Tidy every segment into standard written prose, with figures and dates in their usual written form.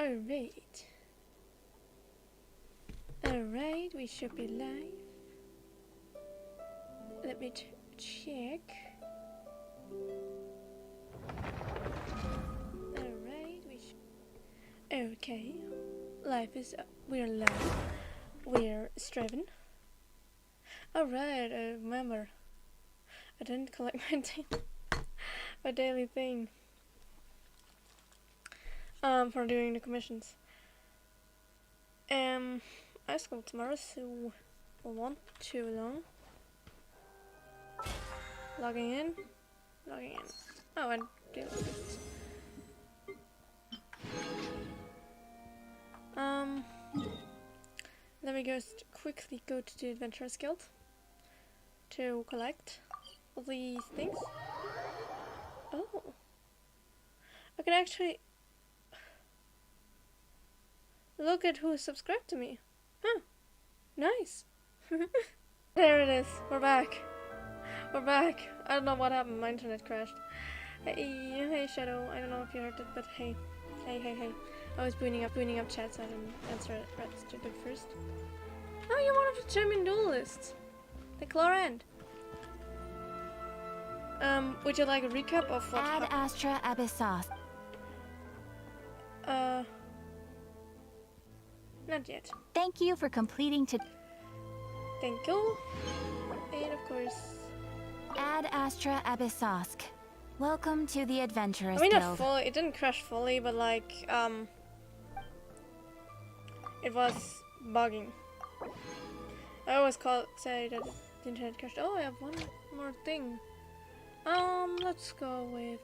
Alright. Alright, we should be live. Let me check. Alright, we should. Okay. Life is. We're live. We're striving. Alright, I remember. I didn't collect my daily thing. For doing the commissions. I school tomorrow, so I won't too long. Logging in. Oh, and deal with it. Let me just quickly go to the Adventurers Guild to collect all these things. Oh, I can actually look at who subscribed to me. Huh, nice. There it is, we're back. We're back. I don't know what happened, my internet crashed. Hey Shadow, I don't know if you heard it, but hey. Hey. I was booting up chat, so I didn't answer it first. Oh, you're one of the German duelists. The Chlorand. Would you like a recap of what Ad Astra Abyssos. Not yet. Thank you for completing to. Thank you. And of course. Ad Astra Abyssosk. Welcome to the Adventurers I mean, Guild. it didn't crash fully, but like, it was bugging. I always say that the internet crashed. Oh, I have one more thing. Let's go with,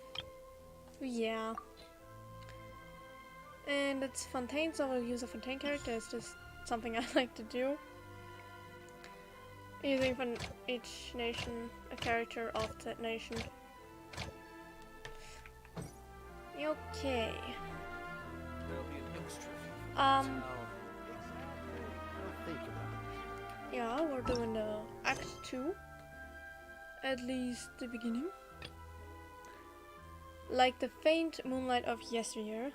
yeah. And it's Fontaine, so we'll use a Fontaine character. It's just something I like to do. Using from each nation a character of that nation. Okay. Yeah, we're doing the Act 2. At least the beginning. Like the faint moonlight of yesteryear.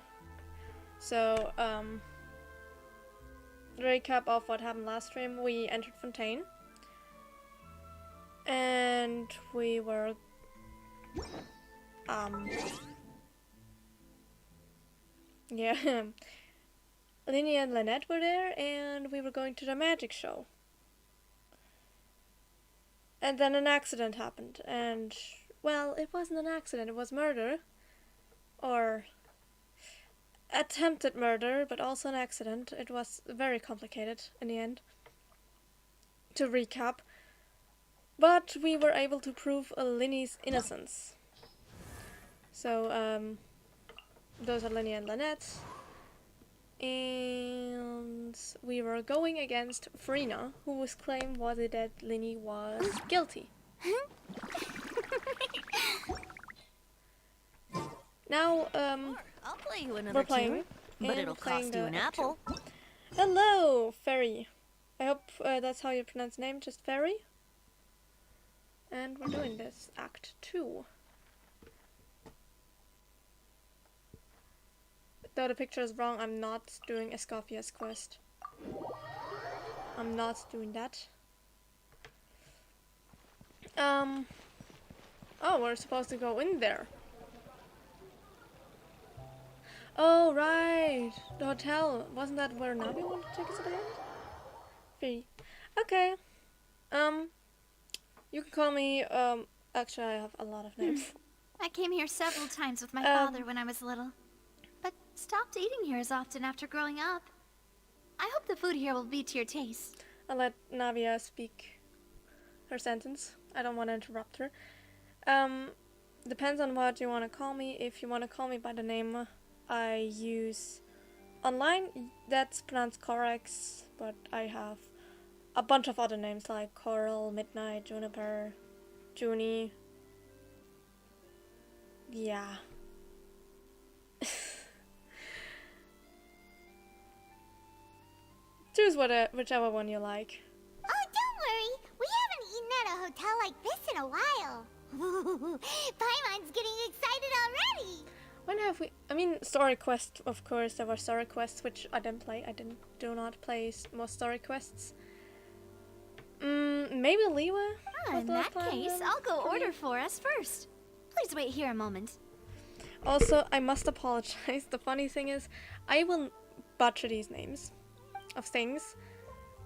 So, recap of what happened last stream. We entered Fontaine. And we were, yeah, Linny and Lynette were there, and we were going to the magic show. And then an accident happened, and, well, it wasn't an accident, it was murder. Or attempted murder, but also an accident. It was very complicated in the end. To recap. But we were able to prove Linny's innocence. So, those are Linny and Lynette. And we were going against Farina, whose claim was that Linny was guilty. Now, I'll play you another we're playing, tune, but it'll cost you an apple. Hello, Fairy. I hope that's how you pronounce the name, just Fairy. And we're doing this, Act 2. Though the picture is wrong, I'm not doing Escofia's quest. I'm not doing that. Oh, we're supposed to go in there. Oh, right. The hotel. Wasn't that where Navi wanted to take us at the end? Free. Okay. You can call me, actually I have a lot of names. I came here several times with my father when I was little, but stopped eating here as often after growing up. I hope the food here will be to your taste. I'll let Navia speak her sentence. I don't want to interrupt her. Depends on what you want to call me. If you want to call me by the name I use online, that's pronounced Corax, but I have a bunch of other names like Coral, Midnight, Juniper, Junie. Yeah. Choose whichever one you like. Oh, don't worry. We haven't eaten at a hotel like this in a while. Paimon's getting excited already. When have we? I mean, story quest. Of course, there were story quests which I didn't play. Do not play most story quests. Maybe Liwa. In that case, I'll go order for us first. Please wait here a moment. Also, I must apologize. The funny thing is, I will butcher these names of things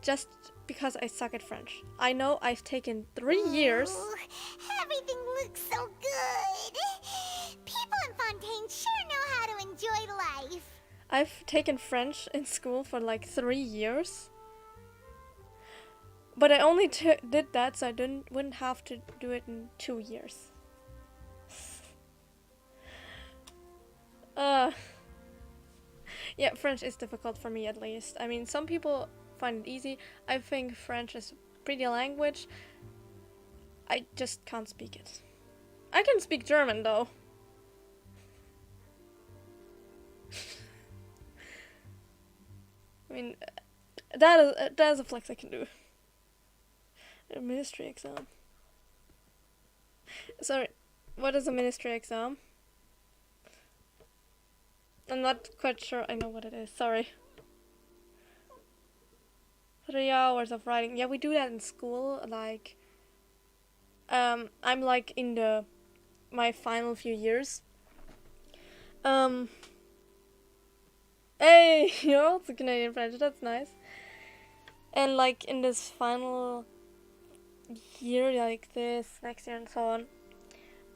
just because I suck at French. I know I've taken 3 years. Oh, everything looks so good. People in Fontaine sure know how to enjoy life. I've taken French in school for like 3 years. But I only did that so I wouldn't have to do it in 2 years. Yeah, French is difficult for me at least. I mean, some people find it easy. I think French is a pretty language. I just can't speak it. I can speak German though. I mean, that is a flex I can do. A ministry exam. Sorry, what is a ministry exam? I'm not quite sure I know what it is, sorry. 3 hours of writing. Yeah, we do that in school, like... I'm like in my final few years. Hey, you're also Canadian French, that's nice. And like in this final year, like this, next year and so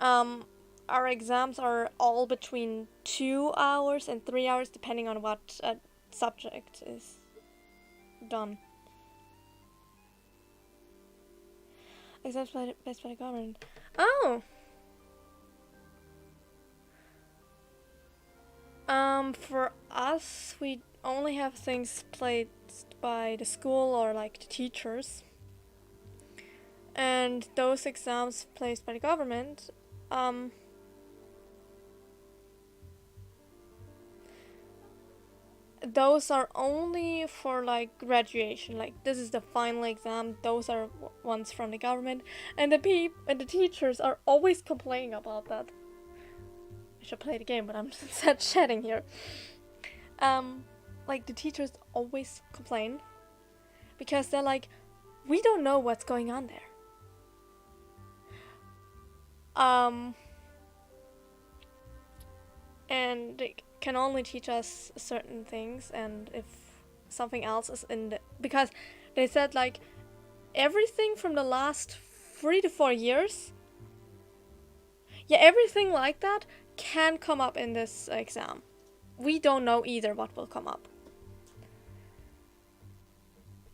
on, our exams are all between 2 hours and 3 hours, depending on what subject is done. Exams based by the government. Oh! For us, we only have things placed by the school or like the teachers. And those exams placed by the government, those are only for like graduation. Like this is the final exam. Those are ones from the government, and the teachers are always complaining about that. I should play the game, but I'm just chatting here. Like the teachers always complain because they're like, we don't know what's going on there. And they can only teach us certain things, and if something else is in the... Because they said, like, everything from the last 3 to 4 years... Yeah, everything like that can come up in this exam. We don't know either what will come up.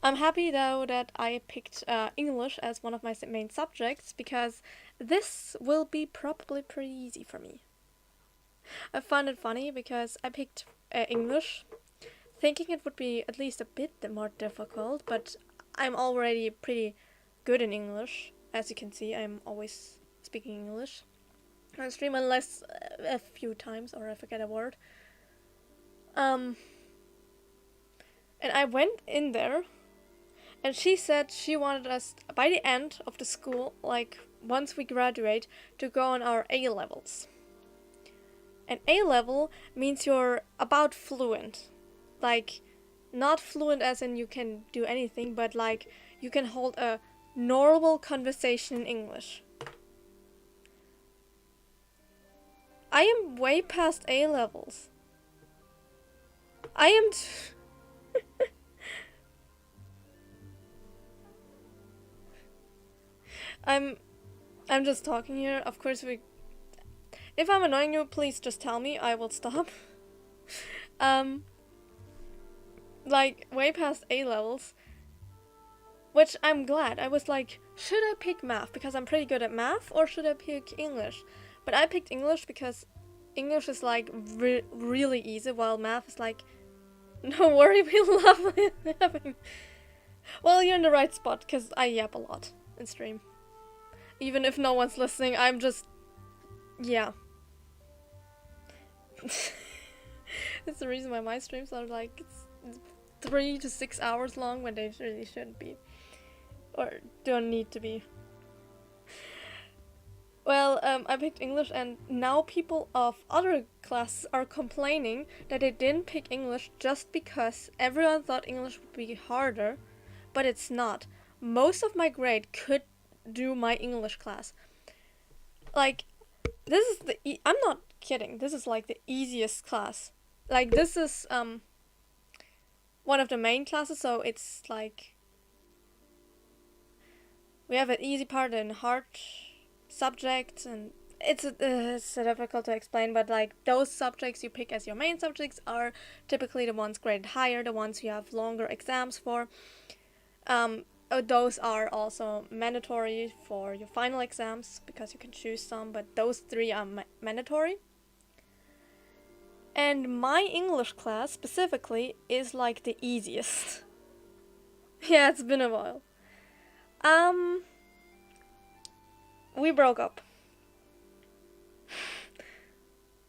I'm happy, though, that I picked English as one of my main subjects, because this will be probably pretty easy for me. I find it funny because I picked English, thinking it would be at least a bit more difficult, but I'm already pretty good in English. As you can see, I'm always speaking English on stream, unless a few times or I forget a word. And I went in there, and she said she wanted us, by the end of the school, like once we graduate, to go on our A levels. And A level means you're about fluent. Like, not fluent as in you can do anything, but like you can hold a normal conversation in English. I am way past A levels. I am... I'm just talking here. Of course, if I'm annoying you, please just tell me. I will stop. Like, way past A levels. Which I'm glad. I was like, should I pick math? Because I'm pretty good at math, or should I pick English? But I picked English because English is like really easy, while math is like, don't worry, we love having. Well, you're in the right spot, because I yap a lot in stream. Even if no one's listening, I'm just... Yeah. That's the reason why my streams are like 3 to 6 hours long when they really shouldn't be. Or don't need to be. Well, I picked English, and now people of other classes are complaining that they didn't pick English just because everyone thought English would be harder, but it's not. Most of my grade could do my English class. Like, this is I'm not kidding. This is like the easiest class. Like, this is one of the main classes, so it's like we have an easy part and hard subjects, and it's difficult to explain, but like those subjects you pick as your main subjects are typically the ones graded higher, the ones you have longer exams for. Those are also mandatory for your final exams because you can choose some, but those three are mandatory. And my English class specifically is like the easiest. Yeah, it's been a while. We broke up.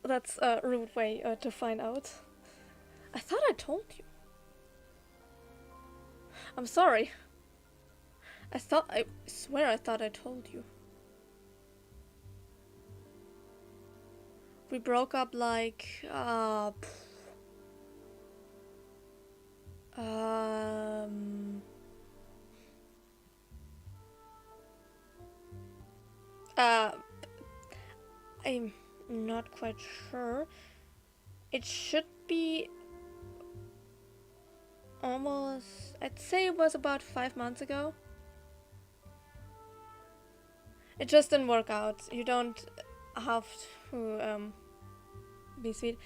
That's a rude way to find out. I thought I told you. I'm sorry. I swear I thought I told you. We broke up like, I'm not quite sure. It should be almost, I'd say it was about 5 months ago. It just didn't work out. You don't have to be sweet.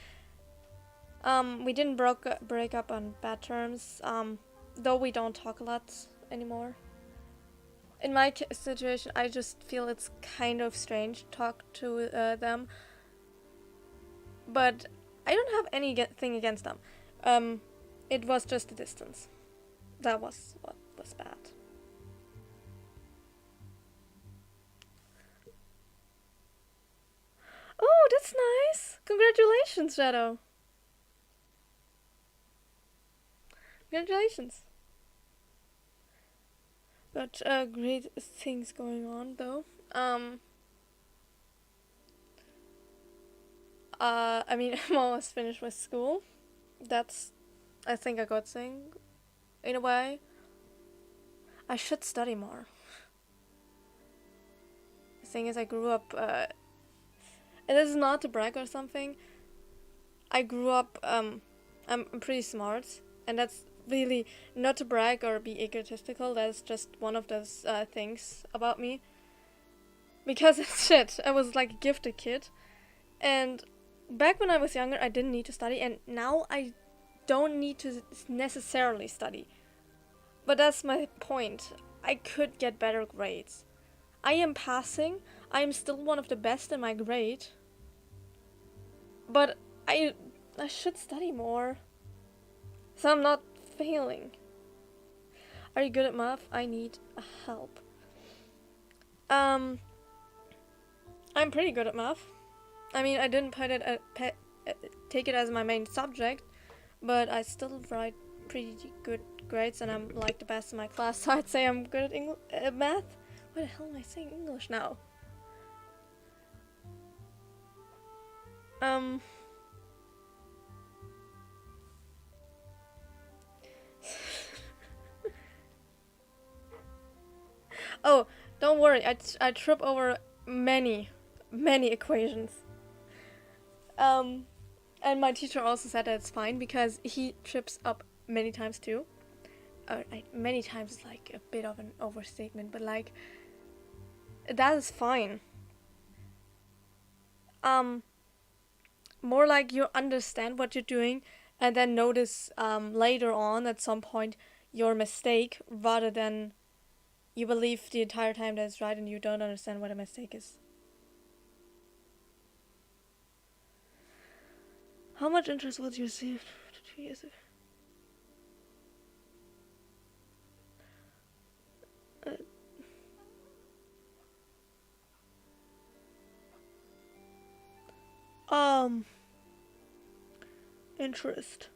We didn't break up on bad terms, though we don't talk a lot anymore. In my situation, I just feel it's kind of strange to talk to them, but I don't have anything against them. It was just the distance. That was what was bad. Oh, that's nice! Congratulations, Shadow! Congratulations! Got great things going on, though. I mean, I'm almost finished with school. That's, I think, a good thing, in a way. I should study more. The thing is, I grew up, and this is not to brag or something. I grew up, I'm pretty smart, and that's really not to brag or be egotistical. That's just one of those things about me. Because it's shit. I was like a gifted kid, and back when I was younger, I didn't need to study, and now I don't need to necessarily study. But that's my point. I could get better grades. I am passing. I am still one of the best in my grade. But I should study more, so I'm not failing. Are you good at math? I need help. I'm pretty good at math. I mean, I didn't take it as my main subject, but I still write pretty good grades, and I'm like the best in my class. So I'd say I'm good at math. Why the hell am I saying English now? Oh, don't worry. I trip over many equations. And my teacher also said that it's fine because he trips up many times too. Many times is like a bit of an overstatement, but like that is fine. More like you understand what you're doing and then notice later on at some point your mistake, rather than you believe the entire time that it's right and you don't understand what a mistake is. How much interest was you received 2 years ago? Interest.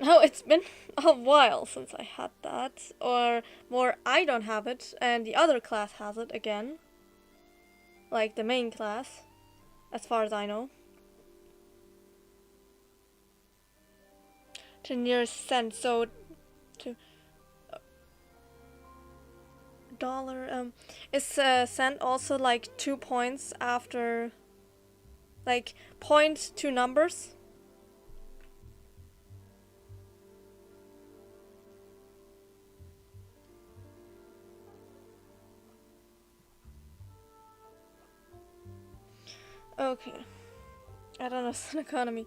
Oh, it's been a while since I had that. Or more, I don't have it, and the other class has it again. Like the main class, as far as I know. 10 years cent, so to dollar. Is cent also like 2 points after, like point two numbers? Okay. I don't know, Sun economy.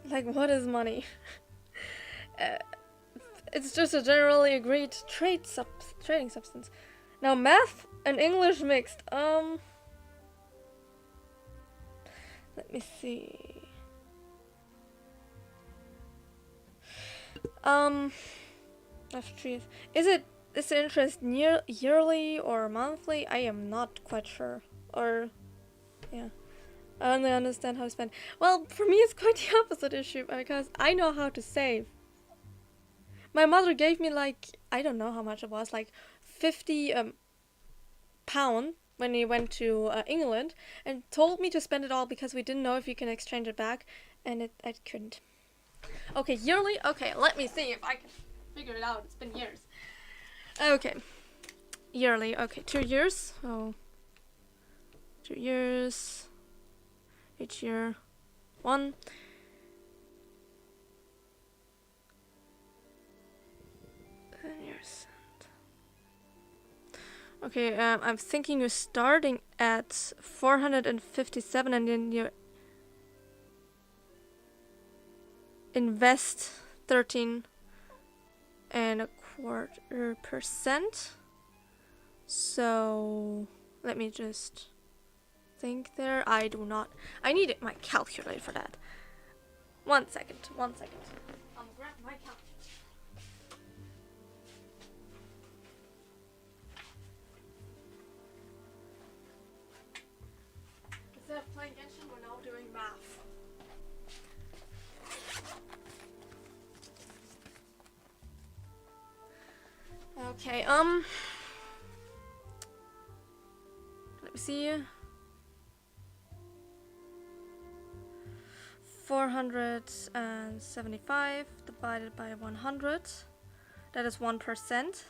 Like, what is money? It's just a generally agreed trading substance. Now, math and English mixed. Let me see. Is the interest yearly or monthly? I am not quite sure. Or, yeah. I only understand how to spend. Well, for me it's quite the opposite issue, because I know how to save. My mother gave me like, I don't know how much it was, like 50 pound when we went to England, and told me to spend it all because we didn't know if you can exchange it back, and I couldn't. Okay, yearly? Okay, let me see if I can figure it out. It's been years. Okay. Yearly. Okay, 2 years. Oh. 2 years. Each year. 1. Years. Okay, I'm thinking you're starting at 457 and then you invest 13.25%. So let me just think there. I do not. I need my calculator for that. 1 second. 1 second. I'll grab my calculator. Instead of playing Genshin, we're now doing math. Okay, let me see. 475 divided by 100. That is 1%.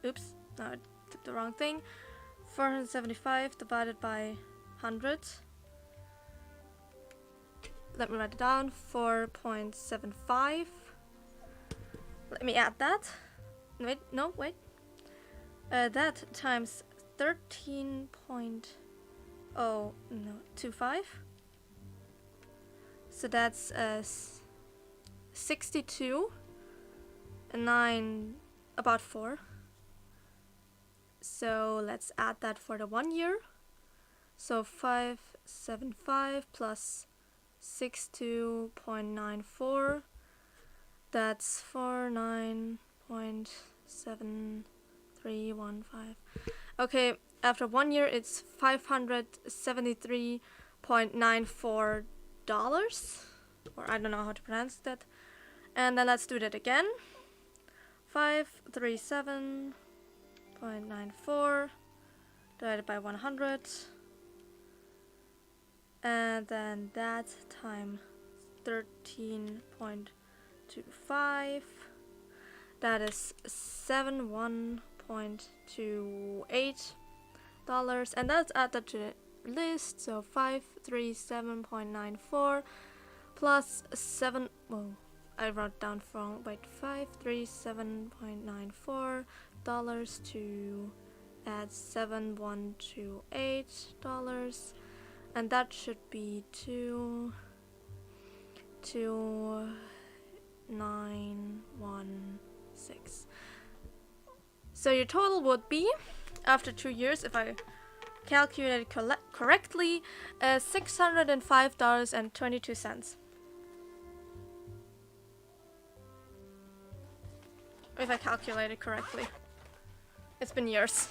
Oops, no, I did the wrong thing. 475 divided by 100. Let me write it down. 4.75. Let me add that. Wait, no, wait. That times 13.25. So that's 62 and 9, about 4. So let's add that for the 1 year. So 575 plus 62.94. That's 49.7315. Okay, after 1 year it's $573.94. Or I don't know how to pronounce that. And then let's do that again. 537.94 divided by 100. And then that times 13.25. That is $71.28. And that's added to the list. So 537.94 plus 7. Whoa, I wrote down wrong. Wait, $537.94 to add $7128, and that should be 22916. So your total would be, after 2 years, if I calculated correctly, $605.22. If I calculated correctly. It's been years.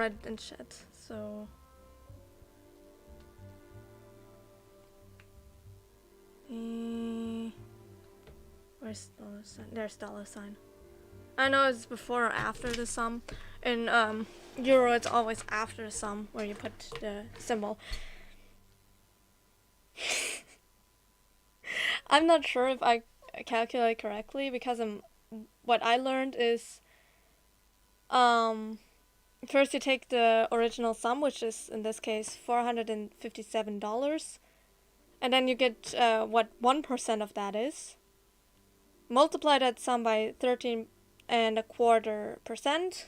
write it in chat. So where's dollar sign? There's dollar sign. I know it's before or after the sum. In Euro, it's always after the sum where you put the symbol. I'm not sure if I calculate correctly because what I learned is first you take the original sum, which is in this case $457, and then you get what 1% of that is. Multiply that sum by 13.25%,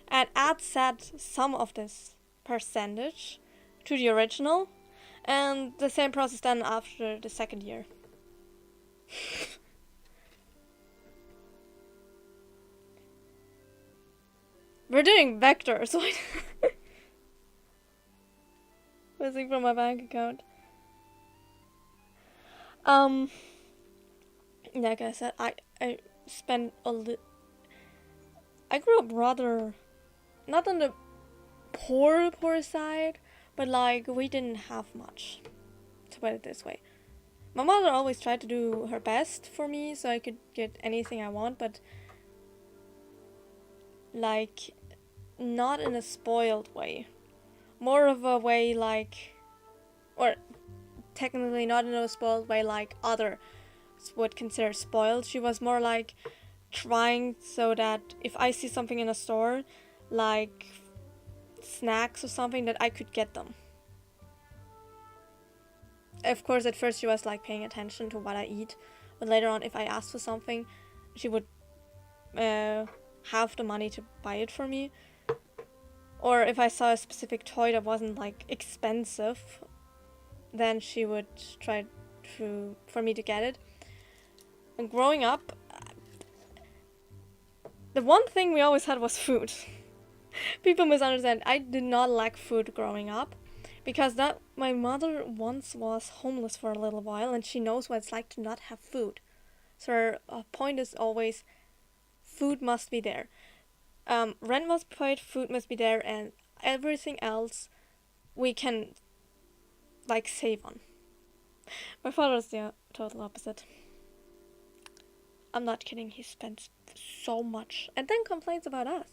and add that sum of this percentage to the original, and the same process done after the second year. We're doing vectors. Missing from my bank account. Like I said, I spent I grew up rather not on the poor side, but like we didn't have much, to put it this way. My mother always tried to do her best for me so I could get anything I want, but like not in a spoiled way. More of a way like, or technically not in a spoiled way like others would consider spoiled. She was more like trying so that if I see something in a store, like snacks or something, that I could get them. Of course, at first she was like paying attention to what I eat, but later on, if I asked for something, she would have the money to buy it for me. Or if I saw a specific toy that wasn't like expensive, then she would try for me to get it. And growing up, the one thing we always had was food. People misunderstand. I did not lack food growing up, because my mother once was homeless for a little while, and she knows what it's like to not have food. So her point is always, food must be there. Rent must be paid, food must be there, and everything else we can like save on. My father is the total opposite. I'm not kidding, he spends so much and then complains about us.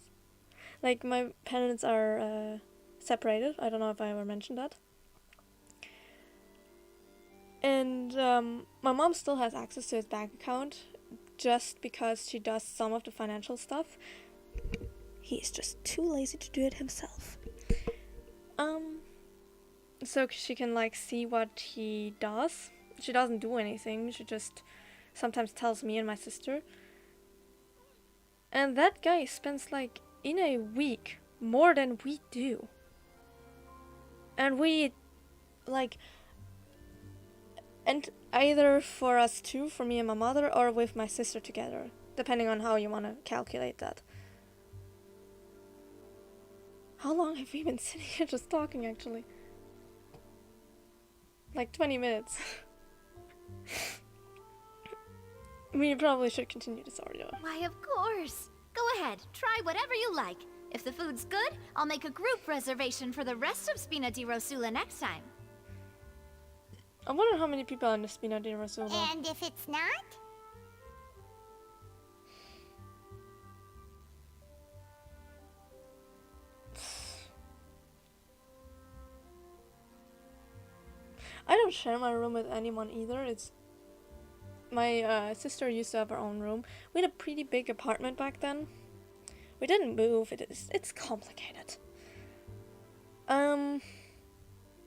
Like, my parents are separated. I don't know if I ever mentioned that. And my mom still has access to his bank account just because she does some of the financial stuff. He's just too lazy to do it himself. So she can like see what he does. She doesn't do anything. She just sometimes tells me and my sister. And that guy spends like in a week more than we do. And we like, and either for us two, for me and my mother, or with my sister together, depending on how you want to calculate that. How long have we been sitting here just talking, actually? Like 20 minutes. We probably should continue this audio. Why, of course. Go ahead, try whatever you like. If the food's good, I'll make a group reservation for the rest of Spina di Rosula next time. I wonder how many people are in the Spina di Rosula. And if it's not? I don't share my room with anyone either. It's my sister used to have her own room. We had a pretty big apartment back then. We didn't move. It's complicated.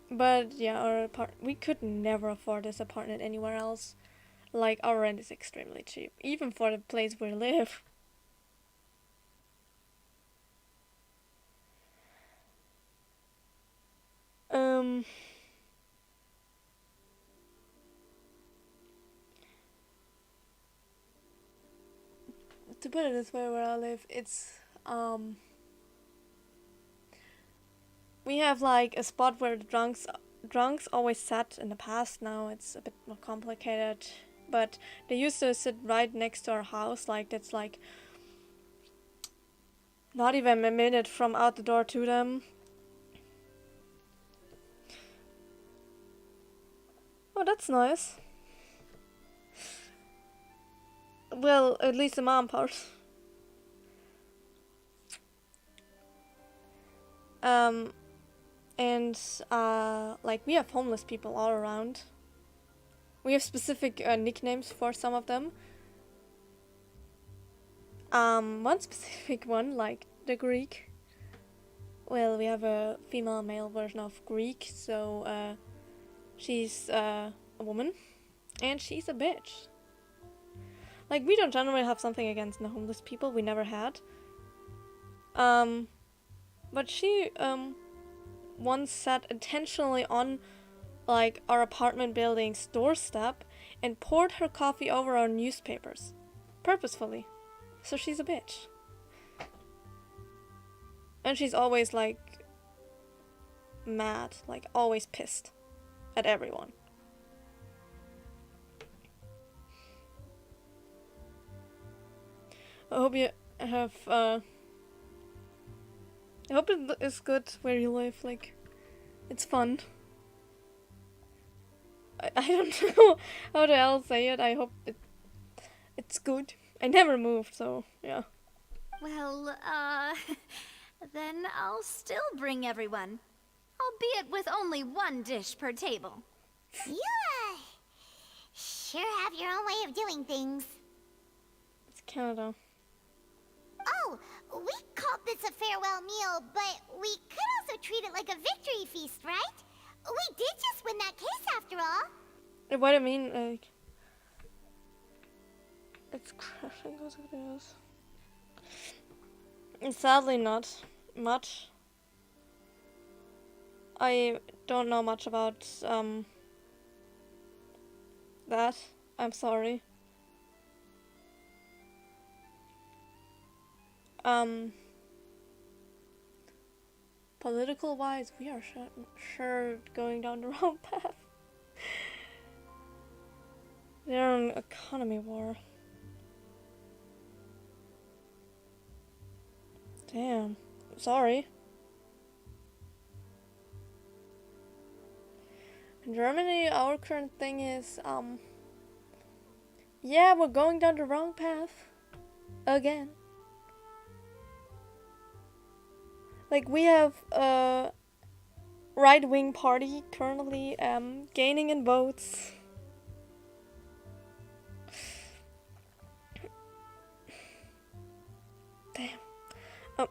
But yeah, we could never afford this apartment anywhere else. Like, our rent is extremely cheap, even for the place we live. To put it this way, where I live, it's we have like a spot where the drunks always sat in the past. Now it's a bit more complicated, but they used to sit right next to our house. Like, that's like Not even a minute from out the door to them. Oh, that's nice. Well, at least the mom part. And like we have homeless people all around. We have specific nicknames for some of them. One specific one, like the Greek. Well, we have a female-male version of Greek, so she's a woman, and she's a bitch. Like, we don't generally have something against the homeless people, we never had. But she once sat intentionally on like our apartment building's doorstep and poured her coffee over our newspapers. Purposefully. So she's a bitch. And she's always like mad, like always pissed at everyone. I hope you have I hope it is good where you live, like it's fun. I don't know how to else say it. I hope it's good. I never moved, so yeah. Well, then I'll still bring everyone. Albeit with only one dish per table. You, sure have your own way of doing things. It's Canada. Oh, we called this a farewell meal, but we could also treat it like a victory feast, right? We did just win that case after all. What I mean, like, it's crashing those videos. Sadly, not much. I don't know much about that. I'm sorry. Political wise, we are sure going down the wrong path. They're an economy war. Damn. Sorry. In Germany, our current thing is, yeah, we're going down the wrong path. Again. Like, we have a right-wing party currently, gaining in votes. Damn. Oh.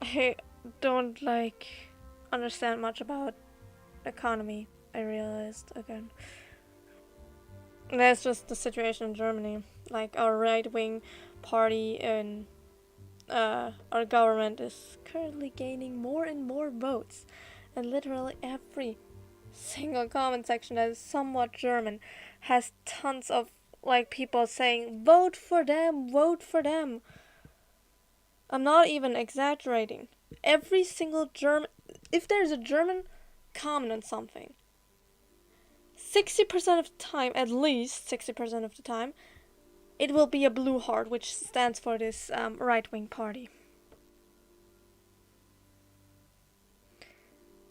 I don't, like, understand much about economy, I realized again. That's just the situation in Germany. Like, our right-wing party and our government is currently gaining more and more votes. And literally every single comment section that is somewhat German has tons of, like, people saying, vote for them, vote for them. I'm not even exaggerating. Every single German, if there's a German comment on something, 60% of the time, at least 60% of the time, it will be a blue heart, which stands for this right-wing party.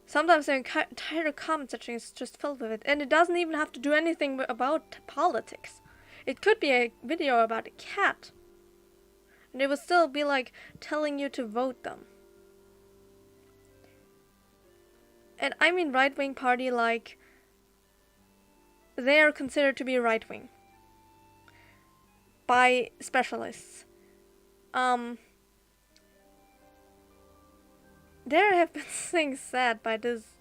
Sometimes the entire comment section is just filled with it, and it doesn't even have to do anything about politics. It could be a video about a cat, and it would still be like telling you to vote them. And I mean right-wing party, like, they are considered to be right-wing by specialists. There have been things said by this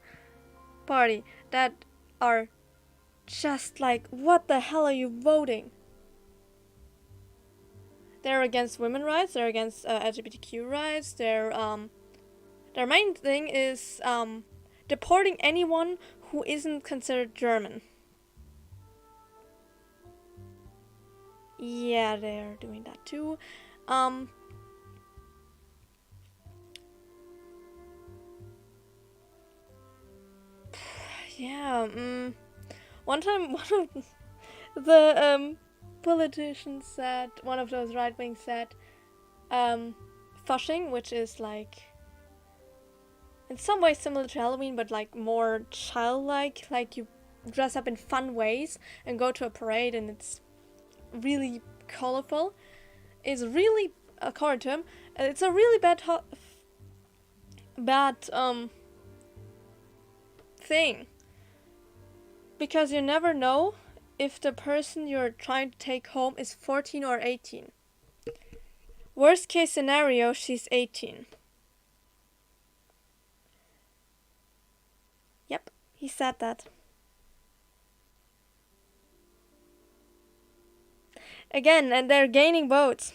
party that are just like, what the hell are you voting? They're against women's rights, they're against LGBTQ rights, their main thing is deporting anyone who isn't considered German. Yeah, they're doing that too. Yeah, one time one of the politician said, one of those right wing said, fushing, which is like in some ways similar to Halloween, but like more childlike, like you dress up in fun ways and go to a parade and it's really colorful, is really, according to him, it's a really bad thing, because you never know if the person you're trying to take home is 14 or 18. Worst case scenario, she's 18. Yep, he said that. Again, and they're gaining votes.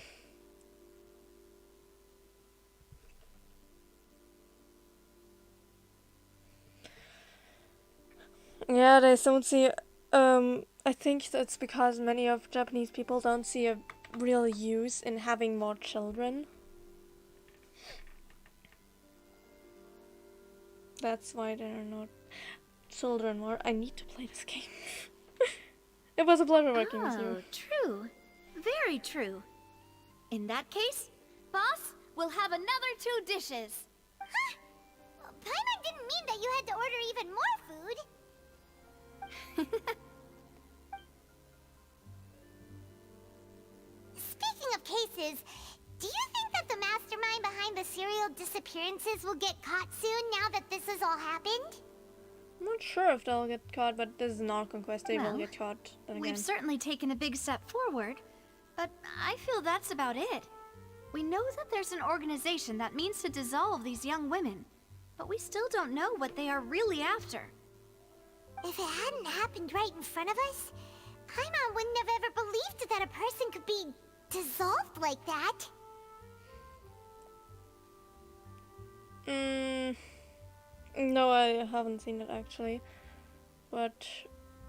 Yeah, they don't see, I think that's because many of Japanese people don't see a real use in having more children. That's why there are not children more. I need to play this game. It was a pleasure working with you. Oh, true. Very true. In that case, boss, we'll have another 2 dishes. Huh? Paimon didn't mean that you had to order even more food. Speaking of cases, do you think that the mastermind behind the serial disappearances will get caught soon now that this has all happened? I'm not sure if they'll get caught, but this is an Archon quest. They will Well, get caught. Then We've again. certainly taken a big step forward, but I feel that's about it. We know that there's an organization that means to dissolve these young women, but we still don't know what they are really after. If it hadn't happened right in front of us, Paimon wouldn't have ever believed that a person could be dissolved like that. No, I haven't seen it actually. But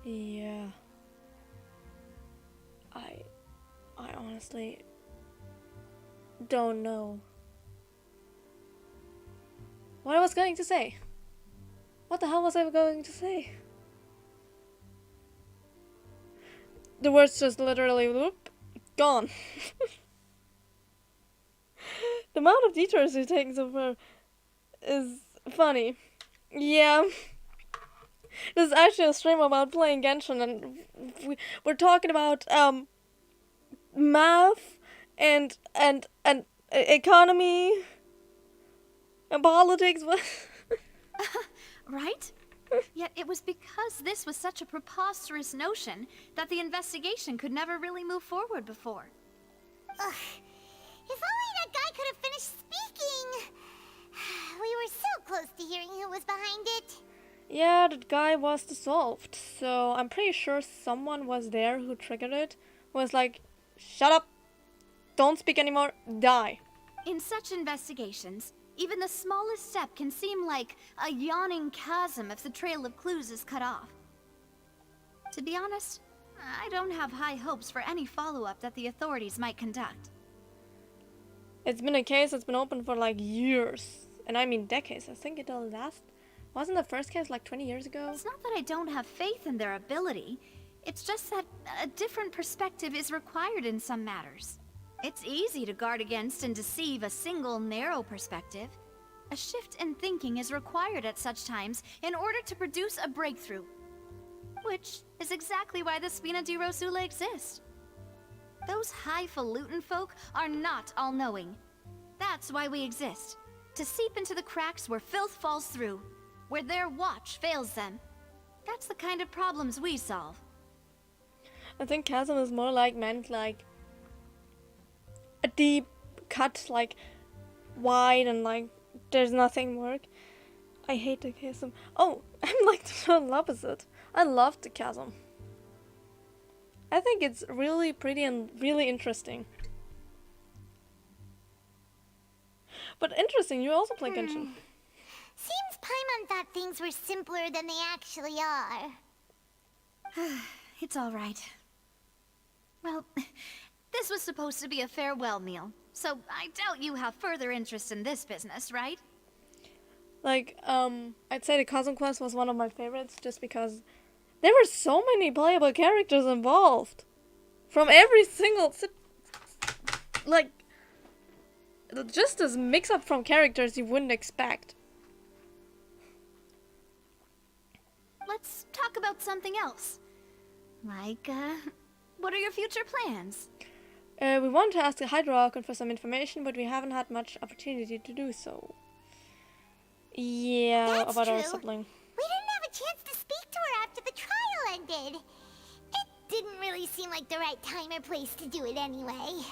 yeah. I honestly don't know what I was going to say. What the hell was I going to say? The words just literally whoop, gone. The amount of detours we've taken so far is funny. Yeah. This is actually a stream about playing Genshin, and we're talking about math and economy and politics. Right? Yet it was because this was such a preposterous notion that the investigation could never really move forward before. Ugh. If only that guy could have finished speaking. We were so close to hearing who was behind it. Yeah, that guy was dissolved, so I'm pretty sure someone was there who triggered it. Was like, shut up, don't speak anymore, die. In such investigations, even the smallest step can seem like a yawning chasm if the trail of clues is cut off. To be honest, I don't have high hopes for any follow-up that the authorities might conduct. It's been a case that's been open for like years, and I mean decades. I think it'll last. Wasn't the first case like 20 years ago? It's not that I don't have faith in their ability. It's just that a different perspective is required in some matters. It's easy to guard against and deceive a single narrow perspective. A shift in thinking is required at such times in order to produce a breakthrough. Which is exactly why the Spina di Rosula exist. Those highfalutin folk are not all-knowing. That's why we exist. To seep into the cracks where filth falls through. Where their watch fails them. That's the kind of problems we solve. I think chasm is more like meant like a deep cut, like wide and like there's nothing work. I hate the chasm. Oh, I'm like the total opposite. I love the chasm. I think it's really pretty and really interesting. But interesting, you also play Genshin. Seems Paimon thought things were simpler than they actually are. It's all right. Well, this was supposed to be a farewell meal, so I doubt you have further interest in this business, right? Like, I'd say the Cosm Quest was one of my favorites just because there were so many playable characters involved. From every single... like... just this mix-up from characters you wouldn't expect. Let's talk about something else. Like, what are your future plans? We want to ask the Archon for some information, but we haven't had much opportunity to do so. Yeah, That's about our true. sibling. We didn't have a chance to speak to her after the trial ended. It didn't really seem like the right time or place to do it anyway.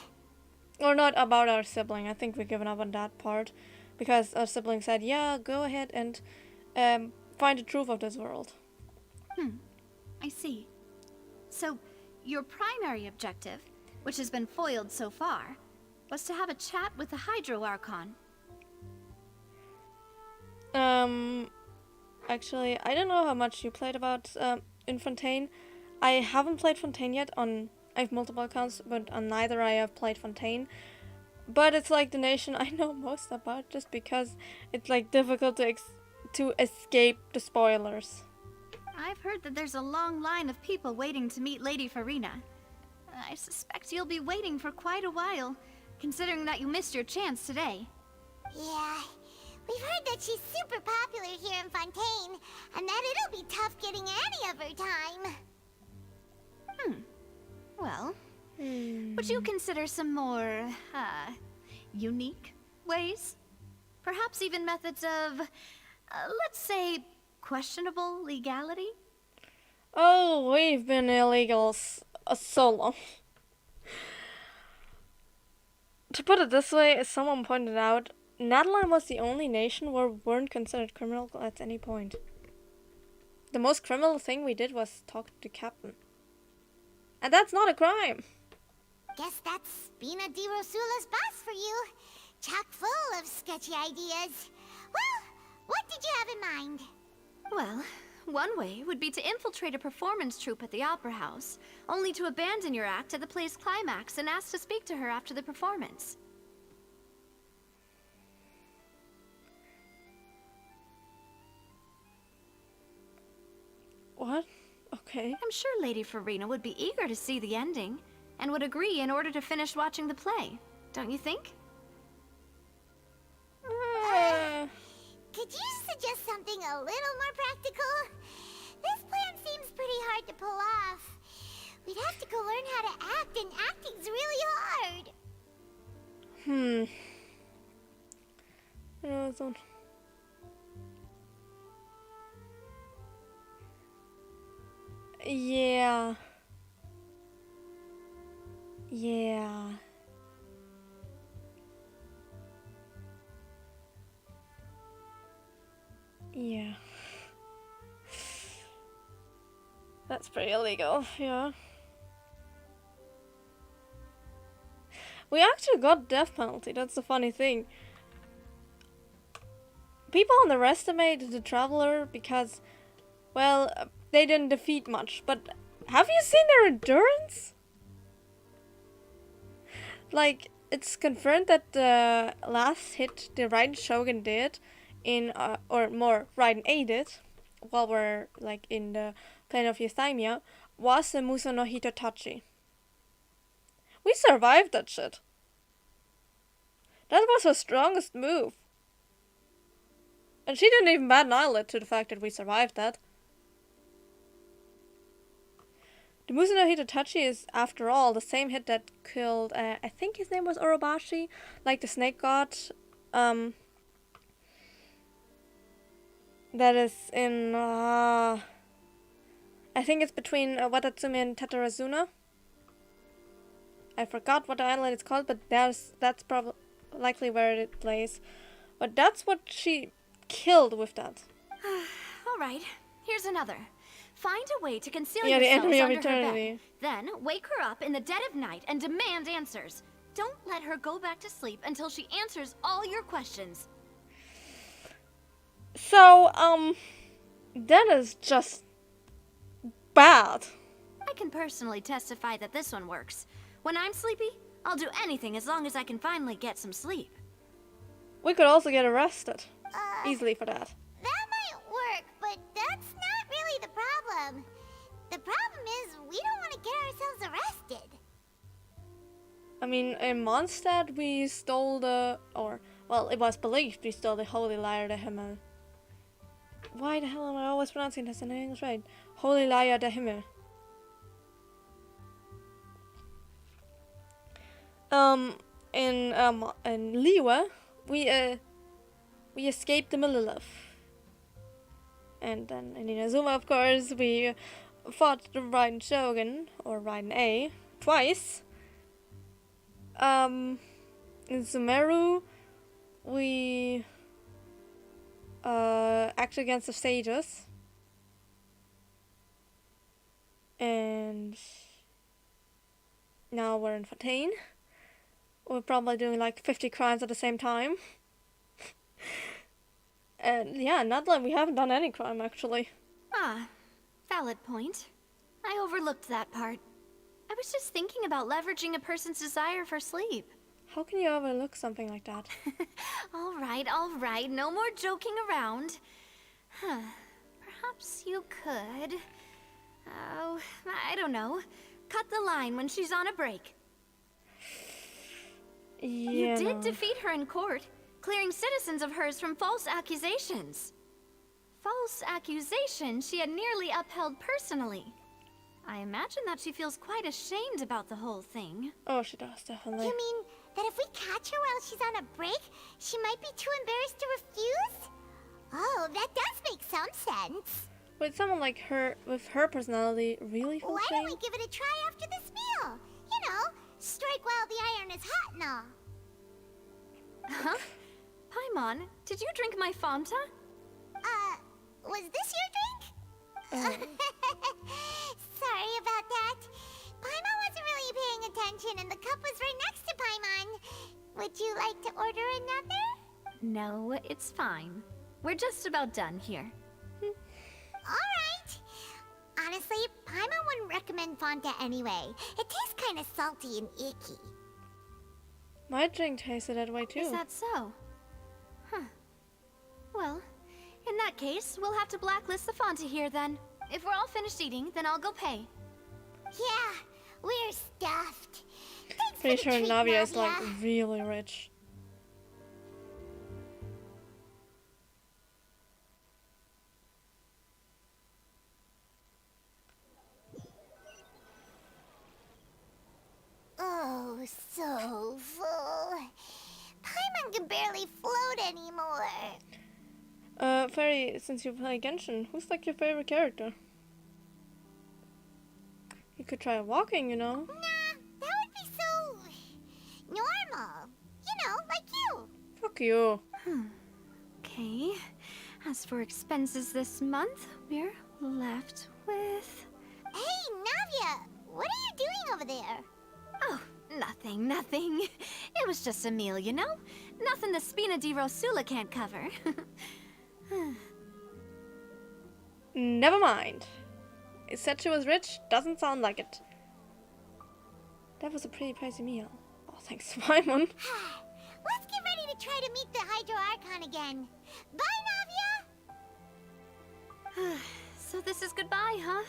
Or not about our sibling. I think we've given up on that part. Because our sibling said, yeah, go ahead and find the truth of this world. I see. So, your primary objective, which has been foiled so far, was to have a chat with the Hydro Archon. Actually, I don't know how much you played about in Fontaine. I haven't played Fontaine yet. I have multiple accounts, but on neither I have played Fontaine. But it's like the nation I know most about, just because it's like difficult to escape the spoilers. I've heard that there's a long line of people waiting to meet Lady Farina. I suspect you'll be waiting for quite a while, considering that you missed your chance today. Yeah, we've heard that she's super popular here in Fontaine, and that it'll be tough getting any of her time. Well, would you consider some more, unique ways? Perhaps even methods of, let's say, questionable legality? Oh, we've been illegals so long. To put it this way, as someone pointed out, Natalan was the only nation where we weren't considered criminal at any point. The most criminal thing we did was talk to the captain. And that's not a crime! Guess that's Bina Di Rosula's boss for you. Chock full of sketchy ideas. Well, what did you have in mind? Well, one way would be to infiltrate a performance troupe at the Opera House, only to abandon your act at the play's climax and ask to speak to her after the performance. What? Okay. I'm sure Lady Farina would be eager to see the ending, and would agree in order to finish watching the play. Don't you think? Could you suggest something a little more practical? This plan seems pretty hard to pull off. We'd have to go learn how to act, and acting's really hard. Yeah. Yeah. Yeah. That's pretty illegal, yeah. We actually got death penalty, that's the funny thing. People underestimate the Traveler because, well, they didn't defeat much, but have you seen their endurance? Like, it's confirmed that the last hit the Raiden Shogun did in, or more, Raiden A did, while we're, like, in the plane of Euthymia, was the Muso no Hitotachi. We survived that shit. That was her strongest move. And she didn't even bat an eyelid to the fact that we survived that. The Muso no Hitotachi is, after all, the same hit that killed, I think his name was Orobashi, like the snake god, that is in, I think it's between Watatsumi and Tatarazuna. I forgot what the island is called, but that's probably likely where it lays. But that's what she killed with that. Alright, here's another. Find a way to conceal Yeah, the yourselves enemy of under her eternity. bed. Then wake her up in the dead of night and demand answers. Don't let her go back to sleep until she answers all your questions. So, that is just bad. I can personally testify that this one works. When I'm sleepy, I'll do anything as long as I can finally get some sleep. We could also get arrested easily for that. That might work, but that's not really the problem. The problem is we don't want to get ourselves arrested. I mean, in Mondstadt we stole the, or, well, it was believed we stole the Holy Lyre de Himmel. Why the hell am I always pronouncing this in English right? Holy Lyre de Himmel. In Liyue, we escaped the Millelith. And then in Inazuma, of course, we fought the Raiden Shogun, or Raiden A, twice. In Sumeru, we acted against the sages. And now we're in Fontaine. We're probably doing like 50 crimes at the same time. And yeah, not that we haven't done any crime actually. Ah, valid point. I overlooked that part. I was just thinking about leveraging a person's desire for sleep. How can you overlook something like that? All right, no more joking around. Perhaps you could... Oh, I don't know. Cut the line when she's on a break. Yeah, You did no. defeat her in court, clearing citizens of hers from false accusations. False accusations she had nearly upheld personally. I imagine that she feels quite ashamed about the whole thing. Oh, she does, definitely. You mean that if we catch her while she's on a break, she might be too embarrassed to refuse? Oh, that does make some sense. Would someone like her, with her personality, really feel Why shame? don't we give it a try after this meal? You know, strike while the iron is hot and all. Huh? Paimon, did you drink my Fanta? Was this your drink? Sorry about that. Paimon wasn't really paying attention and the cup was right next to Paimon. Would you like to order another? No, it's fine. We're just about done here. Alright. Honestly, Paimon wouldn't recommend Fanta anyway. It tastes kind of salty and icky. My drink tasted that way too. Is that so? Huh. Well, in that case, we'll have to blacklist the Fanta here then. If we're all finished eating, then I'll go pay. Yeah, we're stuffed. Thanks Pretty for sure the treat, Navia is Navia. like really rich. Oh, so full. Paimon can barely float anymore. Fairy, since you play Genshin, who's like your favorite character? You could try walking, you know? Nah, that would be so... normal. You know, like you. Fuck you. Okay. As for expenses this month, we're left with... Hey, Navia, what are you doing over there? Oh, nothing. It was just a meal, you know? Nothing the Spina di Rosula can't cover. Never mind. It said she was rich, doesn't sound like it. That was a pretty pricey meal. Oh, thanks, Simon. Let's get ready to try to meet the Hydro Archon again. Bye, Navia! So this is goodbye, huh?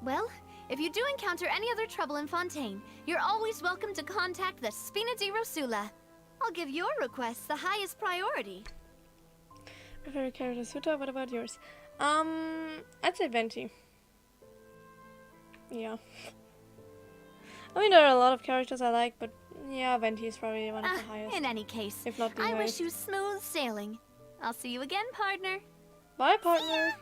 Well, if you do encounter any other trouble in Fontaine, you're always welcome to contact the Spina di Rosula. I'll give your requests the highest priority. My favorite character is Huta, what about yours? I'd say Venti. Yeah. I mean, there are a lot of characters I like, but yeah, Venti is probably one of the highest. In any case, If not the I highest. wish you smooth sailing. I'll see you again, partner. Bye, partner.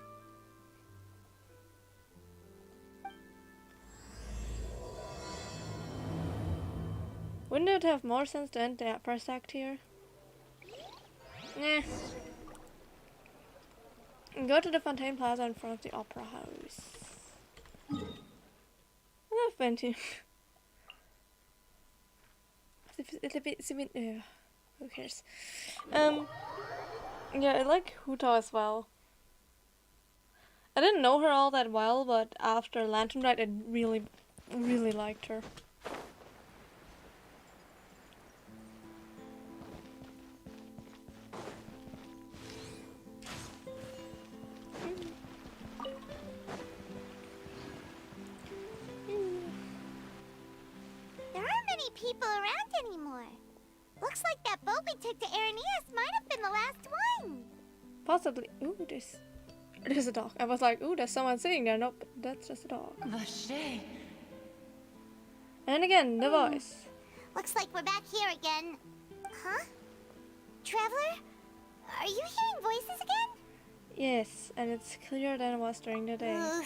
Wouldn't it have more sense to end the first act here? Nah. Go to the Fontaine Plaza in front of the Opera House. I love Venti. Who cares? Yeah, I like Huta as well. I didn't know her all that well, but after Lantern Ride, I really liked her. There aren't many people around anymore. Looks like that boat we took to Araneas might have been the last one. Possibly. Ooh, there's a dog. I was like, ooh, there's someone sitting there. Nope, that's just a dog. Vache. And again, the voice. Looks like we're back here again. Huh? Traveler? Are you hearing voices again? Yes, and it's clearer than it was during the day.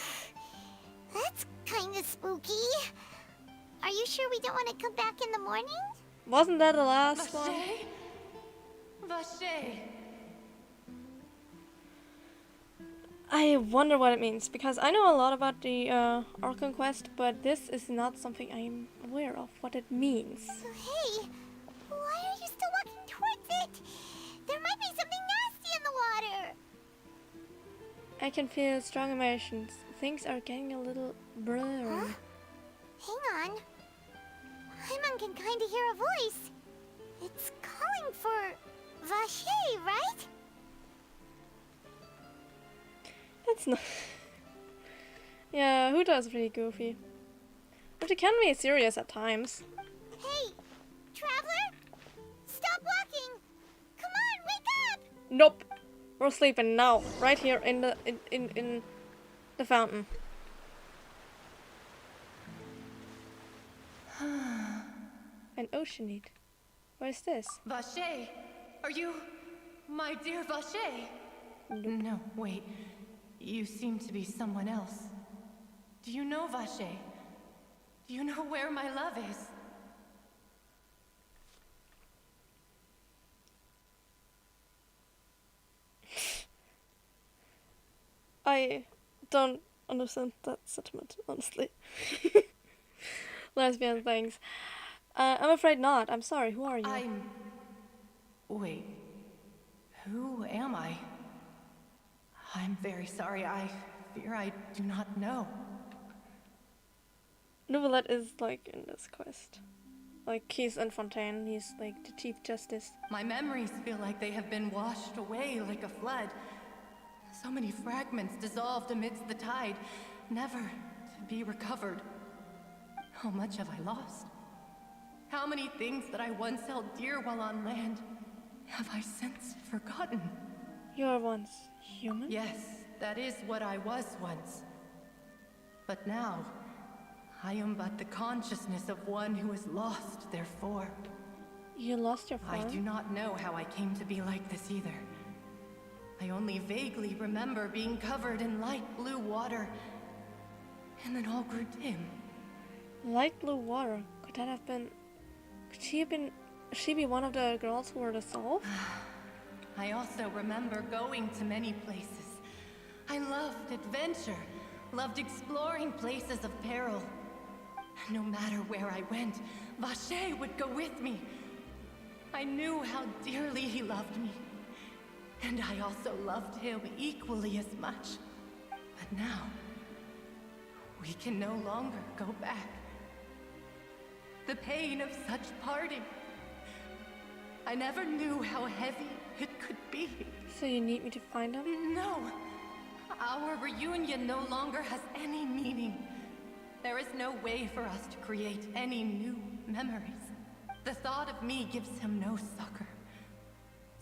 That's kinda spooky. Are you sure we don't want to come back in the morning? Wasn't that the last one? Vache. I wonder what it means, because I know a lot about the Archon quest, but this is not something I'm aware of what it means. Hey, why are you still walking towards it? There might be something nasty in the water. I can feel strong emotions. Things are getting a little blurry. Huh? Hang on. Paimon can kinda hear a voice. It's calling for Vache, right? That's not... Yeah, Huta is pretty goofy. But it can be serious at times. Hey, traveler? Stop walking! Come on, wake up! Nope. We're sleeping now. Right here in the fountain. An oceanite. What is this? Vache. Are you my dear Vache? No, wait. You seem to be someone else. Do you know Vache? Do you know where my love is? I don't understand that sentiment, honestly. Lesbian things. I'm afraid not. I'm sorry. Who are you? Wait. Who am I? I'm very sorry. I fear I do not know. Nouvelet is like in this quest. Like he's in Fontaine. He's like the Chief Justice. My memories feel like they have been washed away like a flood. So many fragments dissolved amidst the tide, never to be recovered. How much have I lost? How many things that I once held dear while on land have I since forgotten? You were once human? Yes, that is what I was once. But now, I am but the consciousness of one who is lost, therefore. You lost your form? I do not know how I came to be like this either. I only vaguely remember being covered in light blue water, and then all grew dim. Light blue water? Could that have been... Could she be one of the girls who were dissolved? I also remember going to many places. I loved adventure, loved exploring places of peril. And no matter where I went, Vache would go with me. I knew how dearly he loved me. And I also loved him equally as much. But now, we can no longer go back. The pain of such parting. I never knew how heavy it could be. So you need me to find him? No. Our reunion no longer has any meaning. There is no way for us to create any new memories. The thought of me gives him no succor.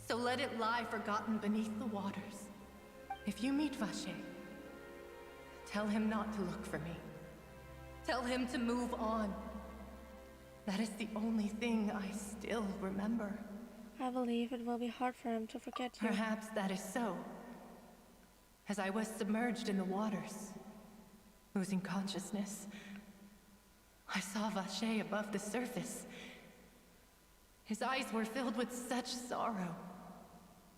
So let it lie forgotten beneath the waters. If you meet Vache, tell him not to look for me. Tell him to move on. That is the only thing I still remember. I believe it will be hard for him to forget you. Perhaps that is so. As I was submerged in the waters, losing consciousness, I saw Vache above the surface. His eyes were filled with such sorrow,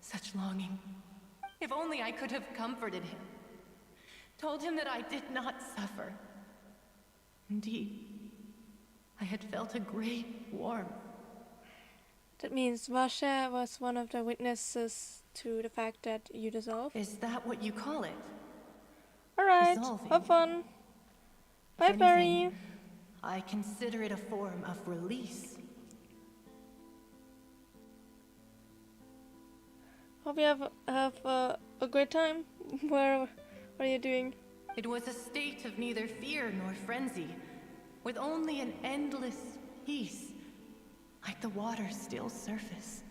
such longing. If only I could have comforted him, told him that I did not suffer. Indeed, I had felt a great warmth. That means Vache was one of the witnesses to the fact that you dissolved? Is that what you call it? Alright, Dissolving. have fun. Bye, If Barry. anything, I consider it a form of release. Hope you have a great time. What are you doing? It was a state of neither fear nor frenzy, with only an endless peace like the water's still surface.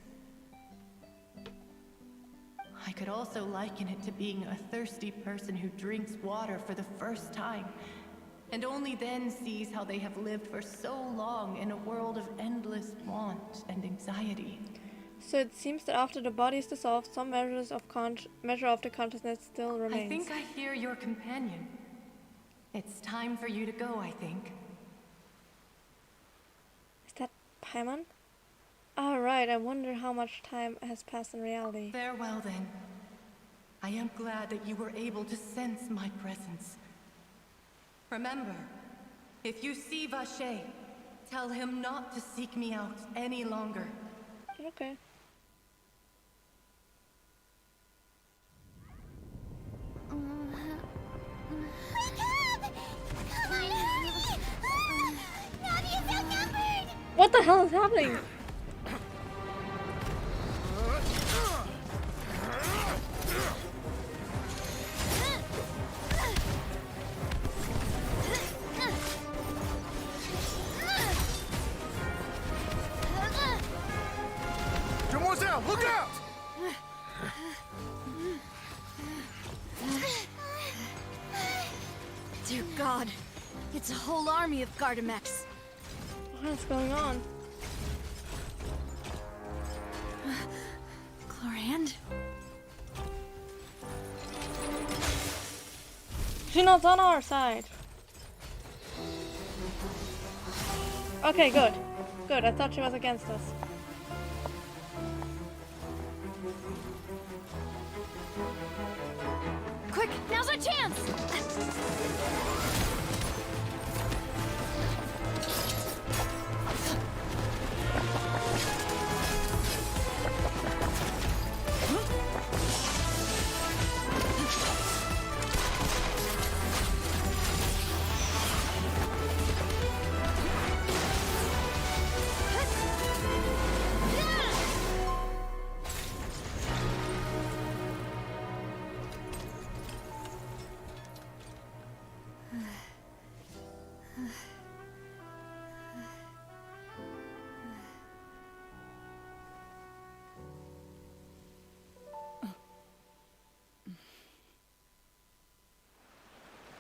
I could also liken it to being a thirsty person who drinks water for the first time, and only then sees how they have lived for so long in a world of endless want and anxiety. So it seems that after the body is dissolved, some measure of the consciousness still remains. I think I hear your companion. It's time for you to go, I think. Is that Paimon? Ah, right. I wonder how much time has passed in reality. Farewell, then. I am glad that you were able to sense my presence. Remember, if you see Vache, tell him not to seek me out any longer. Okay. What the hell is happening? Demoiselle, look out! Dear God, it's a whole army of Gardamex. What's going on? Clorand? She's not on our side. Okay, good. Good, I thought she was against us. Quick, now's our chance!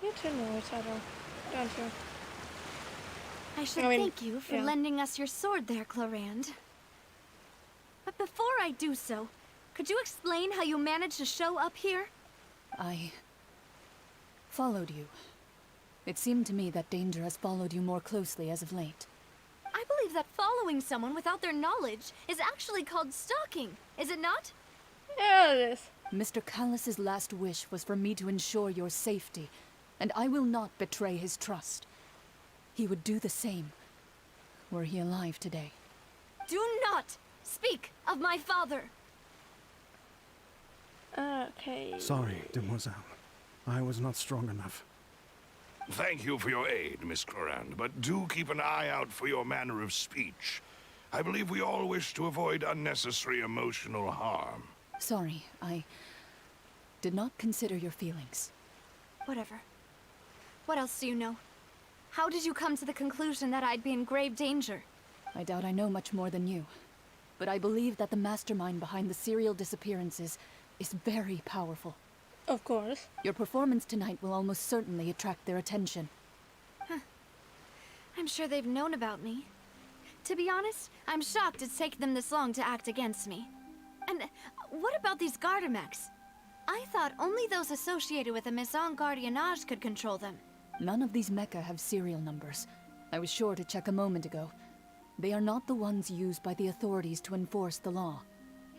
You two know each other, don't you? I should I mean, thank you for yeah. lending us your sword there, Clorand. But before I do so, could you explain how you managed to show up here? I followed you. It seemed to me that danger has followed you more closely as of late. I believe that following someone without their knowledge is actually called stalking, is it not? Yeah, it is. Mr. Callus's last wish was for me to ensure your safety, and I will not betray his trust. He would do the same, were he alive today. Do not speak of my father! Okay. Sorry, Demoiselle. I was not strong enough. Thank you for your aid, Miss Clorand, but do keep an eye out for your manner of speech. I believe we all wish to avoid unnecessary emotional harm. Sorry, I did not consider your feelings. Whatever. What else do you know? How did you come to the conclusion that I'd be in grave danger? I doubt I know much more than you, but I believe that the mastermind behind the serial disappearances is very powerful. Of course. Your performance tonight will almost certainly attract their attention. I'm sure they've known about me. To be honest, I'm shocked it's taken them this long to act against me. And what about these Gardamex? I thought only those associated with the Maison Gardiennage could control them. None of these mecha have serial numbers. I was sure to check a moment ago. They are not the ones used by the authorities to enforce the law.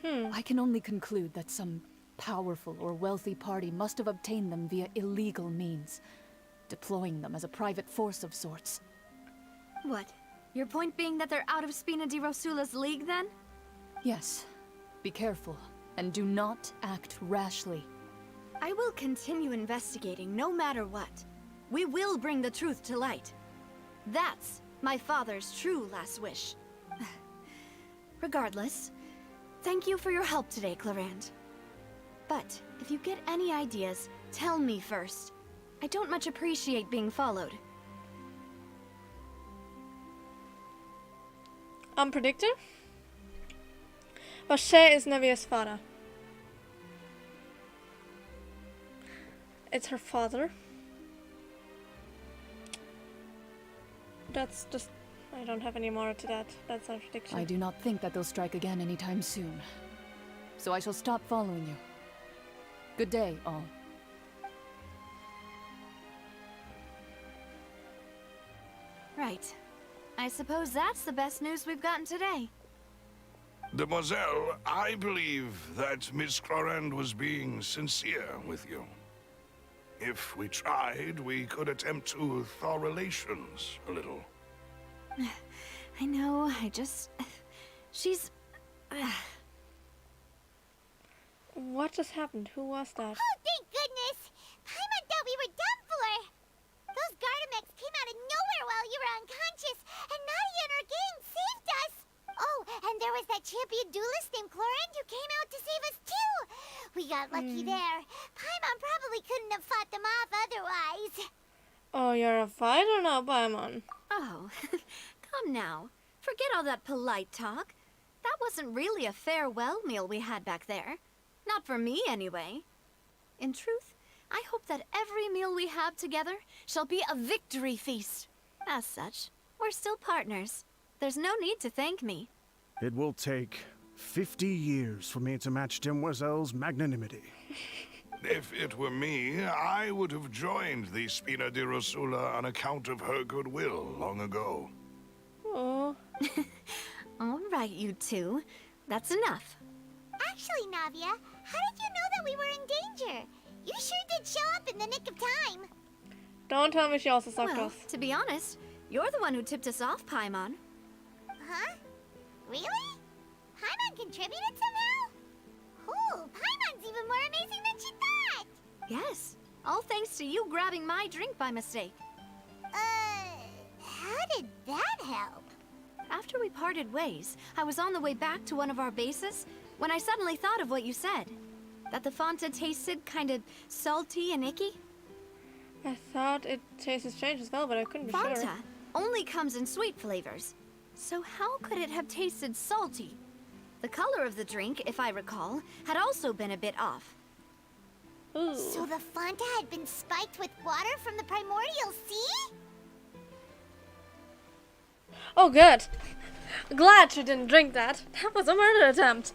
I can only conclude that some powerful or wealthy party must have obtained them via illegal means, deploying them as a private force of sorts. What? Your point being that they're out of Spina di Rosula's league, then? Yes. Be careful, and do not act rashly. I will continue investigating no matter what. We will bring the truth to light. That's my father's true last wish. Regardless, thank you for your help today, Clorand. But if you get any ideas, tell me first. I don't much appreciate being followed. Predictor? Vache is Nevia's father. It's her father. That's just... I don't have any more to that. That's our prediction. I do not think that they'll strike again anytime soon. So I shall stop following you. Good day, all. Right. I suppose that's the best news we've gotten today. Demoiselle, I believe that Miss Clorand was being sincere with you. If we tried, we could attempt to thaw relations a little. I know, she's... What just happened? Who was that? Oh, thank goodness! Paimon thought we were done for! Those Gardamex came out of nowhere while you were unconscious, and Nadia and her gang saved us! Oh, and there was that champion duelist named Clorand who came out to save us too! We got lucky there. Paimon probably couldn't have fought them off otherwise. Oh, you're a fighter now, Paimon. Oh, come now. Forget all that polite talk. That wasn't really a farewell meal we had back there. Not for me, anyway. In truth, I hope that every meal we have together shall be a victory feast. As such, we're still partners. There's no need to thank me. It will take 50 years for me to match Demoiselle's magnanimity. If it were me, I would have joined the Spina di Rosula on account of her goodwill long ago. Oh. All right, you two. That's enough. Actually, Navia, how did you know that we were in danger? You sure did show up in the nick of time. Don't tell me she also sucked Well, us. to be honest, you're the one who tipped us off, Paimon. Huh? Really? Paimon contributed somehow? Ooh, Paimon's even more amazing than she thought! Yes, all thanks to you grabbing my drink by mistake. How did that help? After we parted ways, I was on the way back to one of our bases when I suddenly thought of what you said. That the Fanta tasted kind of salty and icky. I thought it tasted strange as well, but I couldn't be Fanta sure. only comes in sweet flavors. So how could it have tasted salty? The color of the drink, if I recall, had also been a bit off. Ooh. So the Fanta had been spiked with water from the primordial sea? Oh, good. Glad she didn't drink that. That was a murder attempt.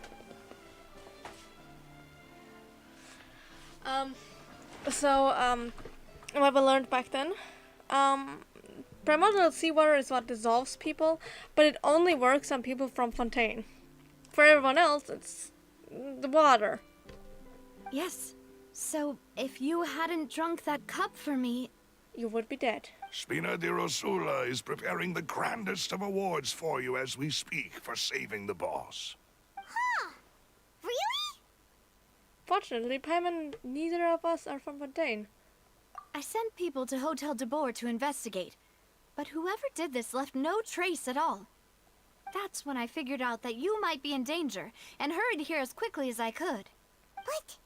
What we learned back then, primordial seawater is what dissolves people, but it only works on people from Fontaine. For everyone else, it's the water. Yes. So, if you hadn't drunk that cup for me... You would be dead. Spina di Rosula is preparing the grandest of awards for you as we speak for saving the boss. Huh. Really? Fortunately, Paimon, neither of us are from Fontaine. I sent people to Hotel de Boer to investigate, but whoever did this left no trace at all. That's when I figured out that you might be in danger, and hurried here as quickly as I could. But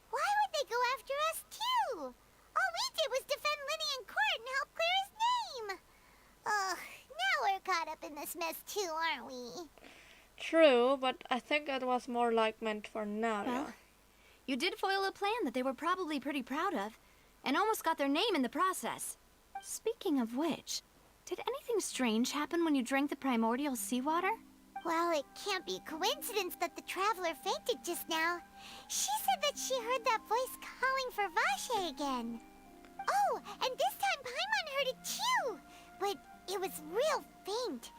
why would they go after us too? All we did was defend Linny in court and help clear his name. Ugh, now we're caught up in this mess too, aren't we? True, but I think it was more like meant for now. Well, you did foil a plan that they were probably pretty proud of, and almost got their name in the process. Speaking of which, did anything strange happen when you drank the primordial seawater? Well, it can't be coincidence that the traveler fainted just now. She said that she heard that voice calling for Vache again. Oh, and this time Paimon heard it too, but it was real faint.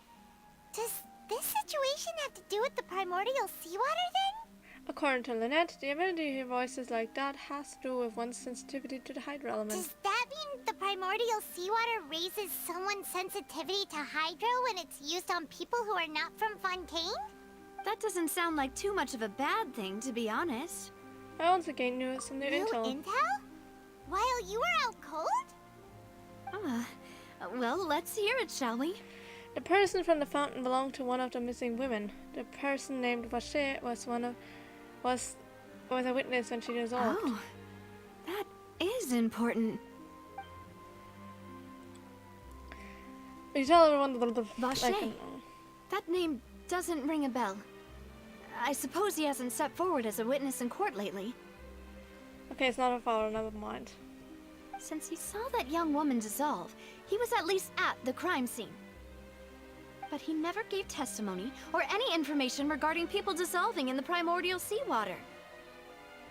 Does this situation have to do with the primordial seawater then? According to Lynette, the ability to hear voices like that has to do with one's sensitivity to the Hydra element. Does that mean the primordial seawater raises someone's sensitivity to Hydro when it's used on people who are not from Fontaine? That doesn't sound like too much of a bad thing, to be honest. I also gained some new intel. Intel? While you were out cold? Well, let's hear it, shall we? The person from the fountain belonged to one of the missing women. The person named Vache was a witness when she dissolved. Oh, that is important. You tell everyone the Vache. That name doesn't ring a bell. I suppose he hasn't stepped forward as a witness in court lately. Okay, it's not a follower, never mind. Since he saw that young woman dissolve, he was at least at the crime scene. But he never gave testimony or any information regarding people dissolving in the primordial seawater.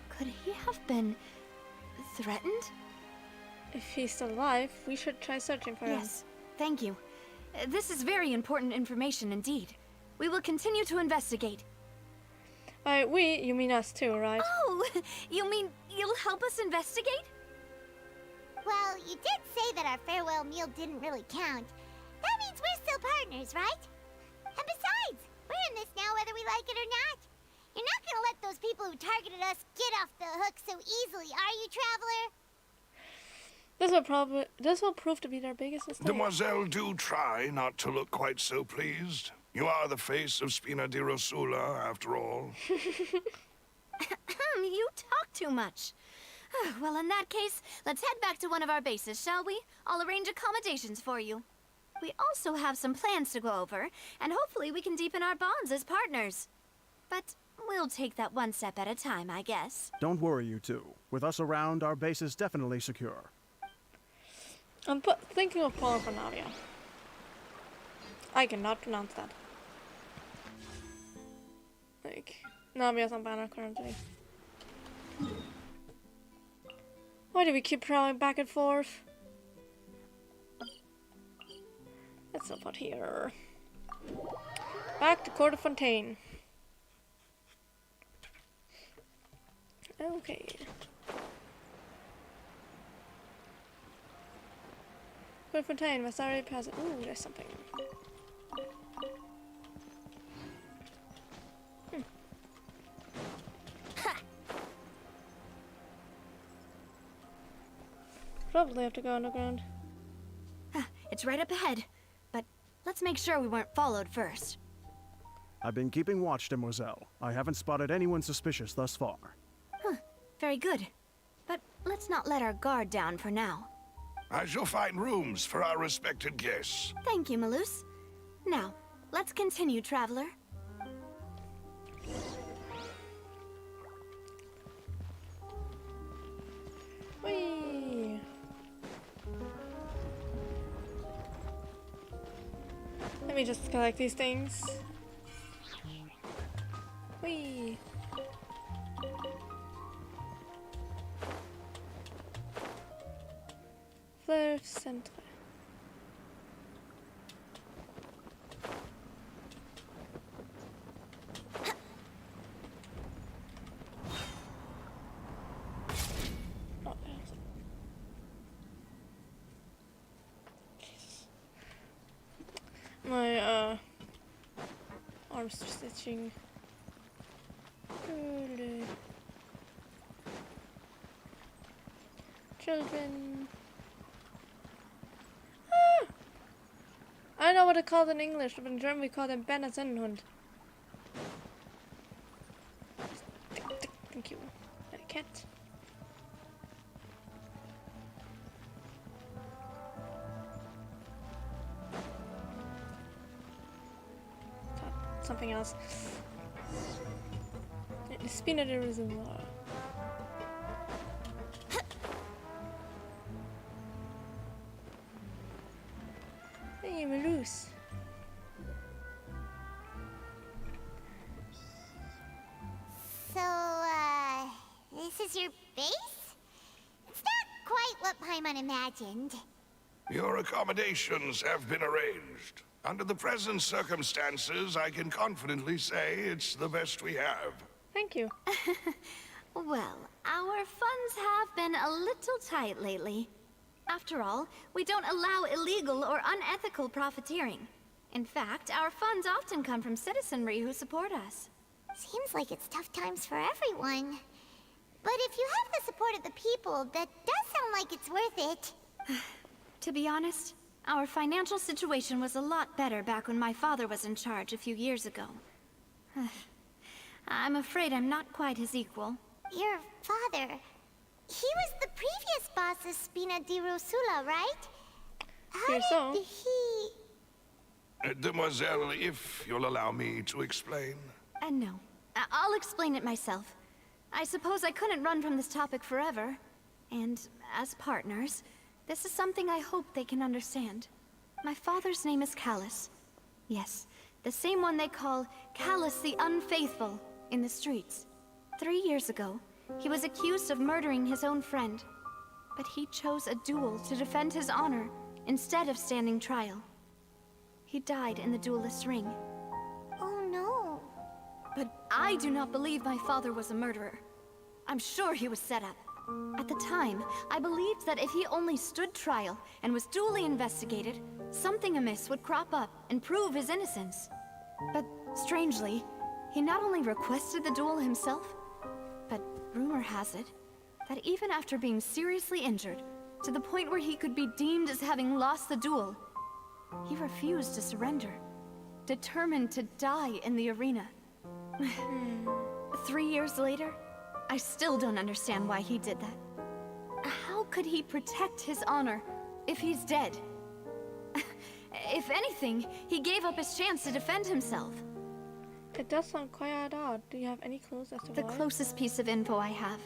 Could he have been threatened? If he's still alive, we should try searching for him. Yes, thank you. This is very important information indeed. We will continue to investigate. By we, you mean us too, right? Oh, you mean you'll help us investigate? Well, you did say that our farewell meal didn't really count. That means we're still partners, right? And besides, we're in this now whether we like it or not. You're not gonna let those people who targeted us get off the hook so easily, are you, Traveler? This will prove to be their biggest mistake. Demoiselle, do try not to look quite so pleased. You are the face of Spina di Rosula, after all. You talk too much. Well, in that case, let's head back to one of our bases, shall we? I'll arrange accommodations for you. We also have some plans to go over, and hopefully we can deepen our bonds as partners. But we'll take that one step at a time, I guess. Don't worry, you two. With us around, our base is definitely secure. I'm thinking of calling for Navia. I cannot pronounce that. Like, Navia's on banner currently. Why do we keep traveling back and forth? Let's not put here. Back to Court of Fontaine. Okay. Court of Fontaine, Vasari Passage. Ooh, there's something. Probably have to go underground. It's right up ahead, but let's make sure we weren't followed first. I've been keeping watch, Demoiselle. I haven't spotted anyone suspicious thus far. Very good. But let's not let our guard down for now. I shall find rooms for our respected guests. Thank you, Malus. Now, let's continue, Traveler. Whee! Let me just collect these things. Whee! Fleur Centre. Oh, Jesus. My arms stitching. Children. I know what they're called in English, but in German we call them Berner-Sennenhund. Thank you. A cat. Something else. Spina di Rosula. Hey, Malus. So, this is your base? It's not quite what Paimon imagined. Your accommodations have been arranged. Under the present circumstances, I can confidently say it's the best we have. Thank you. Well, our funds have been a little tight lately. After all, we don't allow illegal or unethical profiteering. In fact, our funds often come from citizenry who support us. Seems like it's tough times for everyone. But if you have the support of the people, that does sound like it's worth it. To be honest, our financial situation was a lot better back when my father was in charge a few years ago. I'm afraid I'm not quite his equal. Your father... he was the previous boss of Spina di Rosula, right? How Here's did he... Demoiselle, if you'll allow me to explain. No. I'll explain it myself. I suppose I couldn't run from this topic forever. And as partners, this is something I hope they can understand. My father's name is Callus. Yes, the same one they call Callus the Unfaithful in the streets. 3 years ago, he was accused of murdering his own friend. But he chose a duel to defend his honor instead of standing trial. He died in the duelist's ring. Oh no. But I do not believe my father was a murderer. I'm sure he was set up. At the time, I believed that if he only stood trial and was duly investigated, something amiss would crop up and prove his innocence. But strangely, he not only requested the duel himself, but rumor has it that even after being seriously injured, to the point where he could be deemed as having lost the duel, he refused to surrender, determined to die in the arena. 3 years later, I still don't understand why he did that. How could he protect his honor if he's dead? If anything, he gave up his chance to defend himself. It does sound quite odd. Do you have any clues as to The why? closest piece of info I have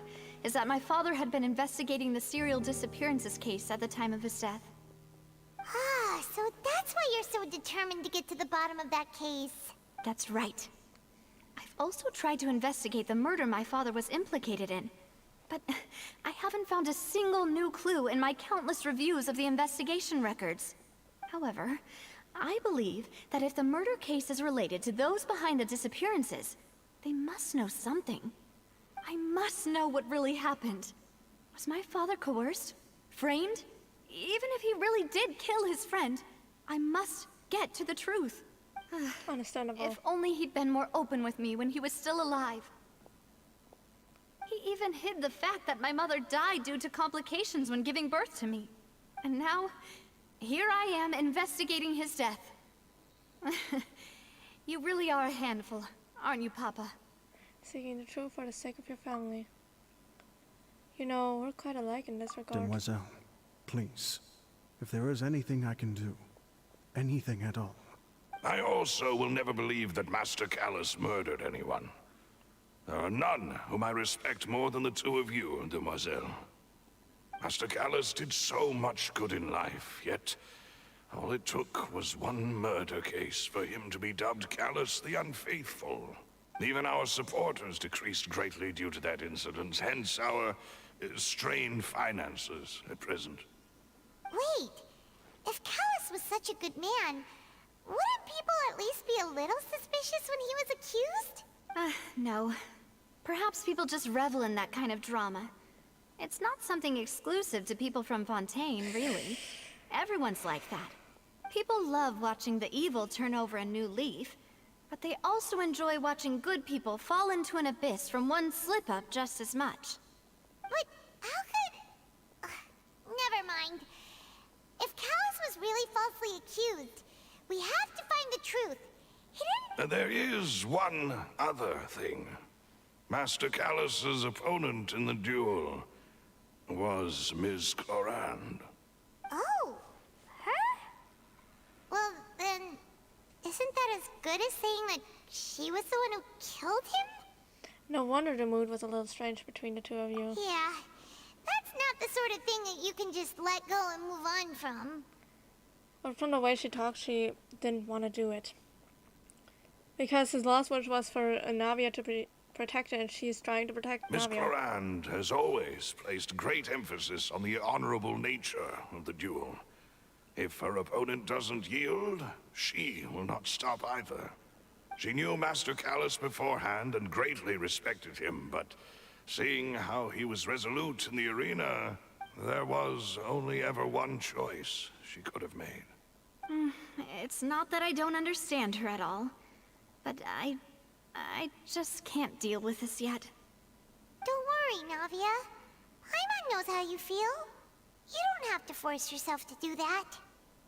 is that my father had been investigating the serial disappearances case at the time of his death. Ah, so that's why you're so determined to get to the bottom of that case. That's right. I've also tried to investigate the murder my father was implicated in, but I haven't found a single new clue in my countless reviews of the investigation records. However, I believe that if the murder case is related to those behind the disappearances, they must know something. I must know what really happened. Was my father coerced? Framed? Even if he really did kill his friend, I must get to the truth. Understandable. If only he'd been more open with me when he was still alive. He even hid the fact that my mother died due to complications when giving birth to me. And now, here I am investigating his death. You really are a handful, aren't you, Papa? Seeking the truth for the sake of your family. You know, we're quite alike in this regard. Demoiselle, please, if there is anything I can do, anything at all. I also will never believe that Master Callus murdered anyone. There are none whom I respect more than the two of you, Demoiselle. Master Callus did so much good in life, yet all it took was one murder case for him to be dubbed Callus the Unfaithful. Even our supporters decreased greatly due to that incident, hence our strained finances at present. Wait, if Callus was such a good man, wouldn't people at least be a little suspicious when he was accused? No. Perhaps people just revel in that kind of drama. It's not something exclusive to people from Fontaine, really. Everyone's like that. People love watching the evil turn over a new leaf, but they also enjoy watching good people fall into an abyss from one slip-up just as much. But how could... never mind. If Callus was really falsely accused, we have to find the truth. He didn't... There is one other thing. Master Callus's opponent in the duel was Ms. Clorand. Oh, her? Well, then, isn't that as good as saying that she was the one who killed him? No wonder the mood was a little strange between the two of you. Yeah, that's not the sort of thing that you can just let go and move on from. But from the way she talked, she didn't want to do it. Because his last wish was for Navia to be protected, and she's trying to protect Miss Navia. Clorand has always placed great emphasis on the honorable nature of the duel. If her opponent doesn't yield, she will not stop either. She knew Master Callus beforehand and greatly respected him, but seeing how he was resolute in the arena, there was only ever one choice she could have made. It's not that I don't understand her at all, but I just can't deal with this yet. Don't worry, Navia. Paimon knows how you feel. You don't have to force yourself to do that.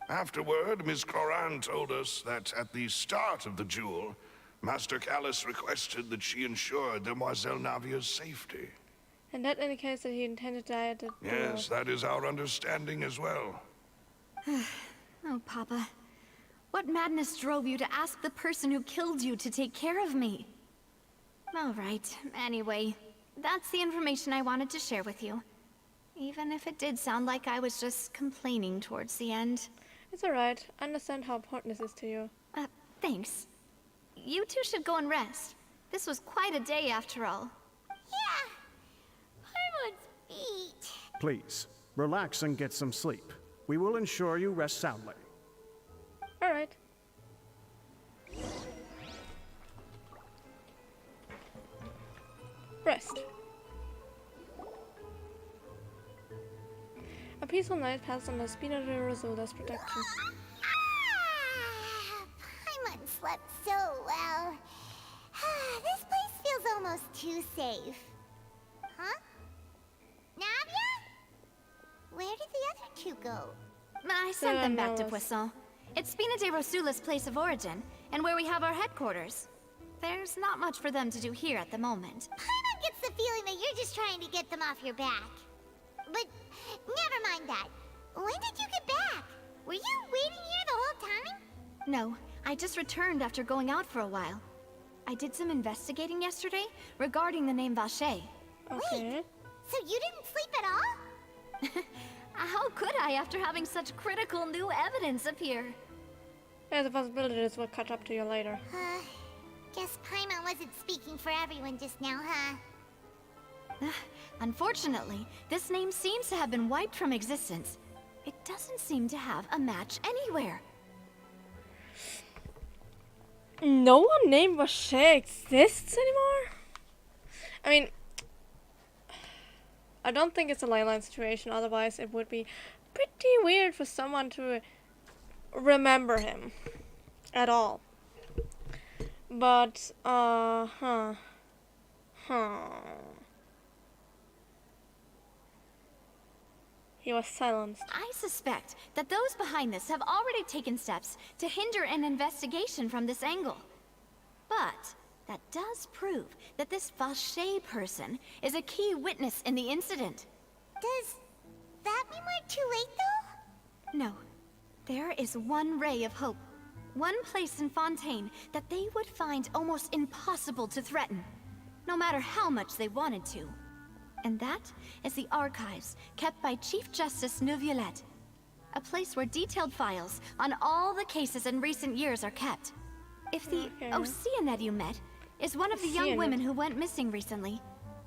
Afterward, Miss Clorand told us that at the start of the duel, Master Callus requested that she ensure Demoiselle Navia's safety. And that indicates that he intended to die at the Yes, duel. that is our understanding as well. Oh, Papa. What madness drove you to ask the person who killed you to take care of me? Alright, anyway, that's the information I wanted to share with you. Even if it did sound like I was just complaining towards the end. It's alright. I understand how important this is to you. Thanks. You two should go and rest. This was quite a day after all. Yeah. Paimon's beat. Please, relax and get some sleep. We will ensure you rest soundly. Alright. Rest. A peaceful night passed under Spina de Rosula's protection. Paimon slept so well. This place feels almost too safe. Huh? Navia? Where did the other two go? I sent them back to Poisson. It's Spina de Rosula's place of origin, and where we have our headquarters. There's not much for them to do here at the moment. Paimon gets the feeling that you're just trying to get them off your back. But never mind that. When did you get back? Were you waiting here the whole time? No, I just returned after going out for a while. I did some investigating yesterday regarding the name Vache. Okay. So you didn't sleep at all? How could I after having such critical new evidence appear? There's a possibility this will catch up to you later. Guess Paimon wasn't speaking for everyone just now, huh? Unfortunately, this name seems to have been wiped from existence. It doesn't seem to have a match anywhere. No one named Vache exists anymore? I mean, I don't think it's a leyline situation, otherwise it would be pretty weird for someone to remember him at all. But, He was silenced. I suspect that those behind this have already taken steps to hinder an investigation from this angle. But that does prove that this Vache person is a key witness in the incident. Does that mean we're too late, though? No. There is one ray of hope. One place in Fontaine that they would find almost impossible to threaten, no matter how much they wanted to. And that is the archives kept by Chief Justice Neuvillette. A place where detailed files on all the cases in recent years are kept. If the Oceanette you met is one of the young women who went missing recently,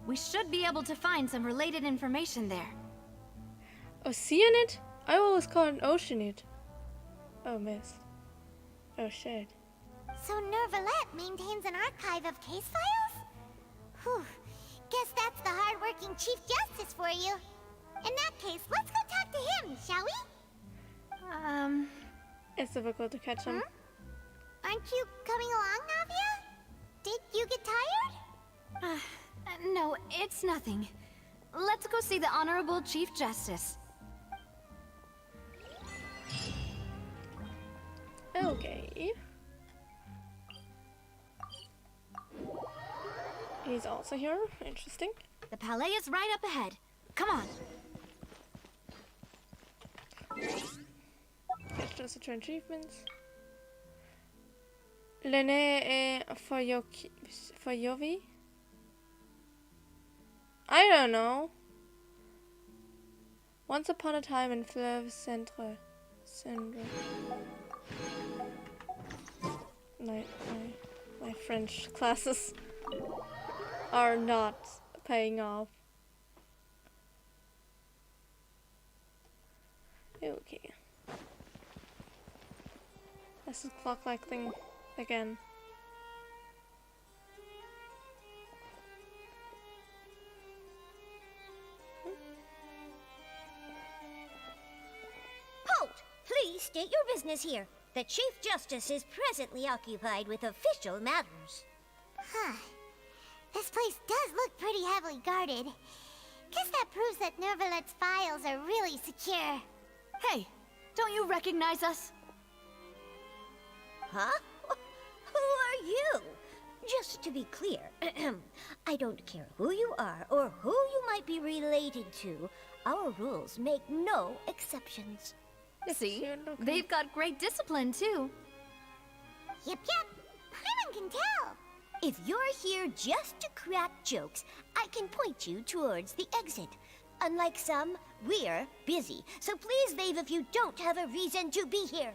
we should be able to find some related information there. Oceanette? I always call it Oceanette. Oh, miss. Oh, shit. So Neuvillette maintains an archive of case files? Whew. Guess that's the hard-working Chief Justice for you. In that case, let's go talk to him, shall we? It's difficult to catch him. Aren't you coming along, Navia? Did you get tired? No, it's nothing. Let's go see the Honorable Chief Justice. Okay. He's also here. Interesting. The palais is right up ahead. Come on. Catch those achievements. Lene Foyovi? I don't know. Once upon a time in Fleuve Centre. My French classes are not paying off. Okay. That's the clock-like thing again. Halt! Please state your business here. The Chief Justice is presently occupied with official matters. Huh. This place does look pretty heavily guarded. Guess that proves that Neuvillette's files are really secure. Hey, don't you recognize us? Huh? Who are you? Just to be clear, I don't care who you are or who you might be related to. Our rules make no exceptions. See, they've got great discipline too. Yep. Paimon can tell. If you're here just to crack jokes, I can point you towards the exit. Unlike some, we're busy, so please leave if you don't have a reason to be here.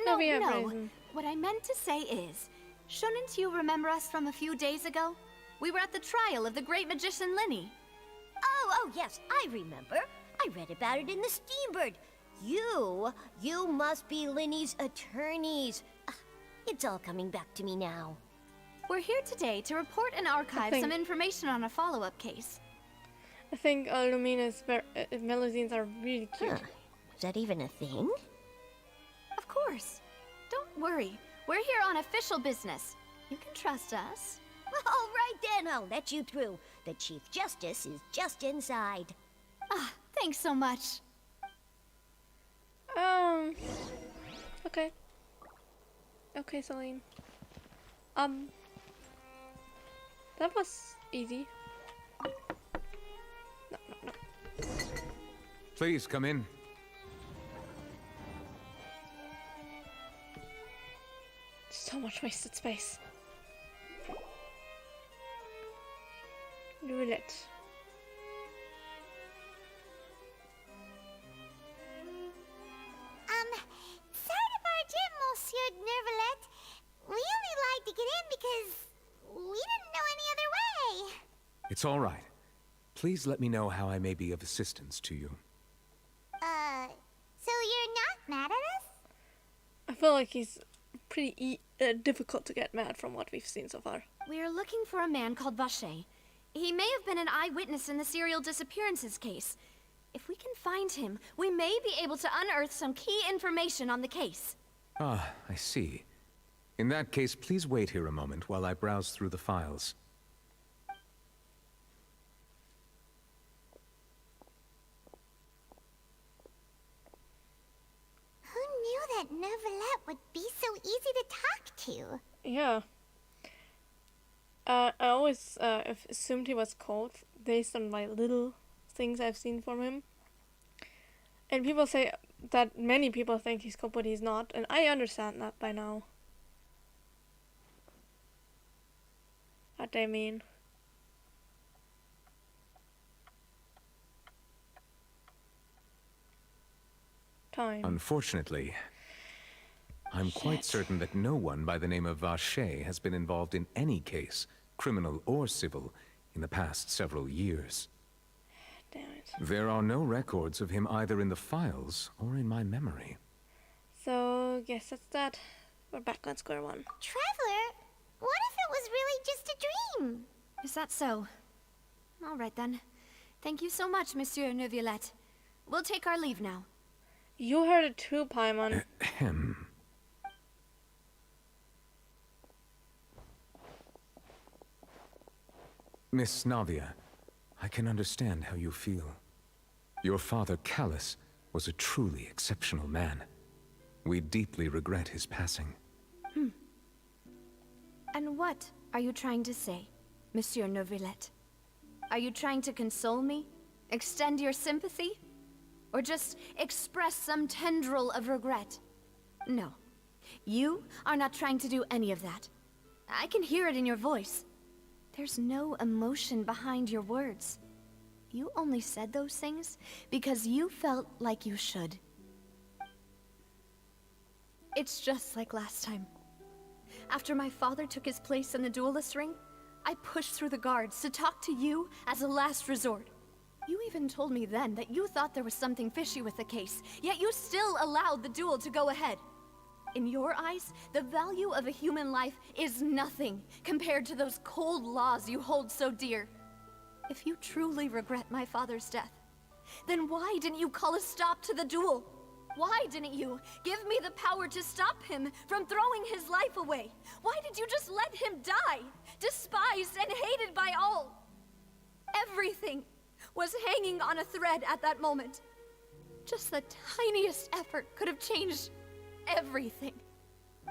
No, we have no. reason. What I meant to say is, shouldn't you remember us from a few days ago? We were at the trial of the great magician Linny. Oh, yes, I remember. I read about it in the Steambird. You must be Linny's attorneys. It's all coming back to me now. We're here today to report and archive think- some information on a follow-up case. I think Lumina's Melusines are really cute. Huh. Is that even a thing? Of course. Don't worry. We're here on official business. You can trust us. All right then, I'll let you through. The Chief Justice is just inside. Ah, thanks so much. Okay. Okay, Celine. That was easy. No. Please come in. So much wasted space. Roulette. Sorry to barge in, Monsieur Nervalet. We only lied to get in because we didn't know any other way. It's all right. Please let me know how I may be of assistance to you. So you're not mad at us? I feel like he's pretty difficult to get mad from what we've seen so far. We're looking for a man called Vache. He may have been an eyewitness in the serial disappearances case. If we can find him, we may be able to unearth some key information on the case. Ah, I see. In that case, please wait here a moment while I browse through the files. Who knew that Nervalet would be so easy to talk to? Yeah. I always assumed he was cold based on my little things I've seen from him. And people say that many people think he's cold, but he's not. And I understand that by now. What they mean. Time. Unfortunately, I'm quite certain that no one by the name of Vache has been involved in any case, criminal or civil, in the past several years. Damn it. There are no records of him either in the files or in my memory. So, guess that's that. We're back on square one. Traveler, what if it was really just a dream? Is that so? All right then. Thank you so much, Monsieur Neuvillette. We'll take our leave now. You heard it too, Paimon. Ahem. Miss Navia, I can understand how you feel. Your father, Callus, was a truly exceptional man. We deeply regret his passing. And what are you trying to say, Monsieur Neuvillette? Are you trying to console me? Extend your sympathy? Or just express some tendril of regret? No. You are not trying to do any of that. I can hear it in your voice. There's no emotion behind your words. You only said those things because you felt like you should. It's just like last time. After my father took his place in the duelist ring, I pushed through the guards to talk to you as a last resort. You even told me then that you thought there was something fishy with the case, yet you still allowed the duel to go ahead. In your eyes, the value of a human life is nothing compared to those cold laws you hold so dear. If you truly regret my father's death, then why didn't you call a stop to the duel? Why didn't you give me the power to stop him from throwing his life away? Why did you just let him die, despised and hated by all? Everything was hanging on a thread at that moment. Just the tiniest effort could have changed everything.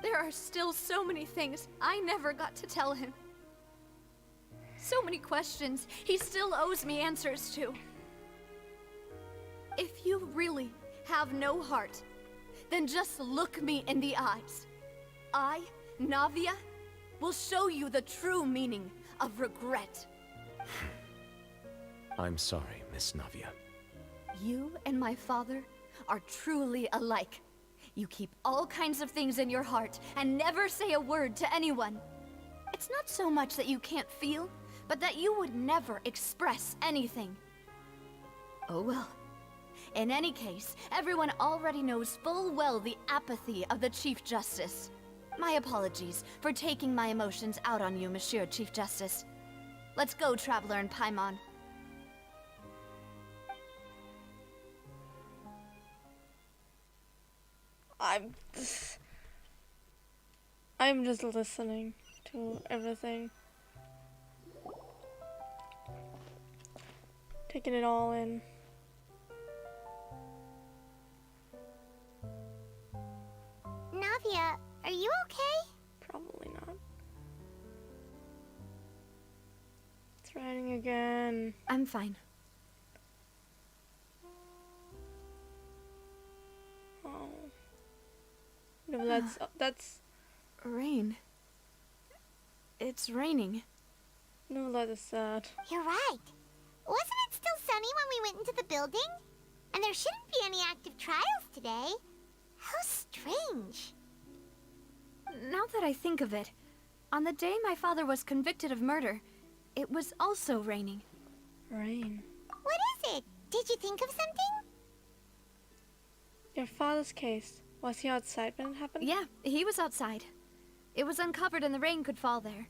There are still so many things I never got to tell him. So many questions he still owes me answers to. If you really have no heart, then just look me in the eyes. I Navia will show you the true meaning of regret. I'm sorry, Miss Navia. You and my father are truly alike. You keep all kinds of things in your heart and never say a word to anyone. It's not so much that you can't feel, but that you would never express anything. Oh well. In any case, everyone already knows full well the apathy of the Chief Justice. My apologies for taking my emotions out on you, Monsieur Chief Justice. Let's go, Traveler and Paimon. I'm just listening to everything. Taking it all in. Navia, are you okay? Probably not. It's raining again. I'm fine. Oh. No, that's Rain. It's raining. no, that is sad. You're right. Wasn't it still sunny when we went into the building? And there shouldn't be any active trials today. How strange. Now that I think of it, on the day my father was convicted of murder, it was also raining. Rain. What is it? Did you think of something? Your father's case. Was he outside when it happened? Yeah, he was outside. It was uncovered and the rain could fall there.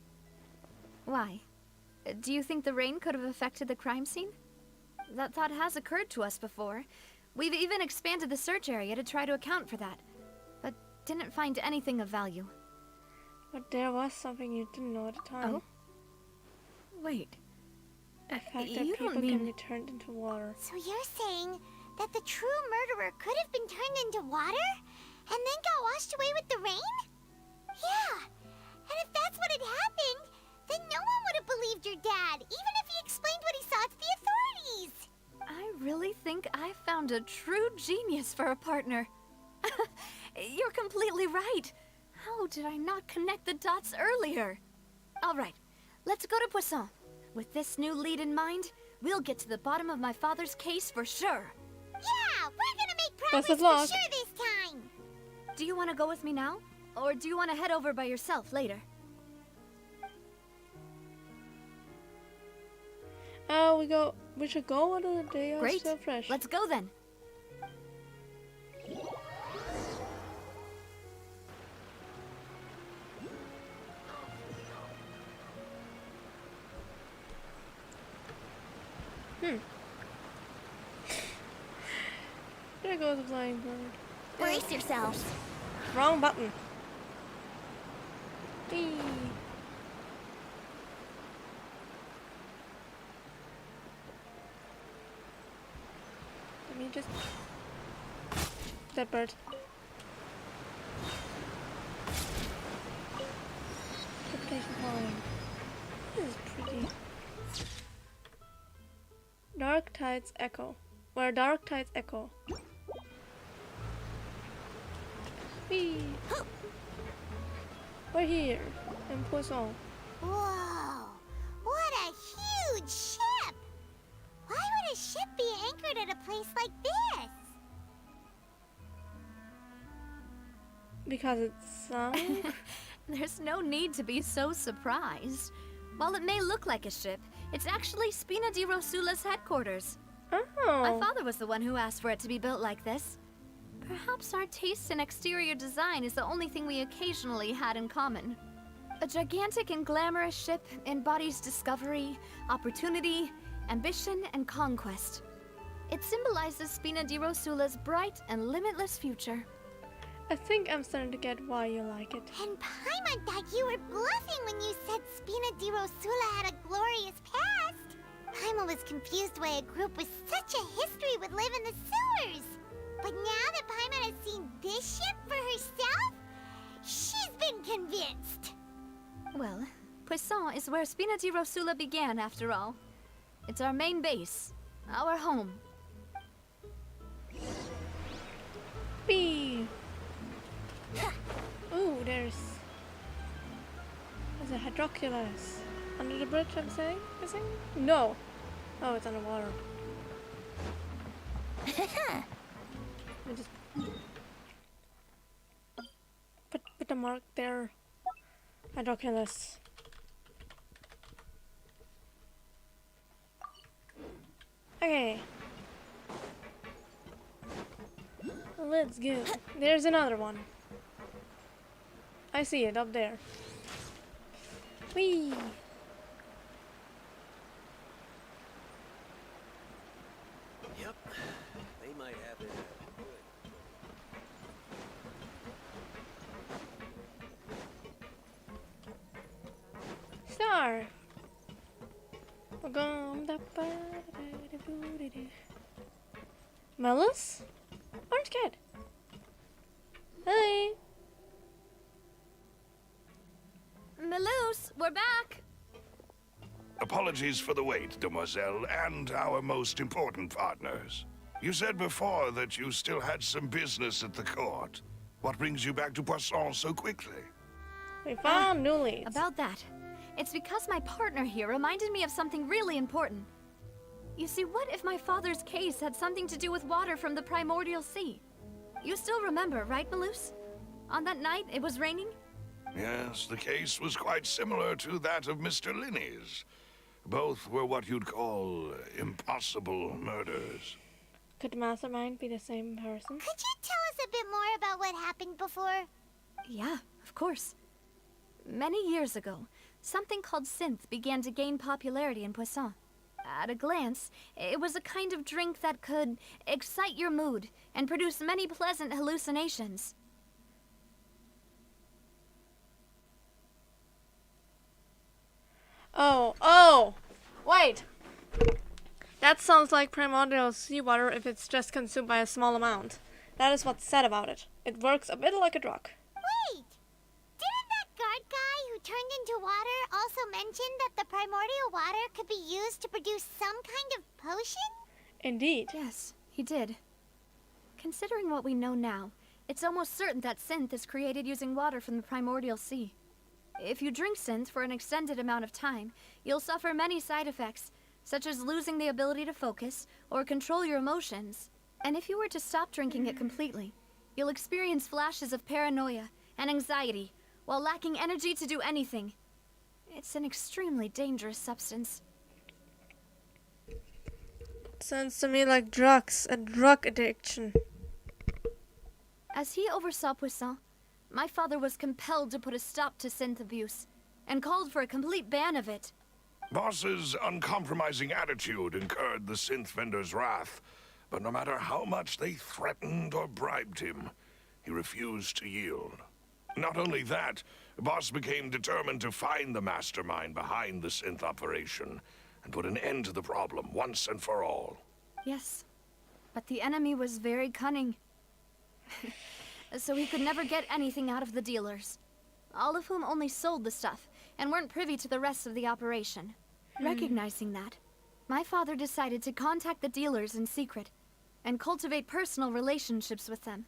Why? Do you think the rain could have affected the crime scene? That thought has occurred to us before. We've even expanded the search area to try to account for that, but didn't find anything of value. But there was something you didn't know at the time. Oh? Wait. The fact that You people don't mean... can be turned into water. So you're saying that the true murderer could have been turned into water? And then got washed away with the rain? Yeah. And if that's what had happened, then no one would have believed your dad, even if he explained what he saw to the authorities. I really think I found a true genius for a partner. You're completely right. How did I not connect the dots earlier? All right, let's go to Poisson. With this new lead in mind, we'll get to the bottom of my father's case for sure. Yeah, we're gonna make Best progress of for luck. sure this time. Do you want to go with me now? Or do you want to head over by yourself later? We should go on a day are Great. still fresh. Let's go then. There goes the flying bird. Brace yourselves. Wrong button. Whee. Let me just... That bird. Reputation falling. This is pretty. Dark Tides Echo. Where Dark Tides Echo. Whee! We're here in Poisson. Whoa, what a huge ship! Why would a ship be anchored at a place like this? Because it's sunk? There's no need to be so surprised. While it may look like a ship, it's actually Spina di Rosula's headquarters. My Oh. father was the one who asked for it to be built like this. Perhaps our taste in exterior design is the only thing we occasionally had in common. A gigantic and glamorous ship embodies discovery, opportunity, ambition, and conquest. It symbolizes Spina di Rosula's bright and limitless future. I think I'm starting to get why you like it. And Paimon thought you were bluffing when you said Spina di Rosula had a glorious past. Paimon was confused why a group with such a history would live in the sewers. But now that Paimon has seen this ship for herself, she's been convinced. Well, Poisson is where Spina di Rosula began, after all. It's our main base, our home. Whee! Ooh, there's There's a hydroculus. Under the bridge, I'm saying? No. Oh, it's underwater. Let me just put the mark there. Hydroculus. Okay. Let's go. There's another one. I see it up there. Whee! Yep. They might have it good. Star. Mellis? Orange cat. Hey. Maloose, we're back. Apologies for the wait, demoiselle, and our most important partners. You said before that you still had some business at the court. What brings you back to Poisson so quickly? We found new leads. About that. It's because my partner here reminded me of something really important. You see, what if my father's case had something to do with water from the primordial sea? You still remember, right, Maloose? On that night, it was raining? Yes, the case was quite similar to that of Mr. Linney's. Both were what you'd call impossible murders. Could the mastermind be the same person? Could you tell us a bit more about what happened before? Yeah, of course. Many years ago, something called synth began to gain popularity in Poisson. At a glance, it was a kind of drink that could excite your mood and produce many pleasant hallucinations. Oh, wait. That sounds like primordial seawater if it's just consumed by a small amount. That is what's said about it. It works a bit like a drug. Wait! Didn't that guard guy who turned into water also mention that the primordial water could be used to produce some kind of potion? Indeed. Yes, he did. Considering what we know now, it's almost certain that synth is created using water from the primordial sea. If you drink synth for an extended amount of time, you'll suffer many side effects, such as losing the ability to focus or control your emotions. And if you were to stop drinking it completely, you'll experience flashes of paranoia and anxiety while lacking energy to do anything. It's an extremely dangerous substance. Sounds to me like drugs, a drug addiction. As he oversaw Poisson, my father was compelled to put a stop to synth abuse and called for a complete ban of it. Boss's uncompromising attitude incurred the synth vendor's wrath, but no matter how much they threatened or bribed him, he refused to yield. Not only that, Boss became determined to find the mastermind behind the synth operation and put an end to the problem once and for all. Yes, but the enemy was very cunning. So he could never get anything out of the dealers, all of whom only sold the stuff and weren't privy to the rest of the operation. Recognizing that, my father decided to contact the dealers in secret and cultivate personal relationships with them.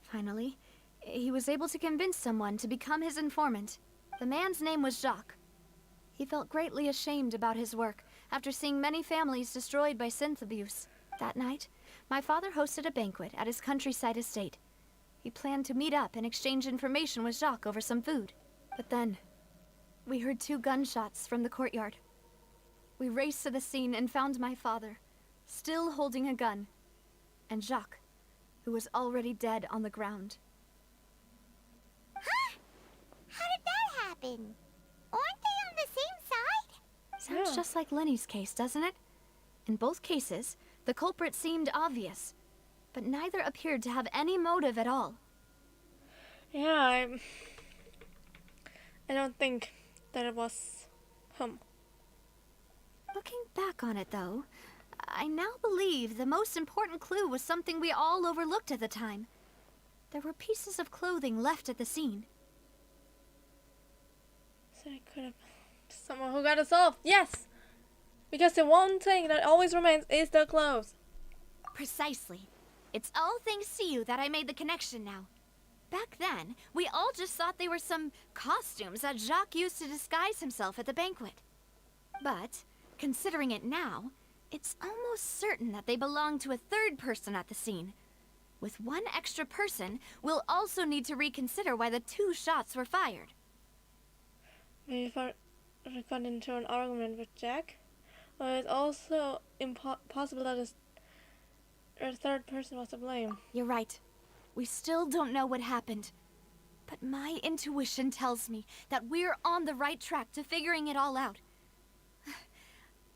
Finally, he was able to convince someone to become his informant. The man's name was Jacques. He felt greatly ashamed about his work after seeing many families destroyed by synth abuse. That night, my father hosted a banquet at his countryside estate. He planned to meet up and exchange information with Jacques over some food. But then, we heard 2 gunshots from the courtyard. We raced to the scene and found my father, still holding a gun, and Jacques, who was already dead on the ground. Huh? How did that happen? Aren't they on the same side? Sounds just like Lenny's case, doesn't it? In both cases, the culprit seemed obvious, but neither appeared to have any motive at all. Yeah, I don't think that it was him. Looking back on it, though, I now believe the most important clue was something we all overlooked at the time. There were pieces of clothing left at the scene. So it could have someone who got us off. Yes! Because the one thing that always remains is the clothes. Precisely. It's all thanks to you that I made the connection now. Back then, we all just thought they were some costumes that Jacques used to disguise himself at the banquet. But, considering it now, it's almost certain that they belong to a third person at the scene. With one extra person, we'll also need to reconsider why the 2 shots were fired. Maybe I got into an argument with Jack. Or it's also possible that a third person was to blame. You're right. We still don't know what happened. But my intuition tells me that we're on the right track to figuring it all out.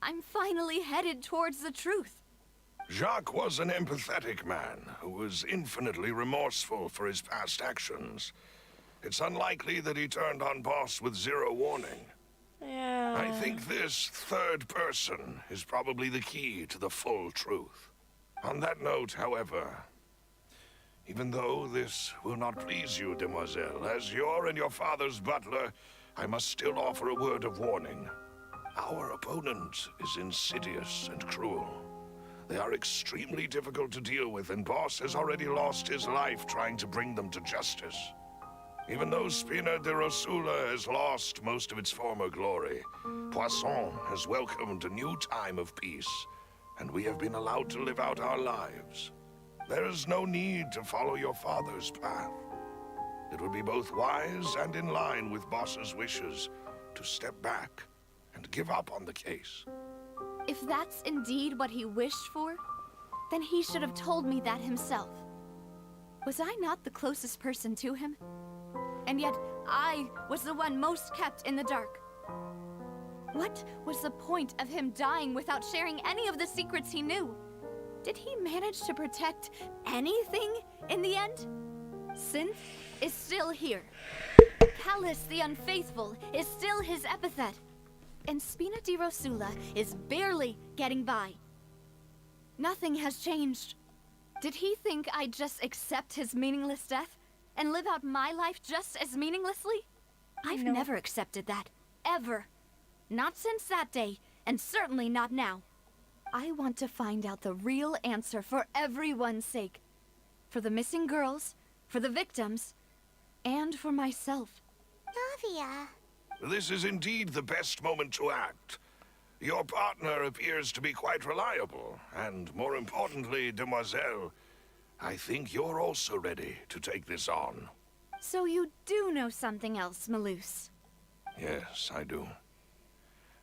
I'm finally headed towards the truth. Jacques was an empathetic man who was infinitely remorseful for his past actions. It's unlikely that he turned on Boss with 0 warning. Yeah. I think this third person is probably the key to the full truth. On that note, however, even though this will not please you, demoiselle, as your and your father's butler, I must still offer a word of warning. Our opponent is insidious and cruel. They are extremely difficult to deal with, and Boss has already lost his life trying to bring them to justice. Even though Spina de Rosula has lost most of its former glory, Poisson has welcomed a new time of peace, and we have been allowed to live out our lives. There is no need to follow your father's path. It would be both wise and in line with Boss's wishes to step back and give up on the case. If that's indeed what he wished for, then he should have told me that himself. Was I not the closest person to him? And yet, I was the one most kept in the dark. What was the point of him dying without sharing any of the secrets he knew? Did he manage to protect anything in the end? Synth is still here. Callus the Unfaithful is still his epithet. And Spina di Rosula is barely getting by. Nothing has changed. Did he think I'd just accept his meaningless death and live out my life just as meaninglessly? I've never accepted that. Ever. Not since that day, and certainly not now. I want to find out the real answer for everyone's sake. For the missing girls, for the victims, and for myself. Navia. This is indeed the best moment to act. Your partner appears to be quite reliable, and more importantly, demoiselle, I think you're also ready to take this on. So you do know something else, Malus? Yes, I do.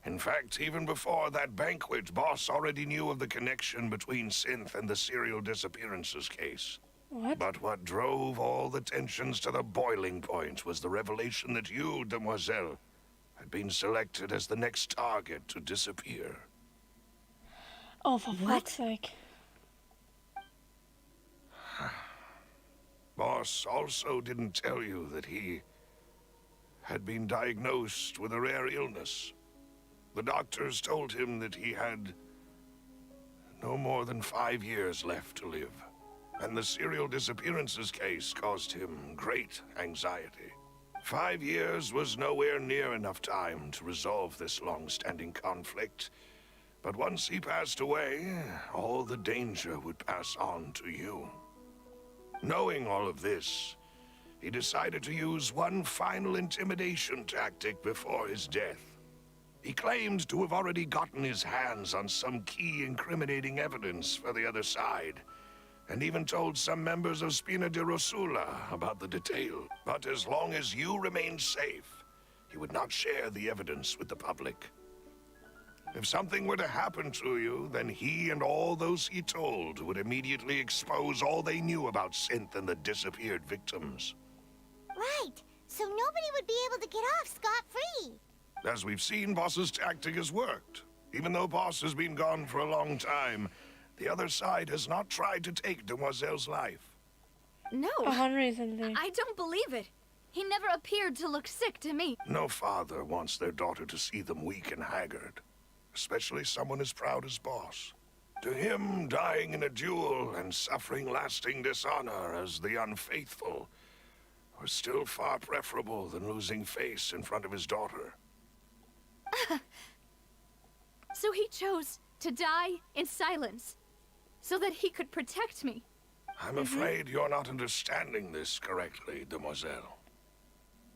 In fact, even before that banquet, Boss already knew of the connection between Synth and the serial disappearances case. What? But what drove all the tensions to the boiling point was the revelation that you, demoiselle, had been selected as the next target to disappear. Oh, for fuck's sake. Boss also didn't tell you that he had been diagnosed with a rare illness. The doctors told him that he had no more than 5 years left to live, and the serial disappearances case caused him great anxiety. 5 years was nowhere near enough time to resolve this long-standing conflict, but once he passed away, all the danger would pass on to you. Knowing all of this, he decided to use one final intimidation tactic before his death. He claimed to have already gotten his hands on some key incriminating evidence for the other side, and even told some members of Spina de Rosula about the detail. But as long as you remained safe, he would not share the evidence with the public. If something were to happen to you, then he and all those he told would immediately expose all they knew about Synth and the disappeared victims. Right, so nobody would be able to get off scot-free. As we've seen, Boss's tactic has worked. Even though Boss has been gone for a long time, the other side has not tried to take Demoiselle's life. No, Recently. I don't believe it. He never appeared to look sick to me. No father wants their daughter to see them weak and haggard, especially someone as proud as Boss. To him, dying in a duel and suffering lasting dishonor as the unfaithful was still far preferable than losing face in front of his daughter. So he chose to die in silence, so that he could protect me. I'm afraid you're not understanding this correctly, demoiselle.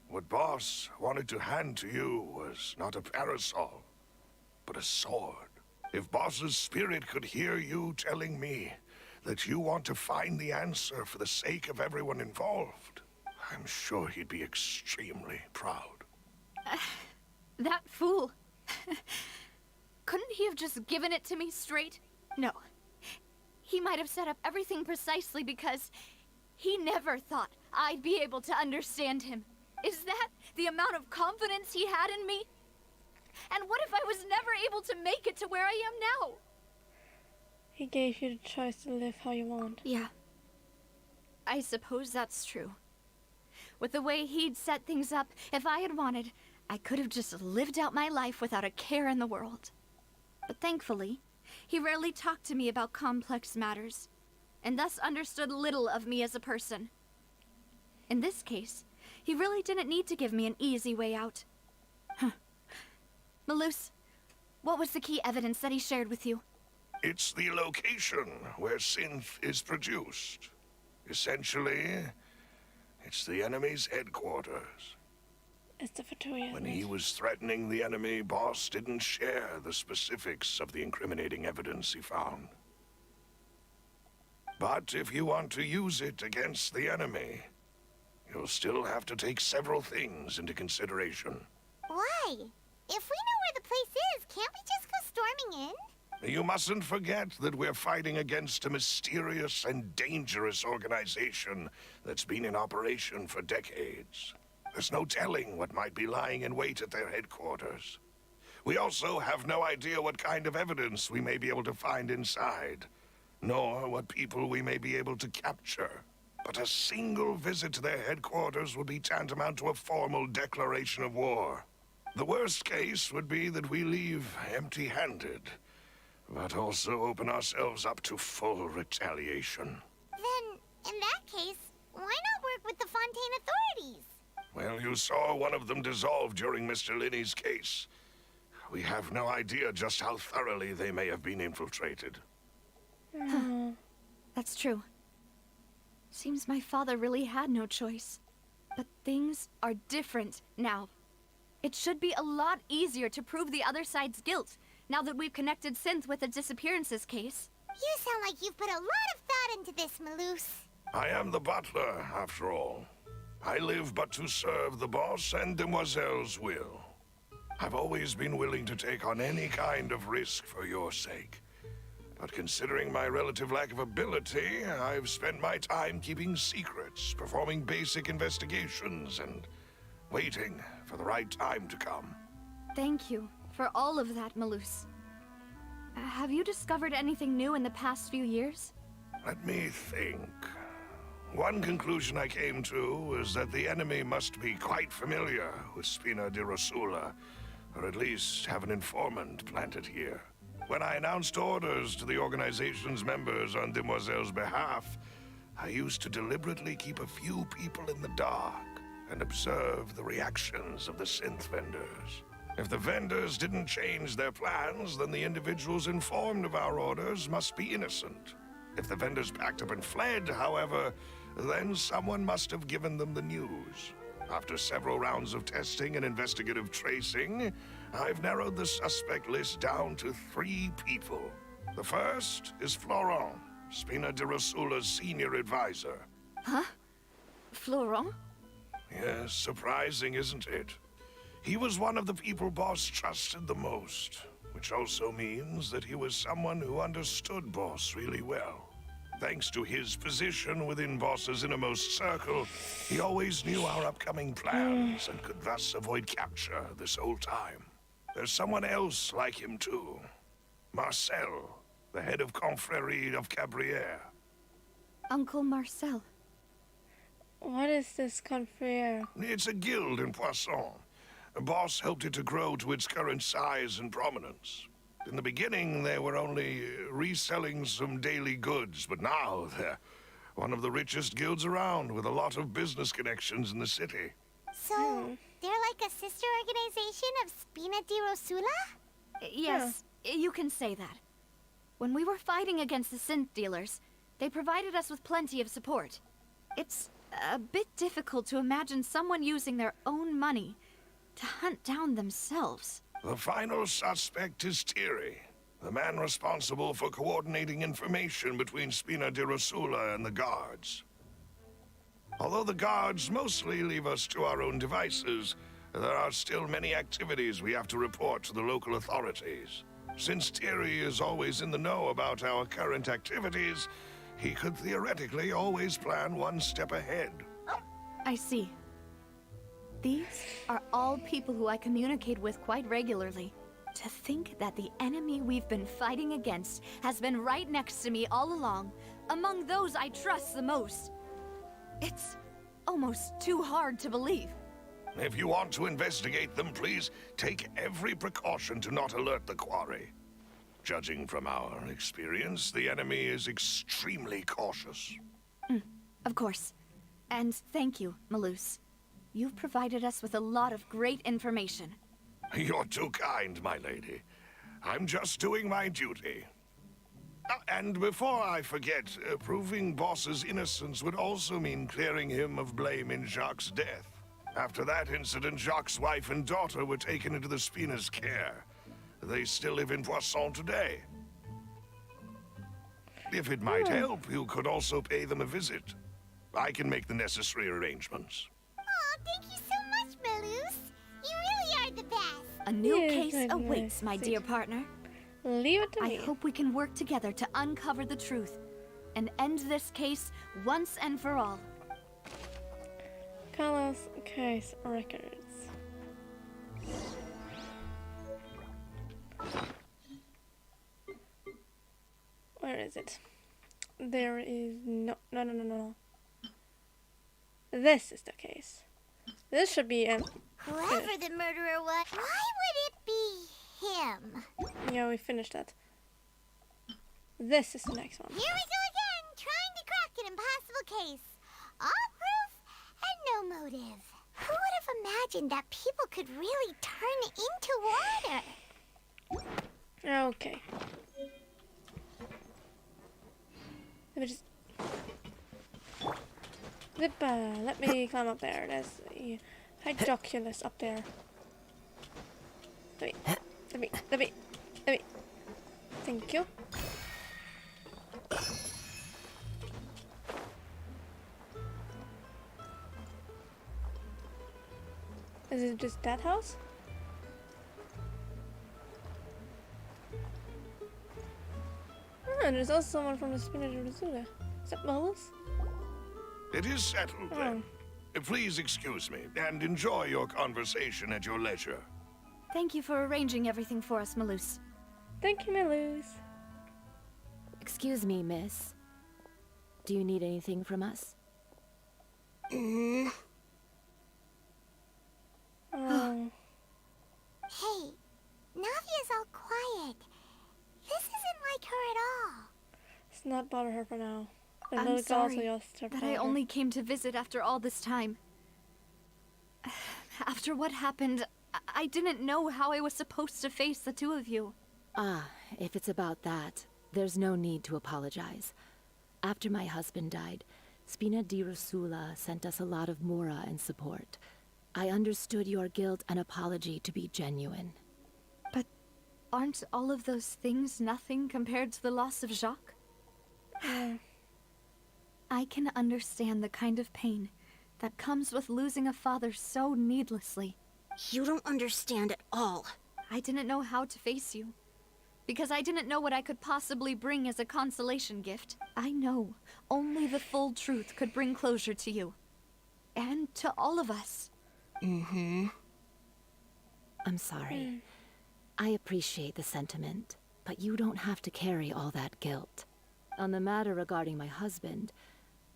What Boss wanted to hand to you was not a parasol, but a sword. If Boss's spirit could hear you telling me that you want to find the answer for the sake of everyone involved, I'm sure he'd be extremely proud. That fool. Couldn't he have just given it to me straight? No. He might have set up everything precisely because he never thought I'd be able to understand him. Is that the amount of confidence he had in me? And what if I was never able to make it to where I am now? He gave you the choice to live how you want. Yeah. I suppose that's true. With the way he'd set things up, if I had wanted, I could have just lived out my life without a care in the world. But thankfully, he rarely talked to me about complex matters, and thus understood little of me as a person. In this case, he really didn't need to give me an easy way out. Malus, what was the key evidence that he shared with you? It's the location where synth is produced. Essentially, it's the enemy's headquarters. It's the Fatui. When he was threatening the enemy, Boss didn't share the specifics of the incriminating evidence he found. But if you want to use it against the enemy, you'll still have to take several things into consideration. Why? If we know where the place is, can't we just go storming in? You mustn't forget that we're fighting against a mysterious and dangerous organization that's been in operation for decades. There's no telling what might be lying in wait at their headquarters. We also have no idea what kind of evidence we may be able to find inside, nor what people we may be able to capture. But a single visit to their headquarters would be tantamount to a formal declaration of war. The worst case would be that we leave empty-handed, but also open ourselves up to full retaliation. Then, in that case, why not work with the Fontaine authorities? Well, you saw one of them dissolve during Mr. Linney's case. We have no idea just how thoroughly they may have been infiltrated. That's true. Seems my father really had no choice. But things are different now. It should be a lot easier to prove the other side's guilt, now that we've connected Synth with the disappearances case. You sound like you've put a lot of thought into this, Malus. I am the butler, after all. I live but to serve the boss and Demoiselle's will. I've always been willing to take on any kind of risk for your sake. But considering my relative lack of ability, I've spent my time keeping secrets, performing basic investigations, and waiting for the right time to come. Thank you for all of that, Malus. Have you discovered anything new in the past few years? Let me think. One conclusion I came to was that the enemy must be quite familiar with Spina di Rosula, or at least have an informant planted here. When I announced orders to the organization's members on Demoiselle's behalf, I used to deliberately keep a few people in the dark and observe the reactions of the synth vendors. If the vendors didn't change their plans, then the individuals informed of our orders must be innocent. If the vendors packed up and fled, however, then someone must have given them the news. After several rounds of testing and investigative tracing, I've narrowed the suspect list down to 3 people. The first is Florent, Spina di Rosula's senior advisor. Huh? Florent? Yes, surprising, isn't it? He was one of the people Boss trusted the most, which also means that he was someone who understood Boss really well. Thanks to his position within Boss's innermost circle, he always knew our upcoming plans and could thus avoid capture this whole time. There's someone else like him too. Marcel, the head of Confrérie of Cabrières. Uncle Marcel. What is this confrere? It's a guild in Poisson. Boss helped it to grow to its current size and prominence. In the beginning, they were only reselling some daily goods, but now they're one of the richest guilds around, with a lot of business connections in the city. So, they're like a sister organization of Spina di Rosula? Yes, you can say that. When we were fighting against the synth dealers, They provided us with plenty of support. It's a bit difficult to imagine someone using their own money to hunt down themselves. The final suspect is Thierry, the man responsible for coordinating information between Spina di Rosula and the guards. Although the guards mostly leave us to our own devices, there are still many activities we have to report to the local authorities. Since Thierry is always in the know about our current activities, he could theoretically always plan one step ahead. I see. These are all people who I communicate with quite regularly. To think that the enemy we've been fighting against has been right next to me all along, among those I trust the most. It's almost too hard to believe. If you want to investigate them, please take every precaution to not alert the quarry. Judging from our experience, the enemy is extremely cautious. Of course. And thank you, Malus. You've provided us with a lot of great information. You're too kind, my lady. I'm just doing my duty. And before I forget, proving Boss's innocence would also mean clearing him of blame in Jacques' death. After that incident, Jacques' wife and daughter were taken into the Spina's care. They still live in Poisson today. If it might help, you could also pay them a visit. I can make the necessary arrangements. Oh, thank you so much, Malus. You really are the best. A new Yeah, case good, awaits, my nice. dear partner. Leave it to I me. hope we can work together to uncover the truth and end this case once and for all. Carlos case records. Where is it? There is no. This is the case. This should be Whoever the murderer was, why would it be him? yeah, we finished that. This is the next one. Here we go again, trying to crack an impossible case. All proof and no motive. Who would have imagined that people could really turn into water? Okay. Let me just. Let me climb up there. There's a hydroculus up there. Let me. Thank you. Is it just that house? Oh, and there's also someone from the Spina di Rosula. Is that Malus? It is settled then. Please excuse me, and enjoy your conversation at your leisure. Thank you for arranging everything for us, Malus. Thank you, Malus. Excuse me, miss. Do you need anything from us? Oh. Hey, Navia's all quiet. This isn't like her at all. Let's not bother her for now. The I'm little girls sorry will just start that I bothering. only came to visit after all this time. After what happened, I didn't know how I was supposed to face the two of you. Ah, if it's about that, there's no need to apologize. After my husband died, Spina di Rosula sent us a lot of mora and support. I understood your guilt and apology to be genuine. But aren't all of those things nothing compared to the loss of Jacques? I can understand the kind of pain that comes with losing a father so needlessly. You don't understand at all. I didn't know how to face you, because I didn't know what I could possibly bring as a consolation gift. I know only the full truth could bring closure to you. And to all of us. I'm sorry. I appreciate the sentiment, but you don't have to carry all that guilt. On the matter regarding my husband,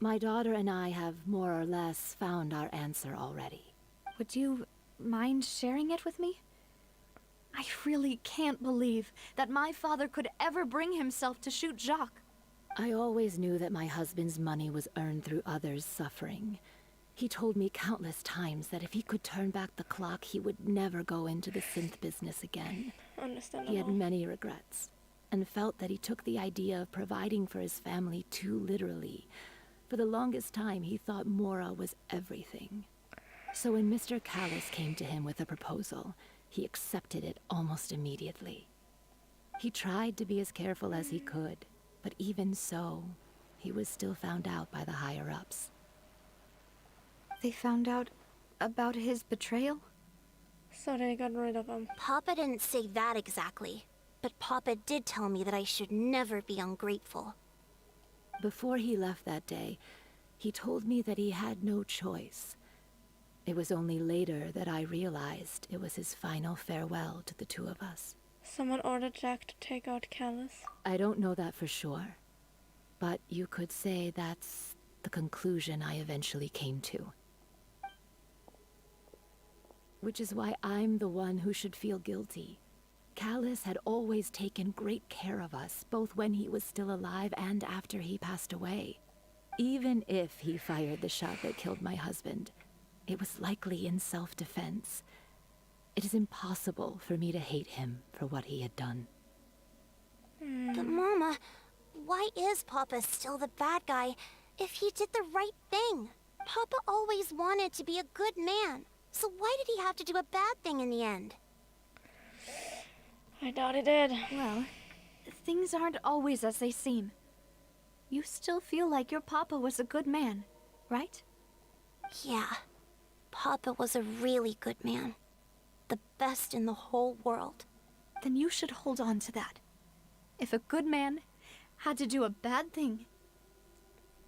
my daughter and I have more or less found our answer already. Would you mind sharing it with me? I really can't believe that my father could ever bring himself to shoot Jacques. I always knew that my husband's money was earned through others' suffering. He told me countless times that if he could turn back the clock, he would never go into the synth business again. Understandable. He had many regrets. and felt that he took the idea of providing for his family too literally. For the longest time, he thought Mora was everything. So when Mr. Callus came to him with a proposal, he accepted it almost immediately. He tried to be as careful as he could, but even so, he was still found out by the higher-ups. They found out about his betrayal? So they got rid of him. Papa didn't say that exactly, but Papa did tell me that I should never be ungrateful. Before he left that day, he told me that he had no choice. It was only later that I realized it was his final farewell to the two of us. Someone ordered Jack to take out Callus. I don't know that for sure, but you could say that's the conclusion I eventually came to. Which is why I'm the one who should feel guilty. Callus had always taken great care of us, both when he was still alive and after he passed away. Even if he fired the shot that killed my husband, it was likely in self-defense. It is impossible for me to hate him for what he had done. But Mama, why is Papa still the bad guy if he did the right thing? Papa always wanted to be a good man, so why did he have to do a bad thing in the end? I doubt he did. Well, things aren't always as they seem. You still feel like your papa was a good man, right? Yeah, Papa was a really good man. The best in the whole world. Then you should hold on to that. If a good man had to do a bad thing,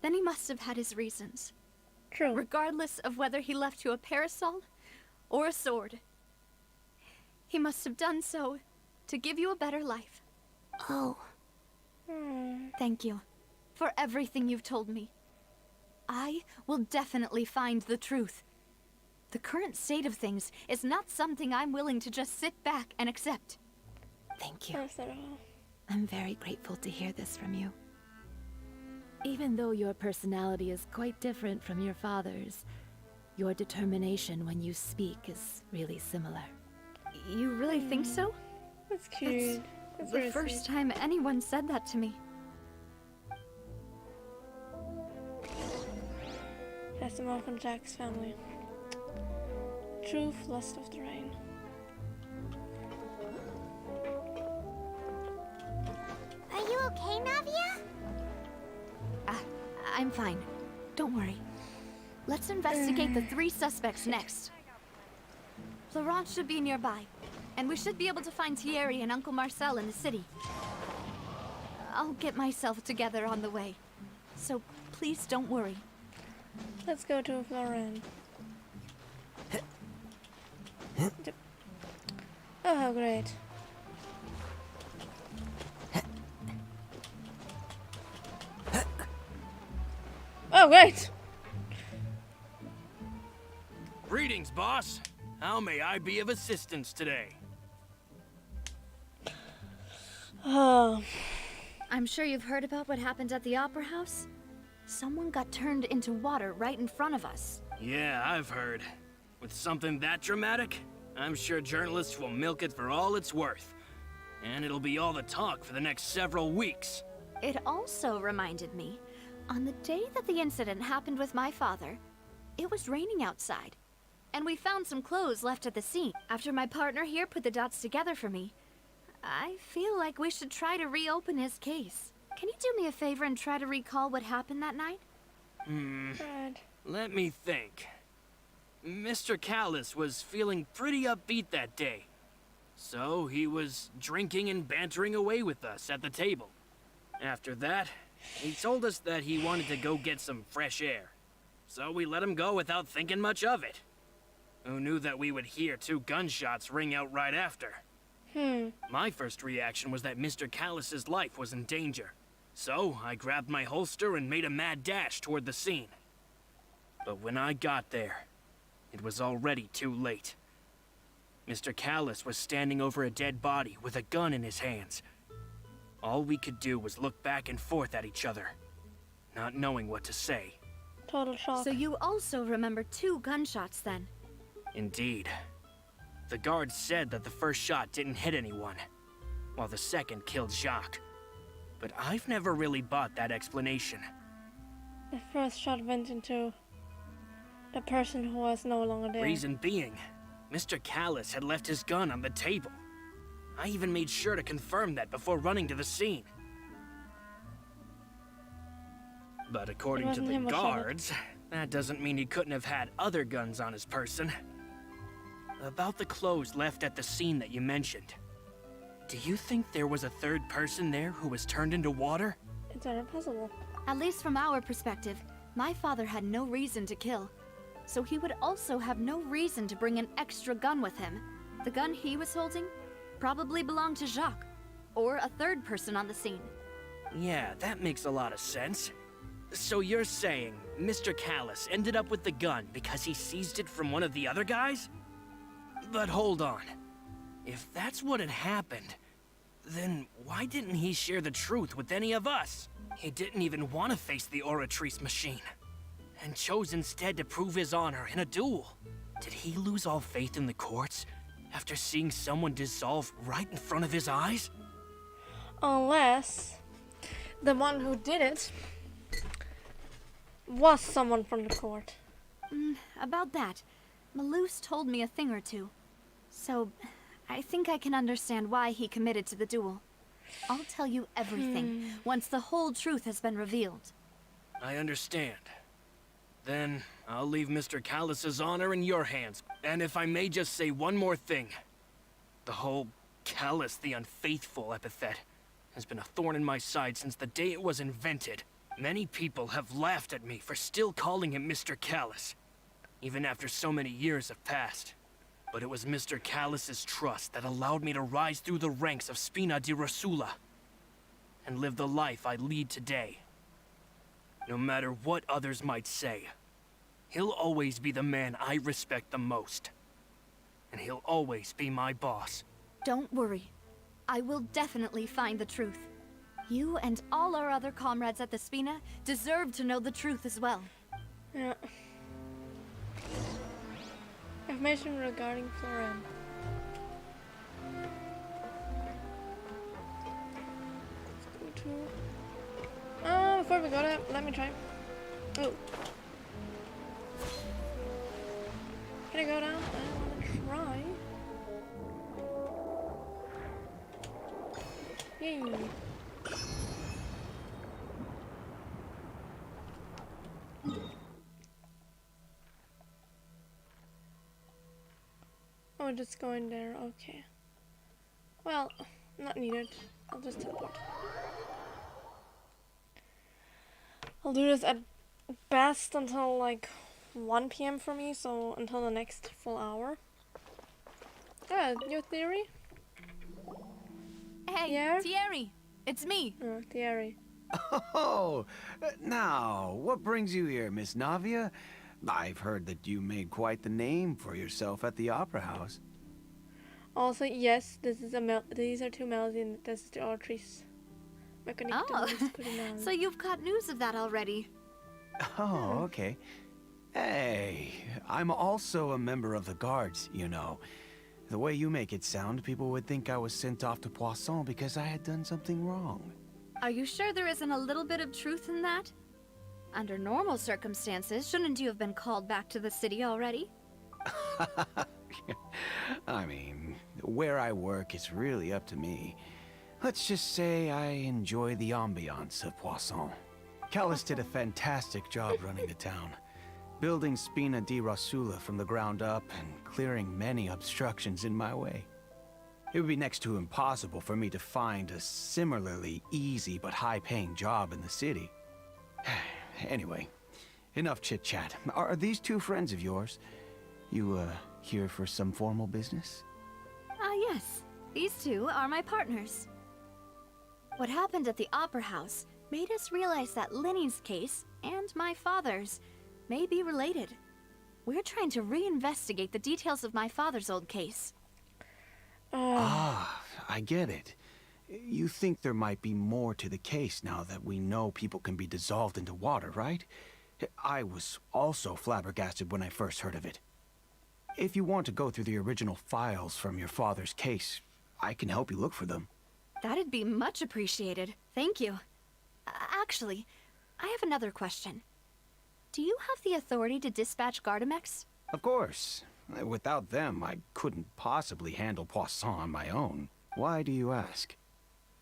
then he must have had his reasons. True. Regardless of whether he left you a parasol or a sword. He must have done so to give you a better life. Oh. Thank you for everything you've told me. I will definitely find the truth. The current state of things is not something I'm willing to just sit back and accept. Thank you. Yes, at all. I'm very grateful to hear this from you. Even though your personality is quite different from your father's, your determination when you speak is really similar. You really think so? That's cute. That's the very first sweet. time anyone said that to me. Has him off from Jack's family. Truth, lust of the rain. Are you okay, Navia? I'm fine. Don't worry. Let's investigate the 3 suspects next. Laurent should be nearby, and we should be able to find Thierry and Uncle Marcel in the city. I'll get myself together on the way, so please don't worry. Let's go to Florent. Oh, how great. Oh, great! Greetings, boss. How may I be of assistance today? Oh. I'm sure you've heard about what happened at the Opera House. Someone got turned into water right in front of us. Yeah, I've heard. With something that dramatic, I'm sure journalists will milk it for all it's worth. And it'll be all the talk for the next several weeks. It also reminded me, on the day that the incident happened with my father, it was raining outside. And we found some clothes left at the scene. After my partner here put the dots together for me, I feel like we should try to reopen his case. Can you do me a favor and try to recall what happened that night? Let me think. Mr. Callus was feeling pretty upbeat that day. So he was drinking and bantering away with us at the table. After that, he told us that he wanted to go get some fresh air. So we let him go without thinking much of it. Who knew that we would hear 2 gunshots ring out right after? My first reaction was that Mr. Callus's life was in danger. So I grabbed my holster and made a mad dash toward the scene. But when I got there, it was already too late. Mr. Callus was standing over a dead body with a gun in his hands. All we could do was look back and forth at each other, not knowing what to say. Total shock. So you also remember 2 gunshots then? Indeed. The guards said that the first shot didn't hit anyone. while the second killed Jacques. But I've never really bought that explanation. The first shot went into the person who was no longer there. Reason being, Mr. Callus had left his gun on the table. I even made sure to confirm that before running to the scene. But according to the guards, that doesn't mean he couldn't have had other guns on his person. About the clothes left at the scene that you mentioned, do you think there was a third person there who was turned into water? It's not impossible. At least from our perspective, my father had no reason to kill. So he would also have no reason to bring an extra gun with him. The gun he was holding probably belonged to Jacques, or a third person on the scene. Yeah, that makes a lot of sense. So you're saying Mr. Callus ended up with the gun because he seized it from one of the other guys? But hold on. If that's what had happened, then why didn't he share the truth with any of us? He didn't even want to face the Oratrice machine, and chose instead to prove his honor in a duel. Did he lose all faith in the courts after seeing someone dissolve right in front of his eyes? Unless the one who did it was someone from the court. About that, Malus told me a thing or two. So, I think I can understand why he committed to the duel. I'll tell you everything once the whole truth has been revealed. I understand. Then, I'll leave Mr. Callus's honor in your hands. And if I may just say one more thing. The whole Callus the Unfaithful epithet has been a thorn in my side since the day it was invented. Many people have laughed at me for still calling him Mr. Callus, even after so many years have passed. But it was Mr. Callus's trust that allowed me to rise through the ranks of Spina di Rosula and live the life I lead today. No matter what others might say, he'll always be the man I respect the most. And he'll always be my boss. Don't worry. I will definitely find the truth. You and all our other comrades at the Spina deserve to know the truth as well. Yeah. Information regarding Florem. Let's go to... before we go to... let me try. Oh. Can I go down? I want to try. Yay. Oh, just going there, okay. Well, not needed. I'll just teleport. I'll do this at best until like 1 PM for me, so until the next full hour. Yeah, your theory? Hey, yeah? Thierry! It's me! Oh, Thierry. Oh, now, what brings you here, Miss Navia? I've heard that you made quite the name for yourself at the Opera House. Also, yes, this is these are two melodies and this is the Oratrice. Oh, so you've got news of that already. Oh, okay. Hey, I'm also a member of the guards, you know. The way you make it sound, people would think I was sent off to Poisson because I had done something wrong. Are you sure there isn't a little bit of truth in that? Under normal circumstances, shouldn't you have been called back to the city already? I mean, where I work is really up to me. Let's just say I enjoy the ambiance of Poisson. Callus did a fantastic job running the town, building Spina di Rosula from the ground up and clearing many obstructions in my way. It would be next to impossible for me to find a similarly easy but high-paying job in the city. Anyway, enough chit-chat. Are these two friends of yours? You, here for some formal business? Yes. These two are my partners. What happened at the Opera House made us realize that Lenny's case and my father's may be related. We're trying to reinvestigate the details of my father's old case. I get it. You think there might be more to the case now that we know people can be dissolved into water, right? I was also flabbergasted when I first heard of it. If you want to go through the original files from your father's case, I can help you look for them. That'd be much appreciated. Thank you. Actually, I have another question. Do you have the authority to dispatch Gardamex? Of course. Without them, I couldn't possibly handle Poisson on my own. Why do you ask?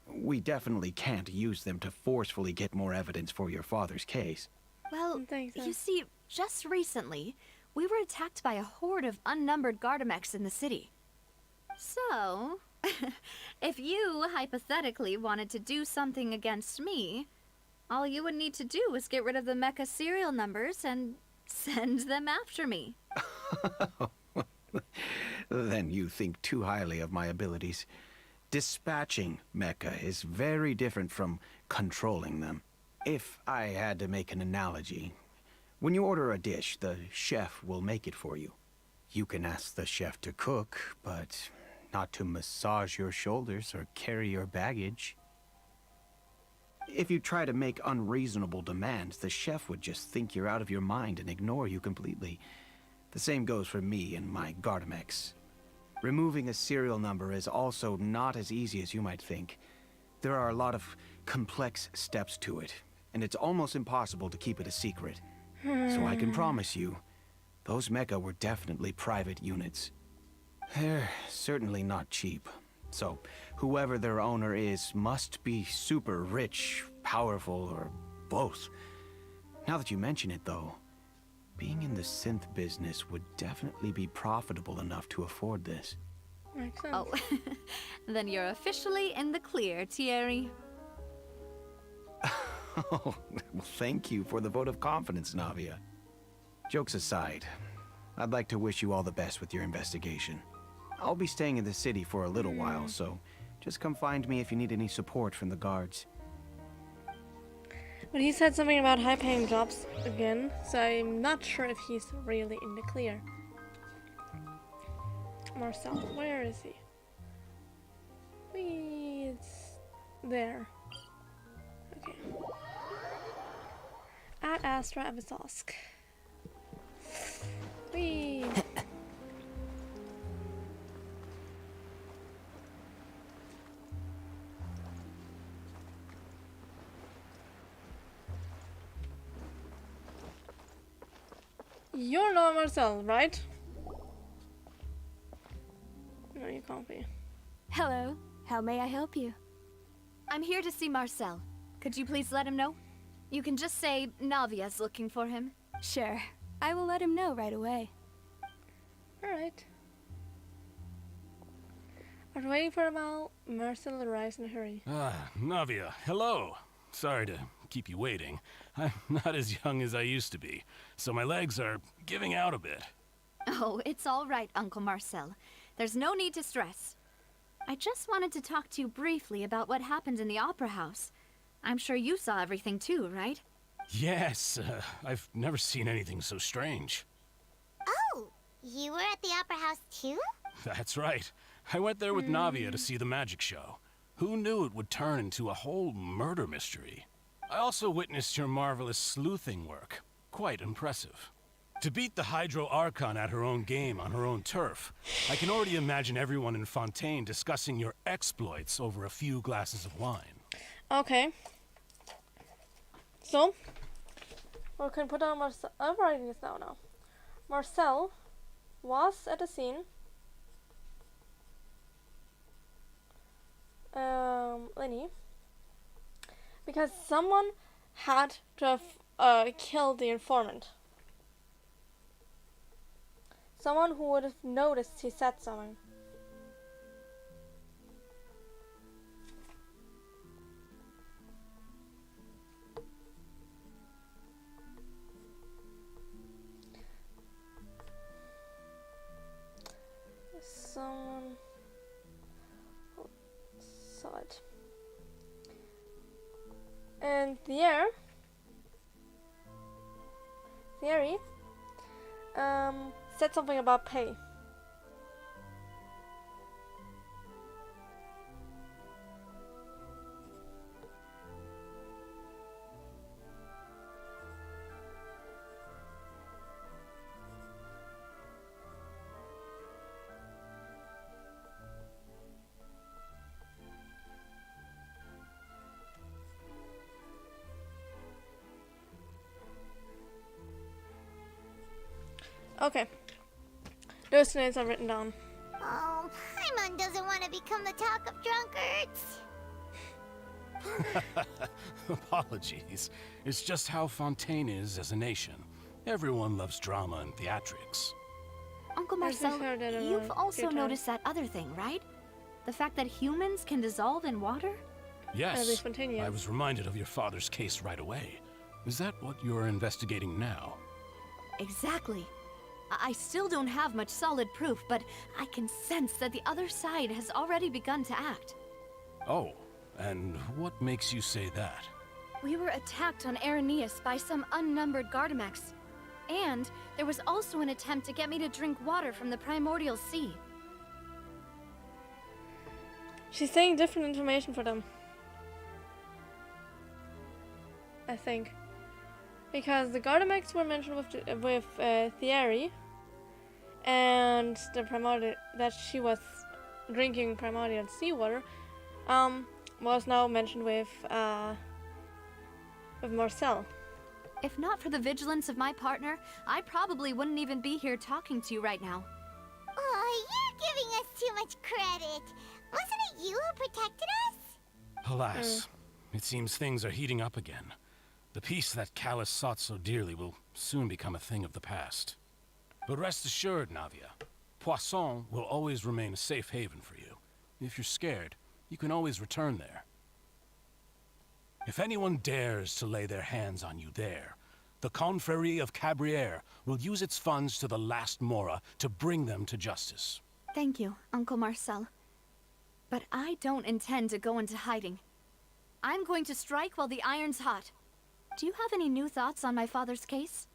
We definitely can't use them to forcefully get more evidence for your father's case. Well, you see, just recently, we were attacked by a horde of unnumbered Gardamex in the city. So, if you hypothetically wanted to do something against me, all you would need to do is get rid of the mecha serial numbers and send them after me. Then you think too highly of my abilities. Dispatching mecha is very different from controlling them. If I had to make an analogy, when you order a dish, the chef will make it for you. You can ask the chef to cook, but not to massage your shoulders or carry your baggage. If you try to make unreasonable demands, the chef would just think you're out of your mind and ignore you completely. The same goes for me and my Gardamex. Removing a serial number is also not as easy as you might think. There are a lot of complex steps to it, and it's almost impossible to keep it a secret. So I can promise you, those mecha were definitely private units. They're certainly not cheap. So, whoever their owner is must be super rich, powerful, or both. Now that you mention it, though, being in the synth business would definitely be profitable enough to afford this. Makes sense. Oh, then you're officially in the clear, Thierry. Oh, well, thank you for the vote of confidence, Navia. Jokes aside, I'd like to wish you all the best with your investigation. I'll be staying in the city for a little while, so just come find me if you need any support from the guards. But he said something about high-paying jobs again, so I'm not sure if he's really in the clear. Marcel, where is he? It's there. Okay. Ad Astra Avisosk. Whee! You're not Marcel, right? No, you can't be. Hello. How may I help you? I'm here to see Marcel. Could you please let him know? You can just say Navia's looking for him. Sure. I will let him know right away. Alright. After waiting for a while, Marcel arrives in a hurry. Ah, Navia, hello. Sorry to keep you waiting. I'm not as young as I used to be, so my legs are giving out a bit. Oh, it's all right, Uncle Marcel. There's no need to stress. I just wanted to talk to you briefly about what happened in the Opera House. I'm sure you saw everything too, right? Yes, I've never seen anything so strange. Oh, you were at the Opera House too? That's right. I went there with Navia to see the magic show. Who knew it would turn into a whole murder mystery? I also witnessed your marvelous sleuthing work. Quite impressive. To beat the Hydro Archon at her own game on her own turf, I can already imagine everyone in Fontaine discussing your exploits over a few glasses of wine. Okay. So, we can put on Marcel. I'm writing this down now. Marcel was at the scene. Lenny. Because someone had to have killed the informant. Someone who would have noticed he said something. Someone who saw it. And Thierry said something about pay. Okay. Those names are written down. Oh, Paimon doesn't want to become the talk of drunkards. Apologies. It's just how Fontaine is as a nation. Everyone loves drama and theatrics. Uncle I just Marcel, heard it, you've also few times. noticed that other thing, right? The fact that humans can dissolve in water? Yes, I was reminded of your father's case right away. Is that what you're investigating now? Exactly. I still don't have much solid proof, but I can sense that the other side has already begun to act. Oh, and what makes you say that? We were attacked on Araneus by some unnumbered Gardamex. And there was also an attempt to get me to drink water from the primordial sea. She's saying different information for them. I think. Because the Gardamex were mentioned with Thierry. And the primordial, that she was drinking primordial seawater, was now mentioned with Marcel. If not for the vigilance of my partner, I probably wouldn't even be here talking to you right now. Oh, you're giving us too much credit. Wasn't it you who protected us? Alas, it seems things are heating up again. The peace that Callus sought so dearly will soon become a thing of the past. But rest assured, Navia, Poisson will always remain a safe haven for you. If you're scared, you can always return there. If anyone dares to lay their hands on you there, the Confrérie of Cabrières will use its funds to the last Mora to bring them to justice. Thank you, Uncle Marcel. But I don't intend to go into hiding. I'm going to strike while the iron's hot. Do you have any new thoughts on my father's case?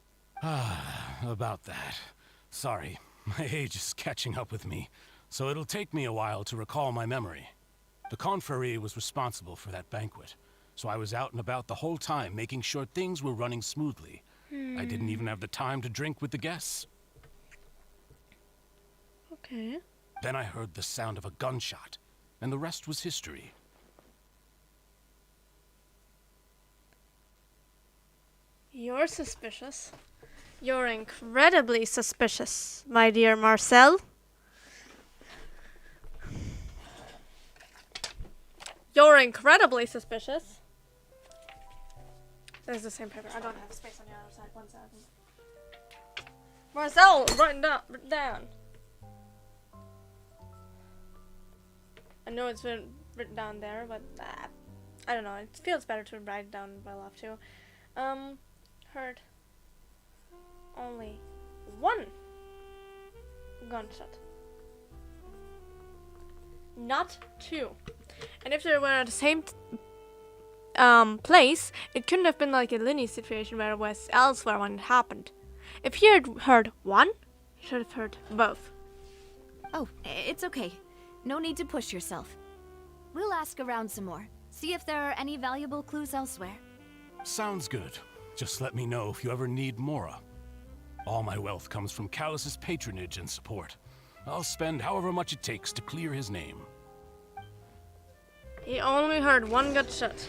About that. Sorry, my age is catching up with me, so it'll take me a while to recall my memory. The Confrérie was responsible for that banquet, so I was out and about the whole time making sure things were running smoothly. I didn't even have the time to drink with the guests. Okay. Then I heard the sound of a gunshot, and the rest was history. You're suspicious. You're incredibly suspicious, my dear Marcel. You're incredibly suspicious. There's the same paper. I don't have space on the other side. 1 second. Marcel, written down. I know it's been written down there, but I don't know. It feels better to write it down by love too. Heard only 1 gunshot, not 2. And if they were at the same place, it couldn't have been like a Linny situation where it was elsewhere when it happened. If he had heard 1, he should have heard both. Oh, it's okay. No need to push yourself. We'll ask around some more. See if there are any valuable clues elsewhere. Sounds good. Just let me know if you ever need Mora. All my wealth comes from Callus's patronage and support. I'll spend however much it takes to clear his name. He only heard 1 gunshot.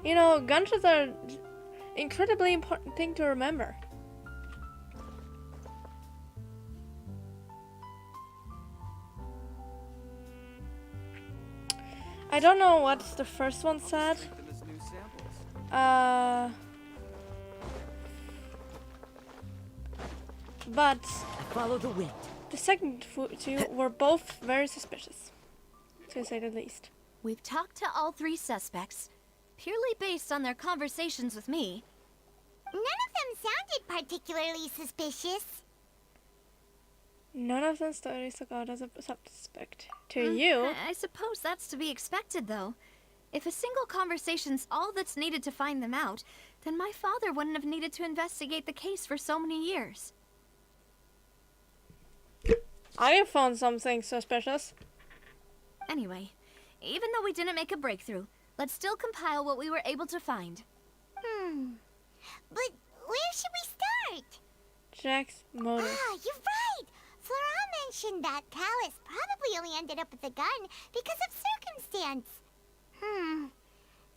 You know, gunshots are incredibly important thing to remember. I don't know what the first one said. But follow the wind. The second 2 were both very suspicious, to say the least. We've talked to all 3 suspects, purely based on their conversations with me. None of them sounded particularly suspicious. None of them stories took out as a suspect. To you? I suppose that's to be expected, though. If a single conversation's all that's needed to find them out, then my father wouldn't have needed to investigate the case for so many years. I have found something suspicious. Anyway, even though we didn't make a breakthrough, let's still compile what we were able to find. But where should we start? Jack's motive. You're right! Flora mentioned that Callus probably only ended up with the gun because of circumstance.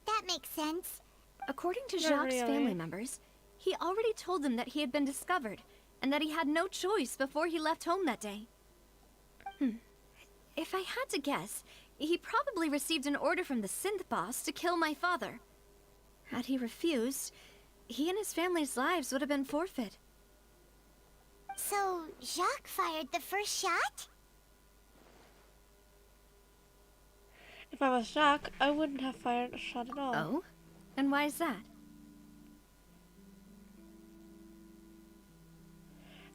That makes sense. According to Not Jacques' really. family members, he already told them that he had been discovered, and that he had no choice before he left home that day. If I had to guess, he probably received an order from the synth boss to kill my father. Had he refused, he and his family's lives would have been forfeit. So, Jacques fired the first shot? If I was Jacques, I wouldn't have fired a shot at all. Oh? And why is that?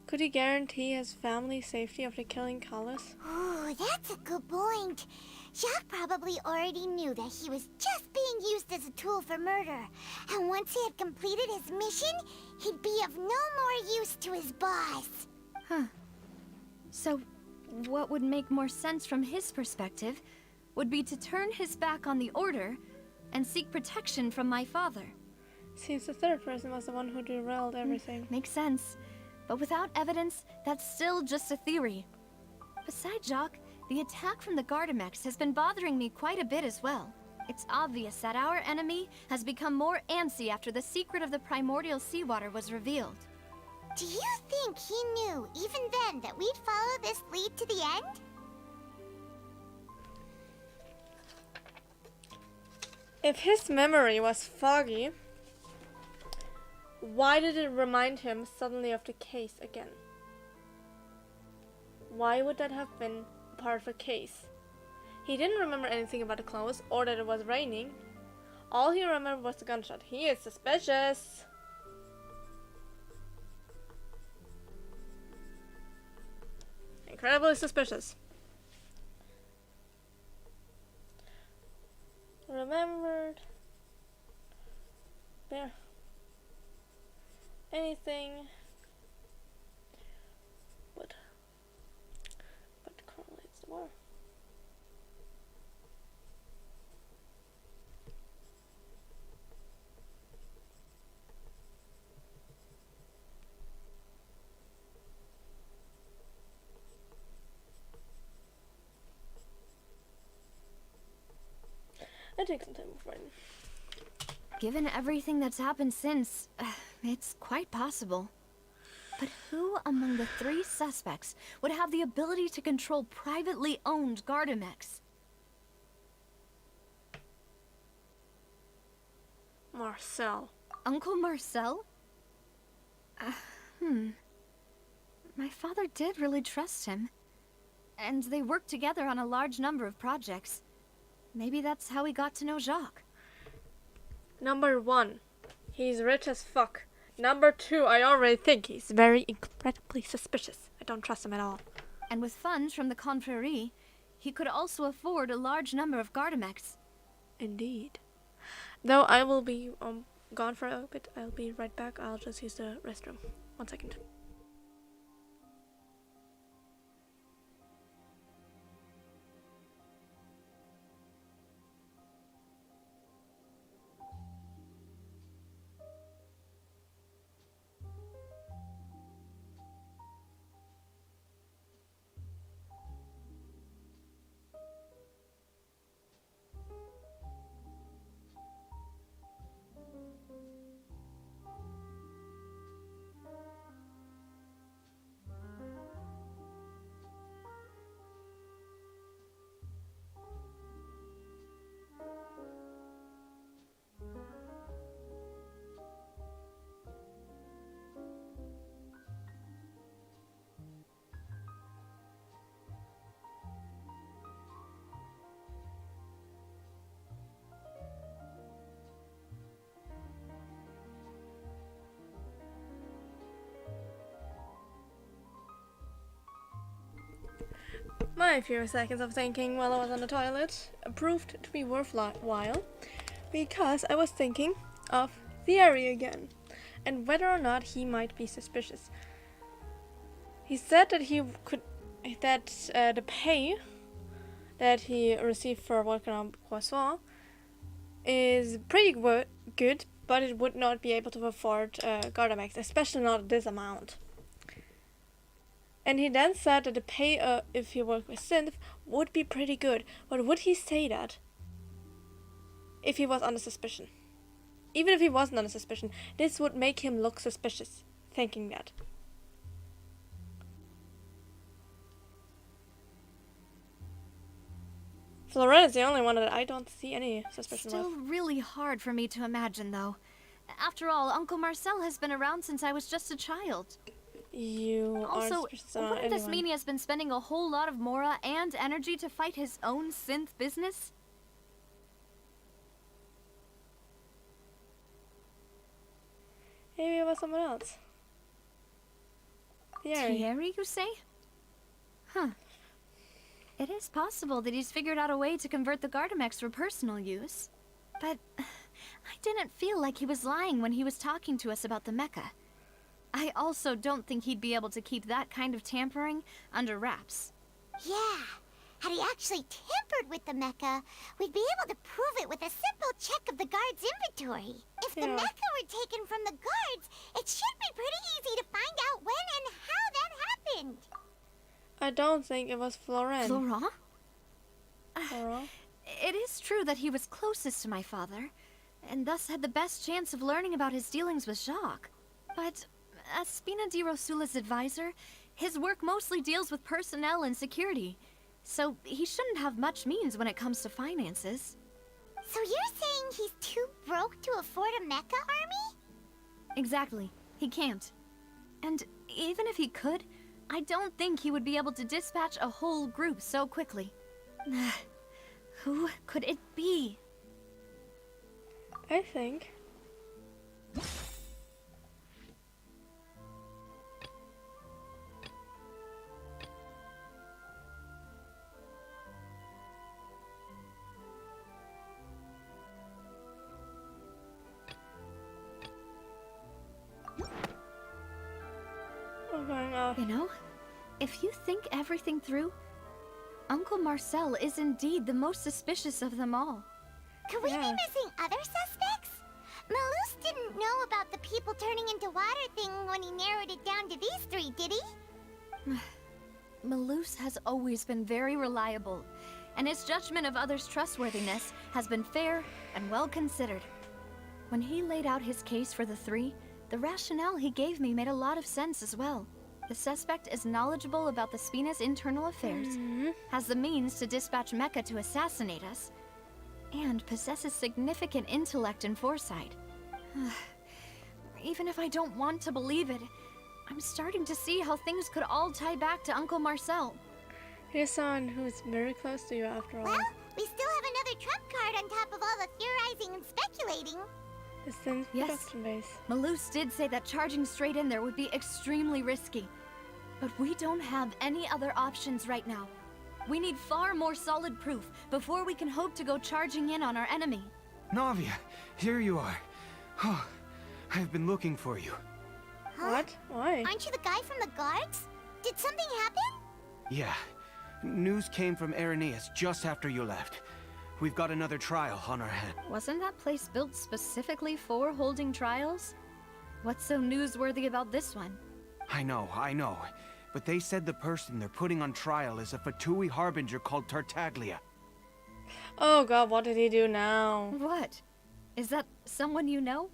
Could he guarantee his family's safety after killing Calus? Ooh, that's a good point. Jacques probably already knew that he was just being used as a tool for murder. And once he had completed his mission, he'd be of no more use to his boss. Huh. So, what would make more sense from his perspective would be to turn his back on the Order and seek protection from my father. Seems the third person was the one who derailed everything. Makes sense. But without evidence, that's still just a theory. Besides Jacques, the attack from the Gardamex has been bothering me quite a bit as well. It's obvious that our enemy has become more antsy after the secret of the primordial seawater was revealed. Do you think he knew, even then, that we'd follow this lead to the end? If his memory was foggy, why did it remind him suddenly of the case again? Why would that have been part of a case? He didn't remember anything about the clothes or that it was raining. All he remembered was the gunshot. He is suspicious. Incredibly suspicious. Remembered. There. Anything. But correlates the war. I take some time before writing. Given everything that's happened since, it's quite possible. But who among the three suspects would have the ability to control privately owned Gardamex? Marcel. Uncle Marcel? My father did really trust him. And they worked together on a large number of projects. Maybe that's how he got to know Jacques. Number 1, he's rich as fuck. Number 2, I already think he's very incredibly suspicious. I don't trust him at all. And with funds from the Confrérie, he could also afford a large number of Gardamex. Indeed. Though I will be gone for a bit, I'll be right back. I'll just use the restroom. 1 second. My few seconds of thinking while I was on the toilet proved to be worthwhile because I was thinking of Theory again and whether or not he might be suspicious. He said that the pay that he received for working on Croissant is pretty good, but it would not be able to afford Gardamex, especially not this amount. And he then said that the pay, if he worked with Synth, would be pretty good. But would he say that if he was under suspicion? even if he wasn't under suspicion, this would make him look suspicious, thinking that. Florent is the only one that I don't see any suspicion Still of. really hard for me to imagine, though. After all, Uncle Marcel has been around since I was just a child. You Also, are suspicious about wouldn't this anyone. mean he has been spending a whole lot of Mora and energy to fight his own synth business? Maybe it was someone else. Thierry, you say? Huh. It is possible that he's figured out a way to convert the Gardamex for personal use. But I didn't feel like he was lying when he was talking to us about the mecha. I also don't think he'd be able to keep that kind of tampering under wraps. Yeah. Had he actually tampered with the mecha, we'd be able to prove it with a simple check of the guard's inventory. If the mecha were taken from the guards, it should be pretty easy to find out when and how that happened. I don't think it was Florent. Florent? Florent? It is true that he was closest to my father, and thus had the best chance of learning about his dealings with Jacques. But as Spina di Rosula's advisor, his work mostly deals with personnel and security, so he shouldn't have much means when it comes to finances. So you're saying he's too broke to afford a mecha army? Exactly. He can't. And even if he could, I don't think he would be able to dispatch a whole group so quickly. Who could it be? I think. You know, if you think everything through, Uncle Marcel is indeed the most suspicious of them all. Could we be missing other suspects? Malus didn't know about the people turning into water thing when he narrowed it down to these three, did he? Malus has always been very reliable, and his judgment of others' trustworthiness has been fair and well considered. When he laid out his case for the three, the rationale he gave me made a lot of sense as well. The suspect is knowledgeable about the Spina's internal affairs, has the means to dispatch Mecha to assassinate us, and possesses significant intellect and foresight. Even if I don't want to believe it, I'm starting to see how things could all tie back to Uncle Marcel. Here's someone who's very close to you after all. Well, we still have another trump card on top of all the theorizing and speculating. The synth production base. Malus did say that charging straight in there would be extremely risky. But we don't have any other options right now. We need far more solid proof before we can hope to go charging in on our enemy. Navia, here you are. Oh, I've been looking for you. Huh? What? Why? Aren't you the guy from the guards? Did something happen? Yeah. News came from Irenaeus just after you left. We've got another trial on our hand. Wasn't that place built specifically for holding trials? What's so newsworthy about this one? I know. But they said the person they're putting on trial is a Fatui harbinger called Tartaglia. Oh god, what did he do now? What? Is that someone you know?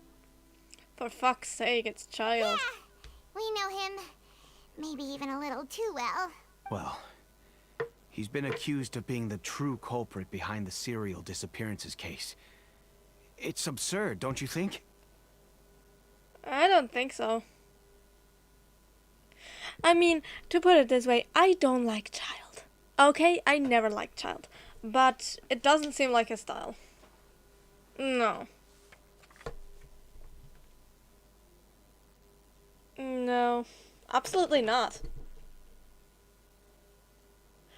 For fuck's sake, it's Child. Yeah, we know him. Maybe even a little too well. Well, he's been accused of being the true culprit behind the serial disappearances case. It's absurd, don't you think? I don't think so. I mean, to put it this way, I don't like Child. Okay, I never liked Child. But it doesn't seem like his style. No. No. Absolutely not.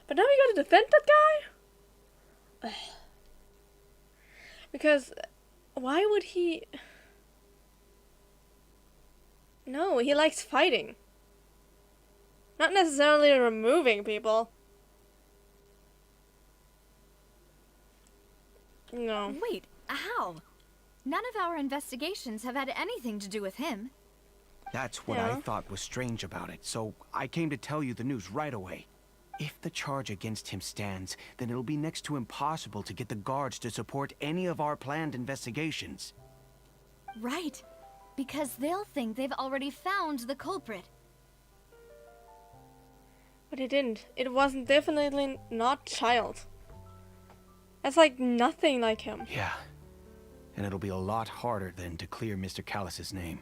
But now we gotta defend that guy? Because, why would he... No, he likes fighting. Not necessarily removing people. No. Wait, how? None of our investigations have had anything to do with him. That's what I thought was strange about it, so I came to tell you the news right away. If the charge against him stands, then it'll be next to impossible to get the guards to support any of our planned investigations. Right. Because they'll think they've already found the culprit. But he didn't. It wasn't definitely not Child. That's like nothing like him. Yeah. And it'll be a lot harder then to clear Mr. Callus's name.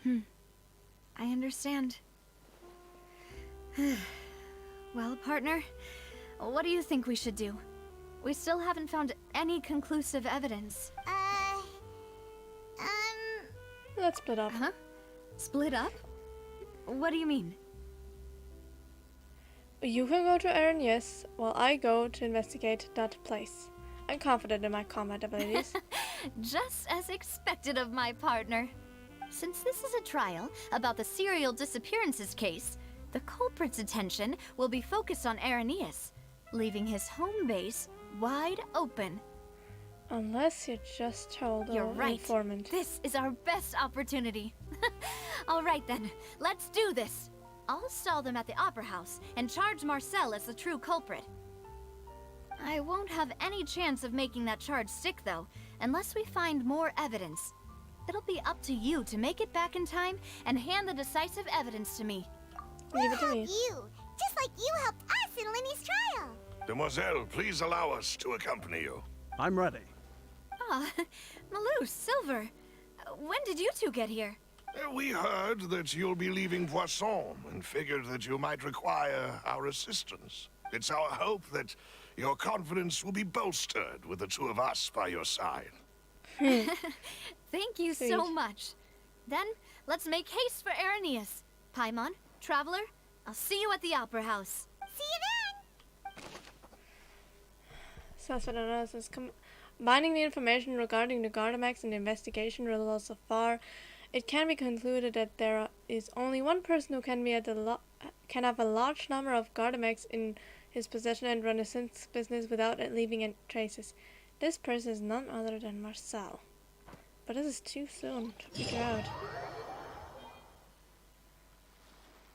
I understand. Well, partner, what do you think we should do? We still haven't found any conclusive evidence. Let's split up. Huh? Split up? What do you mean? You can go to Arrhenius, while I go to investigate that place. I'm confident in my combat abilities. Just as expected of my partner. Since this is a trial about the serial disappearances case, the culprit's attention will be focused on Arrhenius, leaving his home base wide open. Unless you just told You're our right. informant. This is our best opportunity. All right then, let's do this. I'll stall them at the Opera House and charge Marcel as the true culprit. I won't have any chance of making that charge stick though, unless we find more evidence. It'll be up to you to make it back in time and hand the decisive evidence to me. Leave it to me. You, just like you helped us in Lenny's trial. Demoiselle, please allow us to accompany you. I'm ready. Ah, Malou, Silver. When did you two get here? We heard that you'll be leaving Poisson and figured that you might require our assistance. It's our hope that your confidence will be bolstered with the two of us by your side. Thank you so much. Then, let's make haste for Arrhenius. Paimon, Traveler, I'll see you at the Opera House. See you then! Suspect analysis. Combining the information regarding the Gardamax and the investigation results so far, it can be concluded that there is only one person who can have a large number of Gardamax in his possession and run a synth business without leaving any traces. This person is none other than Marcel. But this is too soon to figure out.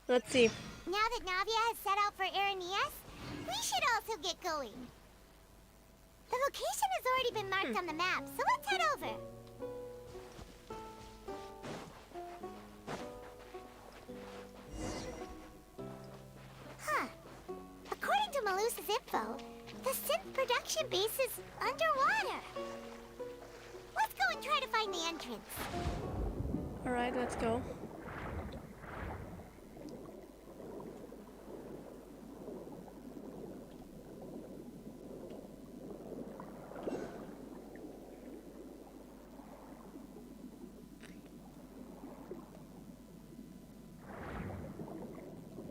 Let's see. Now that Navia has set out for Arrhenius, we should also get going. The location has already been marked on the map, so let's head over. Huh. According to Malusa's info, the synth production base is underwater. Let's go and try to find the entrance. Alright, let's go.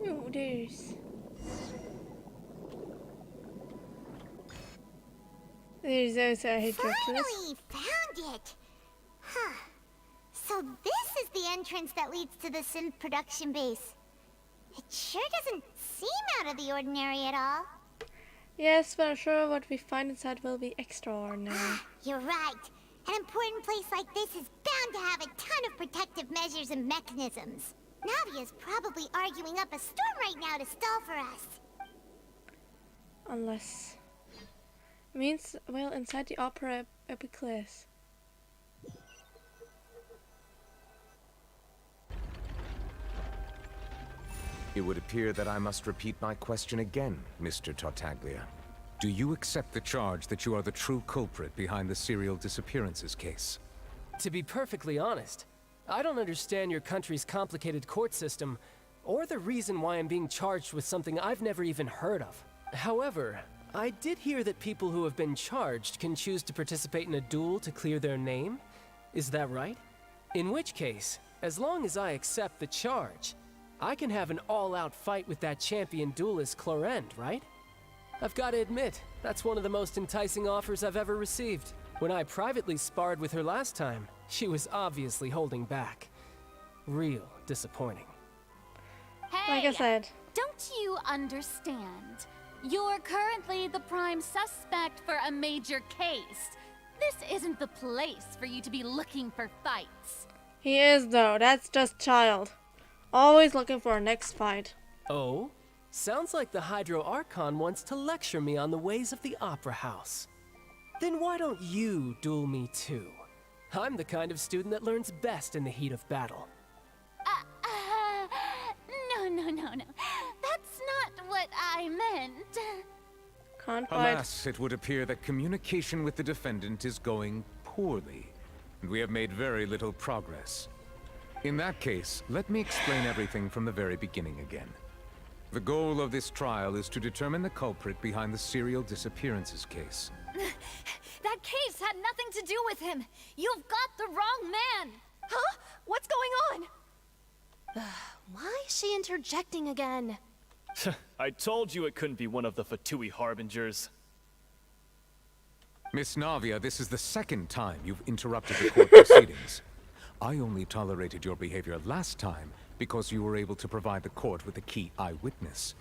Ooh, there's also a hit. Finally found it! Huh. So this is the entrance that leads to the synth production base. It sure doesn't seem out of the ordinary at all. Yes, but I'm sure what we find inside will be extraordinary. You're right. An important place like this is bound to have a ton of protective measures and mechanisms. Navia's probably arguing up a storm right now to stall for us. Unless... means, well, inside the opera epiclese. It would appear that I must repeat my question again, Mr. Tartaglia. Do you accept the charge that you are the true culprit behind the serial disappearances case? To be perfectly honest, I don't understand your country's complicated court system, or the reason why I'm being charged with something I've never even heard of. However, I did hear that people who have been charged can choose to participate in a duel to clear their name. Is that right? In which case, as long as I accept the charge, I can have an all-out fight with that champion duelist Clorend, right? I've got to admit, that's one of the most enticing offers I've ever received. When I privately sparred with her last time, she was obviously holding back. Real disappointing. Like I said. Don't you understand? You're currently the prime suspect for a major case. This isn't the place for you to be looking for fights. He is, though. That's just Child. Always looking for a next fight. Oh? Sounds like the Hydro Archon wants to lecture me on the ways of the Opera House. Then why don't you duel me too? I'm the kind of student that learns best in the heat of battle. No. That's not what I meant. Can't fight. Alas, it would appear that communication with the defendant is going poorly, and we have made very little progress. In that case, let me explain everything from the very beginning again. The goal of this trial is to determine the culprit behind the serial disappearances case. That case had nothing to do with him. You've got the wrong man. Huh? What's going on? Why is she interjecting again? I told you it couldn't be one of the Fatui Harbingers. Miss Navia, this is the second time you've interrupted the court proceedings. I only tolerated your behavior last time because you were able to provide the court with a key eyewitness.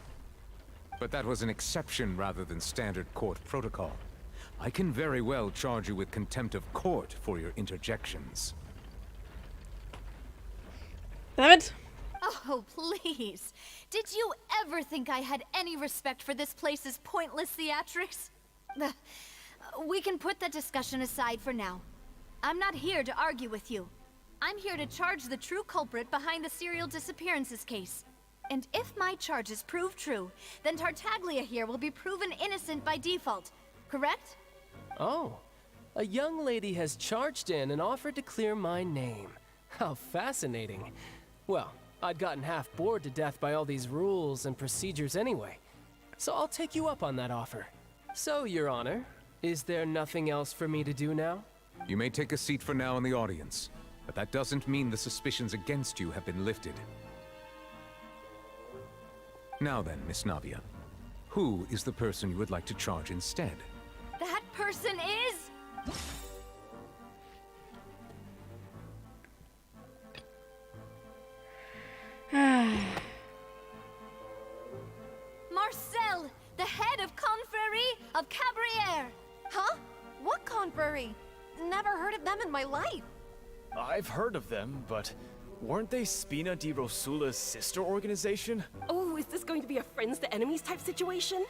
But that was an exception rather than standard court protocol. I can very well charge you with contempt of court for your interjections. Damn it! Oh, please. Did you ever think I had any respect for this place's pointless theatrics? We can put that discussion aside for now. I'm not here to argue with you. I'm here to charge the true culprit behind the serial disappearances case. And if my charges prove true, then Tartaglia here will be proven innocent by default, correct? Oh, a young lady has charged in and offered to clear my name. How fascinating. Well, I'd gotten half bored to death by all these rules and procedures anyway. So I'll take you up on that offer. So, Your Honor, is there nothing else for me to do now? You may take a seat for now in the audience, but that doesn't mean the suspicions against you have been lifted. Now then, Miss Navia, who is the person you would like to charge instead? That person is... Marcel, the head of Confrérie of Cabrières! Huh? What confrérie? Never heard of them in my life. I've heard of them, but weren't they Spina di Rosula's sister organization? Oh, is this going to be a friends to enemies type situation?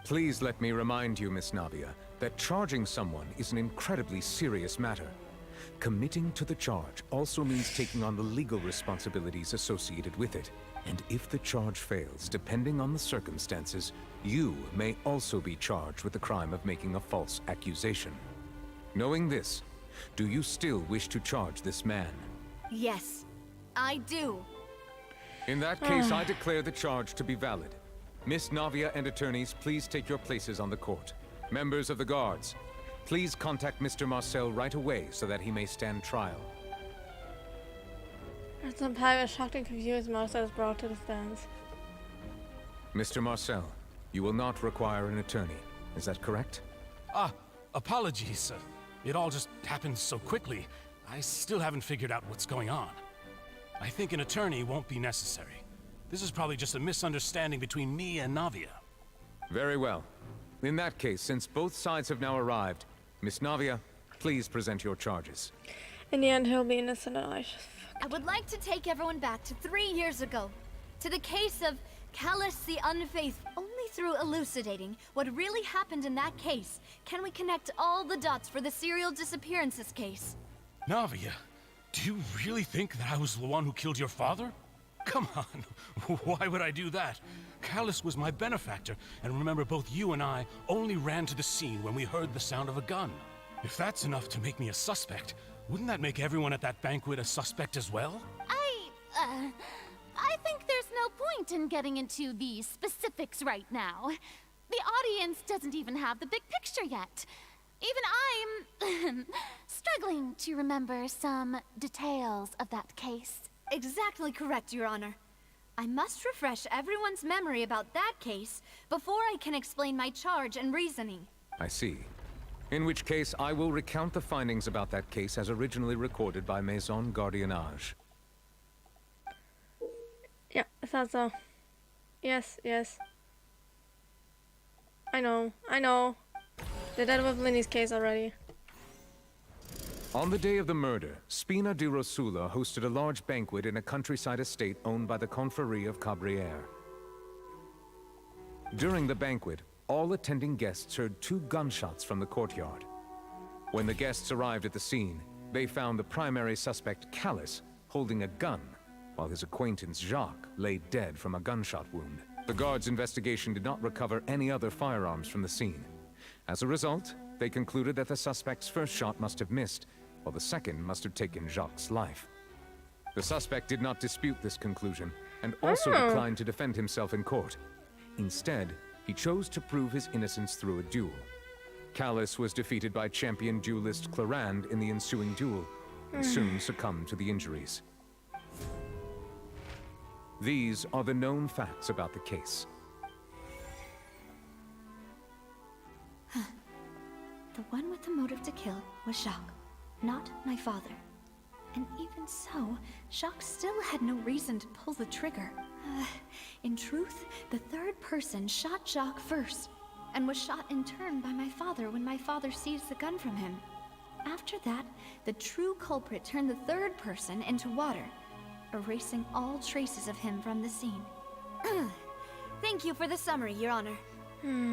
Please let me remind you, Miss Navia, that charging someone is an incredibly serious matter. Committing to the charge also means taking on the legal responsibilities associated with it. And if the charge fails, depending on the circumstances, you may also be charged with the crime of making a false accusation. Knowing this, do you still wish to charge this man? Yes, I do. In that case, I declare the charge to be valid. Miss Navia and attorneys, please take your places on the court. Members of the guards, please contact Mr. Marcel right away so that he may stand trial. At some time, a shocked and confused Marcel is brought to the stands. Mr. Marcel, you will not require an attorney. Is that correct? Apologies. It all just happened so quickly. I still haven't figured out what's going on. I think an attorney won't be necessary. This is probably just a misunderstanding between me and Navia. Very well. In that case, since both sides have now arrived, Miss Navia, please present your charges. In the end, he'll be innocent and I would like to take everyone back to 3 years ago, to the case of Callus the Unfaithful. Only through elucidating what really happened in that case can we connect all the dots for the serial disappearances case. Navia, do you really think that I was the one who killed your father? Come on, why would I do that? Callus was my benefactor, and remember both you and I only ran to the scene when we heard the sound of a gun. If that's enough to make me a suspect, wouldn't that make everyone at that banquet a suspect as well? I think there's no point in getting into the specifics right now. The audience doesn't even have the big picture yet. Even I'm struggling to remember some details of that case. Exactly correct, Your Honor. I must refresh everyone's memory about that case before I can explain my charge and reasoning. I see. In which case, I will recount the findings about that case as originally recorded by Maison Gardiennage. Yeah, I thought so. Yes. I know. Did that with Linny's case already. On the day of the murder, Spina di Rosula hosted a large banquet in a countryside estate owned by the Confrérie of Cabrières. During the banquet, all attending guests heard 2 gunshots from the courtyard. When the guests arrived at the scene, They found the primary suspect, Callus, holding a gun, while his acquaintance Jacques lay dead from a gunshot wound. The guards' investigation did not recover any other firearms from the scene. As a result, they concluded that the suspect's first shot must have missed, while the second must have taken Jacques' life. The suspect did not dispute this conclusion, and also declined to defend himself in court. Instead, he chose to prove his innocence through a duel. Callus was defeated by champion duelist Clarand in the ensuing duel, and soon succumbed to the injuries. These are the known facts about the case. The one with the motive to kill was Jacques, not my father. And even so, Jacques still had no reason to pull the trigger. In truth, the third person shot Jacques first, and was shot in turn by my father when my father seized the gun from him. After that, the true culprit turned the third person into water, erasing all traces of him from the scene. Thank you for the summary, Your Honor.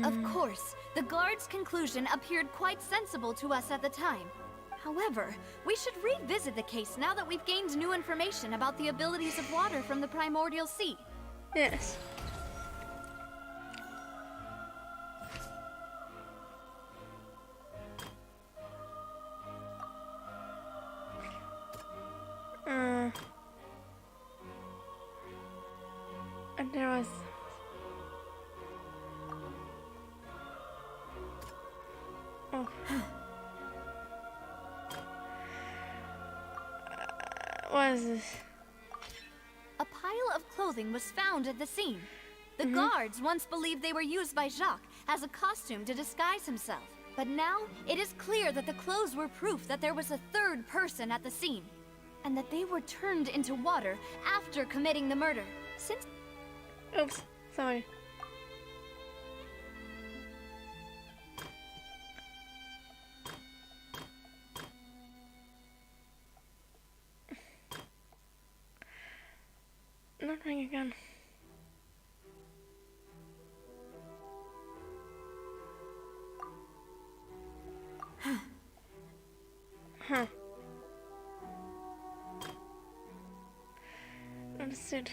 Of course, the guard's conclusion appeared quite sensible to us at the time. However, we should revisit the case now that we've gained new information about the abilities of water from the primordial sea. Yes. And there was... Oh. What is this? A pile of clothing was found at the scene. The guards once believed they were used by Jacques as a costume to disguise himself. But now, it is clear that the clothes were proof that there was a third person at the scene, and that they were turned into water after committing the murder. Since... Oops, sorry. Not ring again. Huh. Understood.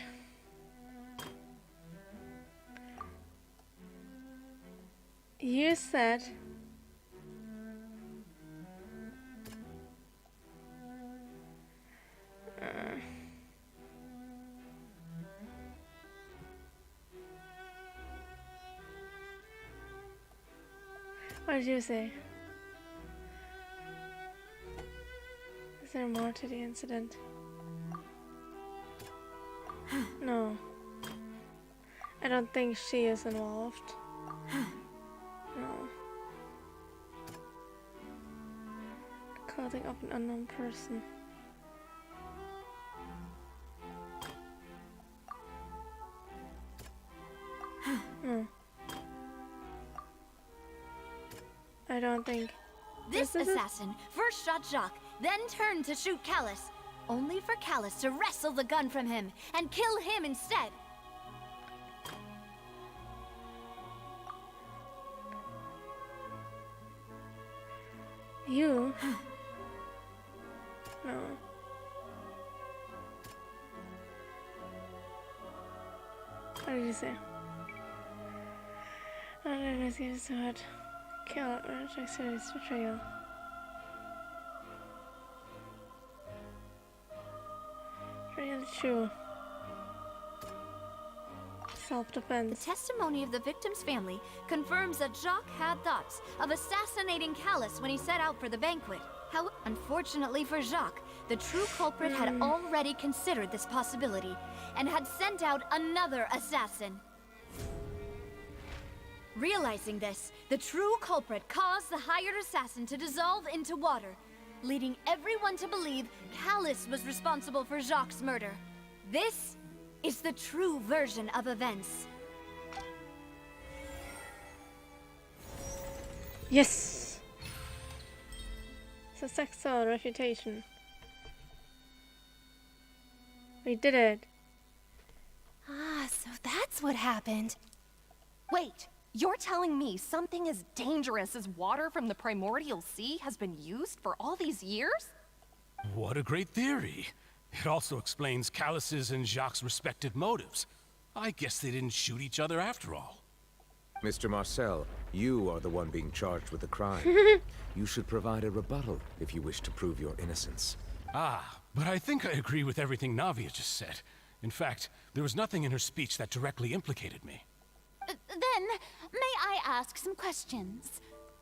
You said what did you say? Is there more to the incident? No. I don't think she is involved. No. Clothing of an unknown person. No. I don't think. This assassin first shot Jacques, then turned to shoot Callus, only for Callus to wrestle the gun from him and kill him instead. You? No. What did you say? I don't investigate so hard. Kill or Jackson's betrayal. Real true. Self-defense. The testimony of the victim's family confirms that Jacques had thoughts of assassinating Callus when he set out for the banquet. How, unfortunately for Jacques, the true culprit had already considered this possibility and had sent out another assassin. Realizing this, the true culprit caused the hired assassin to dissolve into water, leading everyone to believe Callus was responsible for Jacques' murder. This is the true version of events. Yes! Successful refutation. We did it. Ah, so that's what happened. Wait, you're telling me something as dangerous as water from the primordial sea has been used for all these years? What a great theory. It also explains Callus's and Jacques' respective motives. I guess they didn't shoot each other after all. Mr. Marcel, you are the one being charged with the crime. You should provide a rebuttal if you wish to prove your innocence. Ah, but I think I agree with everything Navia just said. In fact, there was nothing in her speech that directly implicated me. Then, may I ask some questions?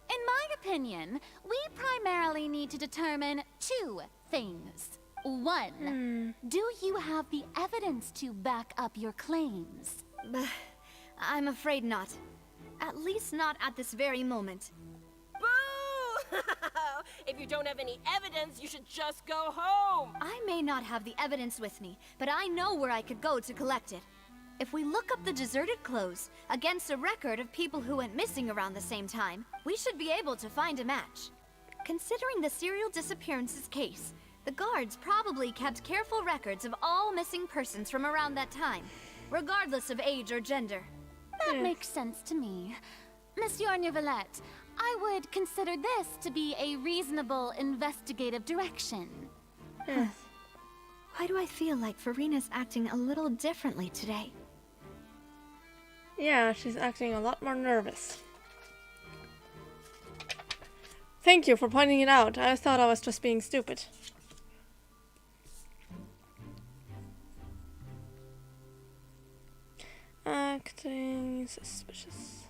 In my opinion, we primarily need to determine two things. One, do you have the evidence to back up your claims? I'm afraid not. At least not at this very moment. Boo! If you don't have any evidence, you should just go home! I may not have the evidence with me, but I know where I could go to collect it. If we look up the deserted clothes against a record of people who went missing around the same time, we should be able to find a match. Considering the serial disappearances case, the guards probably kept careful records of all missing persons from around that time, regardless of age or gender. That makes sense to me. Monsieur Neuvillette, I would consider this to be a reasonable investigative direction. Why do I feel like Farina's acting a little differently today? Yeah, she's acting a lot more nervous. Thank you for pointing it out. I thought I was just being stupid. Acting suspicious.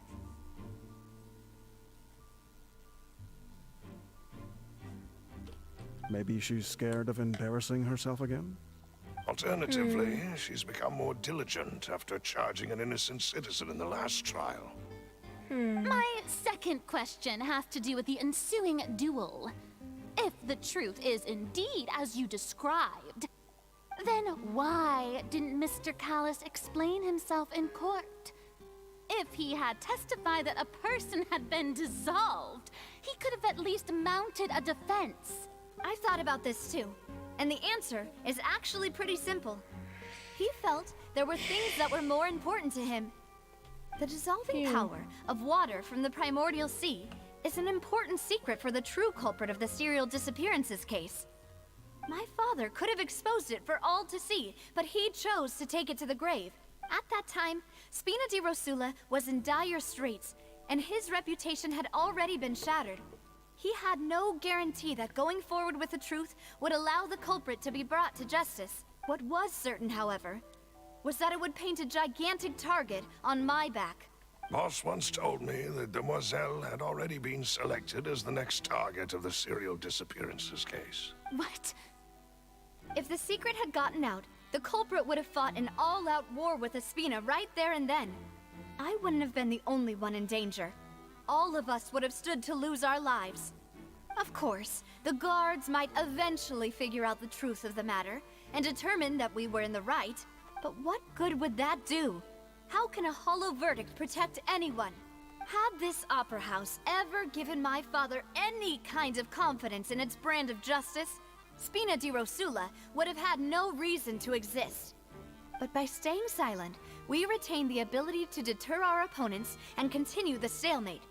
Maybe she's scared of embarrassing herself again? Alternatively, she's become more diligent after charging an innocent citizen in the last trial. My second question has to do with the ensuing duel. If the truth is indeed as you described, then why didn't Mr. Callus explain himself in court? If he had testified that a person had been dissolved, he could have at least mounted a defense. I thought about this too, and the answer is actually pretty simple. He felt there were things that were more important to him. The dissolving power of water from the primordial sea is an important secret for the true culprit of the serial disappearances case. My father could have exposed it for all to see, but he chose to take it to the grave. At that time, Spina di Rosula was in dire straits, and his reputation had already been shattered. He had no guarantee that going forward with the truth would allow the culprit to be brought to justice. What was certain, however, was that it would paint a gigantic target on my back. Boss once told me that Demoiselle had already been selected as the next target of the serial disappearances case. What? If the secret had gotten out, the culprit would have fought an all-out war with Espina right there and then. I wouldn't have been the only one in danger. All of us would have stood to lose our lives. Of course, the guards might eventually figure out the truth of the matter and determine that we were in the right, but what good would that do? How can a hollow verdict protect anyone? Had this opera house ever given my father any kind of confidence in its brand of justice, Spina di Rosula would have had no reason to exist. But by staying silent, we retained the ability to deter our opponents and continue the stalemate.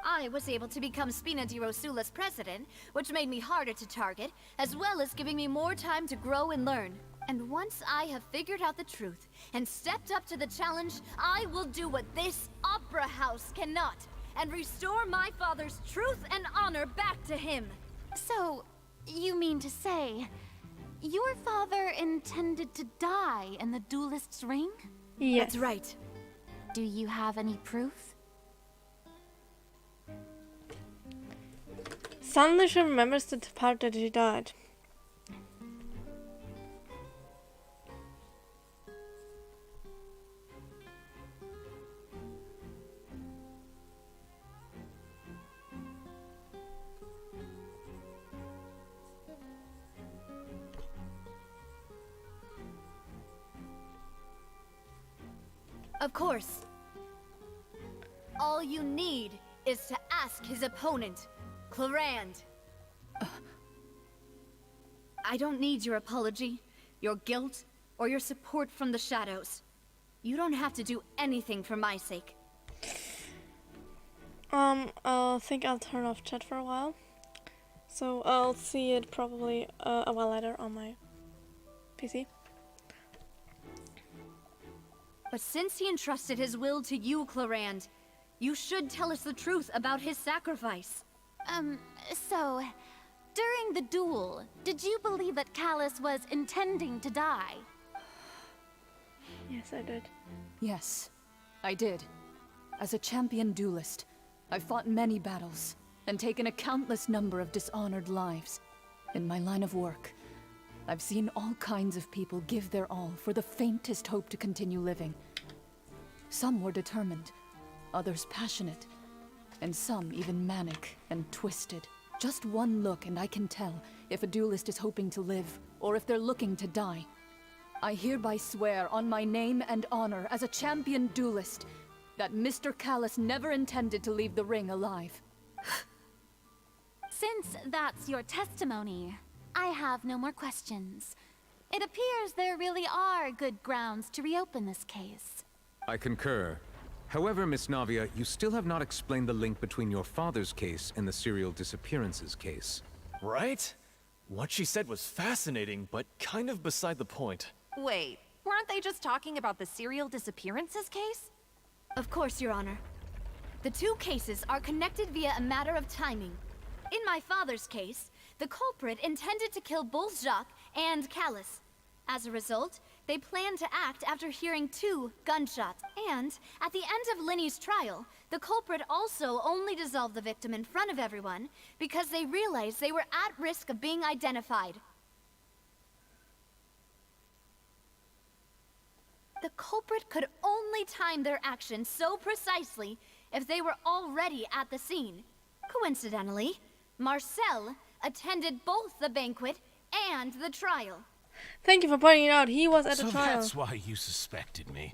I was able to become Spina di Rosula's president, which made me harder to target, as well as giving me more time to grow and learn. And once I have figured out the truth and stepped up to the challenge, I will do what this opera house cannot, and restore my father's truth and honor back to him. So, you mean to say, your father intended to die in the duelist's ring? Yes. That's right. Do you have any proof? Suddenly she remembers the part that he died. Of course. All you need is to ask his opponent, Clarand. I don't need your apology, your guilt, or your support from the shadows. You don't have to do anything for my sake. I think I'll turn off chat for a while. So I'll see it probably a while later on my PC. But since he entrusted his will to you, Clarand, you should tell us the truth about his sacrifice. So, during the duel, did you believe that Callus was intending to die? Yes, I did. Yes, I did. As a champion duelist, I've fought many battles and taken a countless number of dishonored lives. In my line of work, I've seen all kinds of people give their all for the faintest hope to continue living. Some were determined, others passionate, and some even manic and twisted. Just one look and I can tell if a duelist is hoping to live or if they're looking to die. I hereby swear on my name and honor as a champion duelist that Mr. Callus never intended to leave the ring alive. Since that's your testimony, I have no more questions. It appears there really are good grounds to reopen this case. I concur. However, Miss Navia, you still have not explained the link between your father's case and the serial disappearances case. Right? What she said was fascinating, but kind of beside the point. Wait, weren't they just talking about the serial disappearances case? Of course, Your Honor. The two cases are connected via a matter of timing. In my father's case, the culprit intended to kill both Jacques and Callus. As a result, they planned to act after hearing 2 gunshots. And at the end of Linny's trial, the culprit also only dissolved the victim in front of everyone because they realized they were at risk of being identified. The culprit could only time their actions so precisely if they were already at the scene. Coincidentally, Marcel attended both the banquet and the trial. Thank you for pointing it out. He was at the So trial. that's why you suspected me.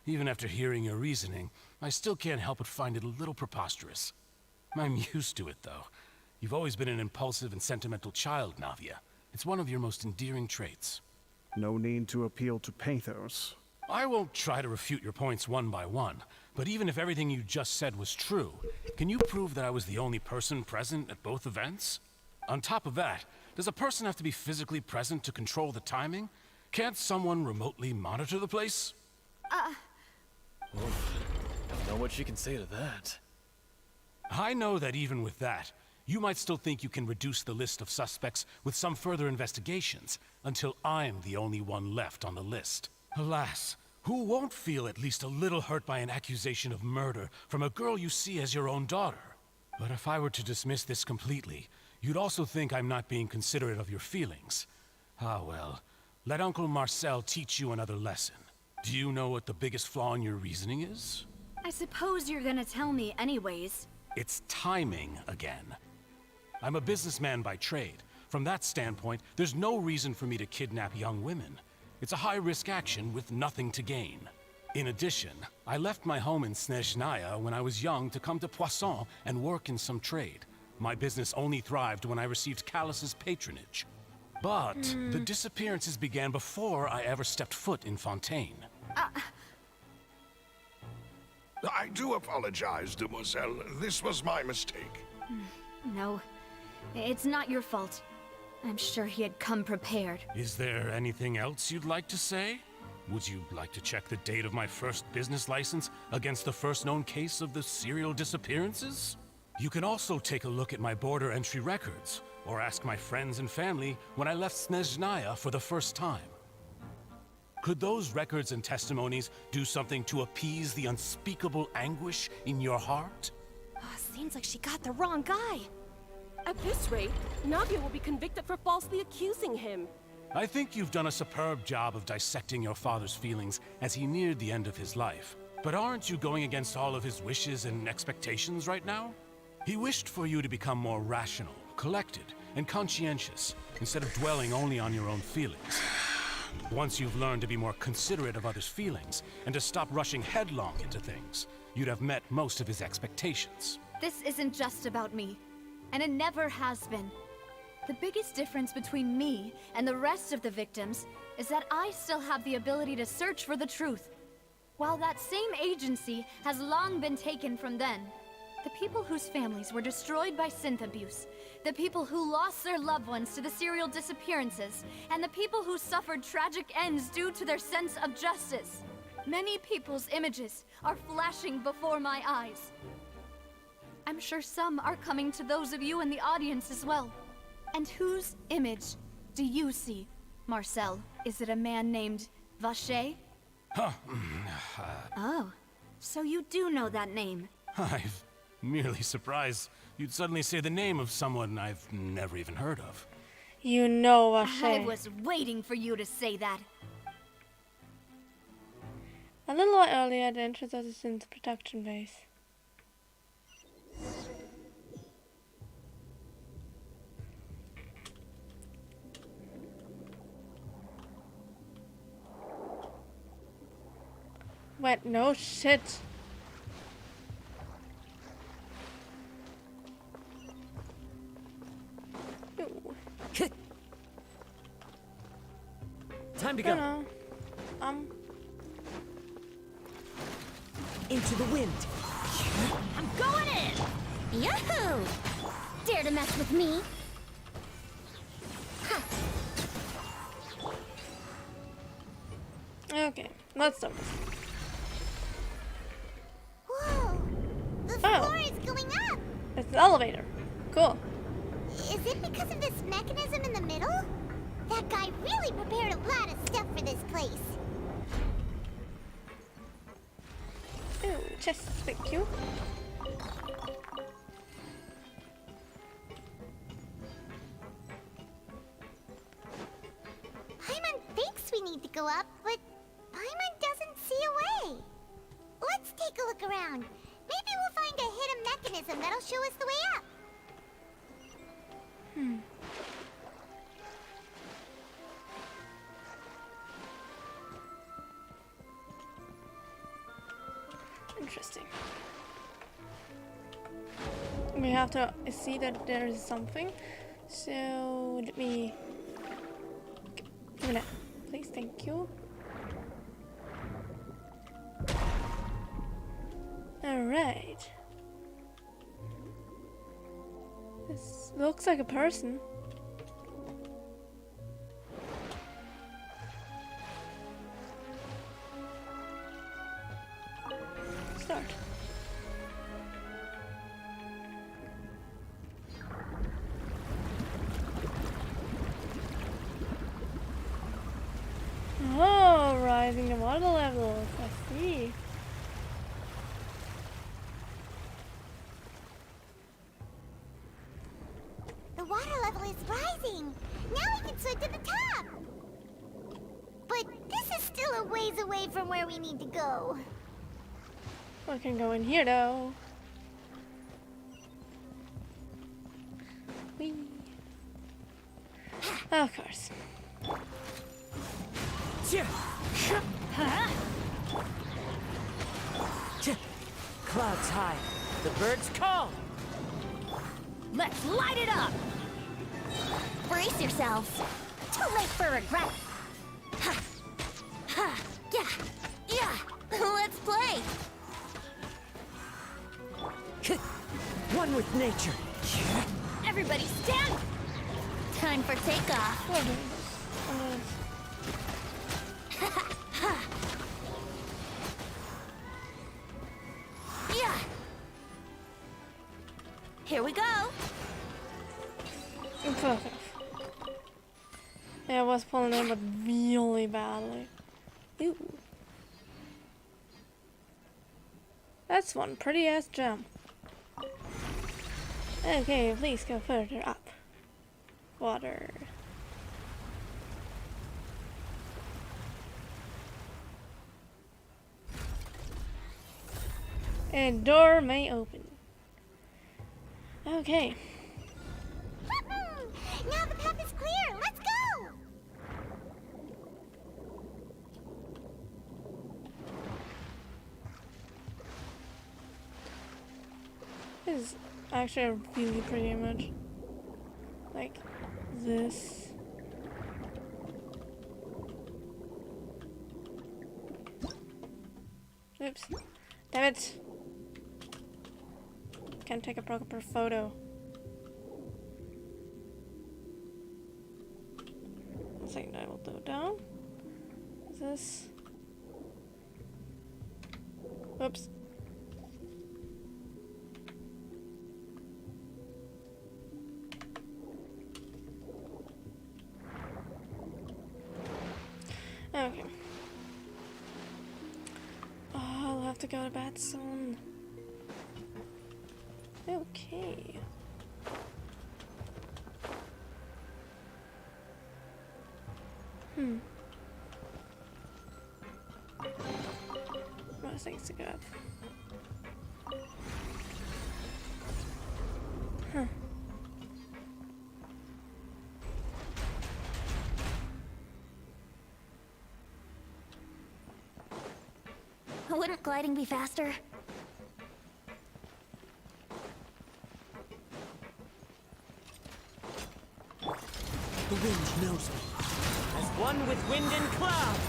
Even after hearing your reasoning, I still can't help but find it a little preposterous. I'm used to it, though. You've always been an impulsive and sentimental child, Navia. It's one of your most endearing traits. No need to appeal to pathos. I won't try to refute your points one by one, but even if everything you just said was true, can you prove that I was the only person present at both events? On top of that, does a person have to be physically present to control the timing? Can't someone remotely monitor the place? Don't know what she can say to that. I know that even with that, you might still think you can reduce the list of suspects with some further investigations, until I'm the only one left on the list. Alas, who won't feel at least a little hurt by an accusation of murder from a girl you see as your own daughter? But if I were to dismiss this completely, you'd also think I'm not being considerate of your feelings. Ah well, let Uncle Marcel teach you another lesson. Do you know what the biggest flaw in your reasoning is? I suppose you're gonna tell me anyways. It's timing again. I'm a businessman by trade. From that standpoint, there's no reason for me to kidnap young women. It's a high-risk action with nothing to gain. In addition, I left my home in Snezhnaya when I was young to come to Poisson and work in some trade. My business only thrived when I received Callus's patronage. But the disappearances began before I ever stepped foot in Fontaine. I do apologize, demoiselle. This was my mistake. No, it's not your fault. I'm sure he had come prepared. Is there anything else you'd like to say? Would you like to check the date of my first business license against the first known case of the serial disappearances? You can also take a look at my border entry records, or ask my friends and family when I left Snezhnaya for the first time. Could those records and testimonies do something to appease the unspeakable anguish in your heart? Seems like she got the wrong guy. At this rate, Navia will be convicted for falsely accusing him. I think you've done a superb job of dissecting your father's feelings as he neared the end of his life. But aren't you going against all of his wishes and expectations right now? He wished for you to become more rational, collected, and conscientious, instead of dwelling only on your own feelings. Once you've learned to be more considerate of others' feelings, and to stop rushing headlong into things, you'd have met most of his expectations. This isn't just about me, and it never has been. The biggest difference between me and the rest of the victims is that I still have the ability to search for the truth, while that same agency has long been taken from them. The people whose families were destroyed by synth abuse, the people who lost their loved ones to the serial disappearances, and the people who suffered tragic ends due to their sense of justice. Many people's images are flashing before my eyes. I'm sure some are coming to those of you in the audience as well. And whose image do you see, Marcel? Is it a man named Vacher? Oh, so you do know that name. I'm merely surprised you'd suddenly say the name of someone I've never even heard of. You know Vacher. I was waiting for you to say that. A little while earlier, the entrance of the synth production base. Wait, no shit. Time to go. No. Into the wind. I'm going in! Yahoo! Dare to mess with me? Okay, let's do this. Whoa! The floor is going up! It's an elevator. Cool. Is it because of this mechanism in the middle? That guy really prepared a lot of stuff for this place. Ooh, chest, thank you. Paimon thinks we need to go up, but Paimon doesn't see a way. Let's take a look around. Maybe we'll find a hidden mechanism that'll show us the way up. Interesting. We have to see that there is something. So let me give me that, please. Thank you. All right. This looks like a person. Start. Oh, rising the water levels. I see. The water level is rising. Now we can swim to the top. But this is still a ways away from where we need to go. We can go in here though. Whee. Of course. Clouds high. The birds call. Let's light it up! Brace yourselves. Too late for regret. Ha! Ha! Yeah! Yeah! Let's play! One with nature. Everybody stand! Time for takeoff. Yeah! Here we go! Perfect. Yeah, I was pulling in, but really badly. Ooh. That's one pretty ass jump. Okay, please go further up. Water. And door may open. Okay. Now the path is clear. Let's go. This is actually a really pretty image. Like this. Oops. Damn it. can't take a proper photo. One second, I will go down. Is this? Oops. Okay. Oh, I'll have to go to bed soon. Okay. What things to grab? Huh. Wouldn't gliding be faster? The wind knows me. As one with wind and cloud.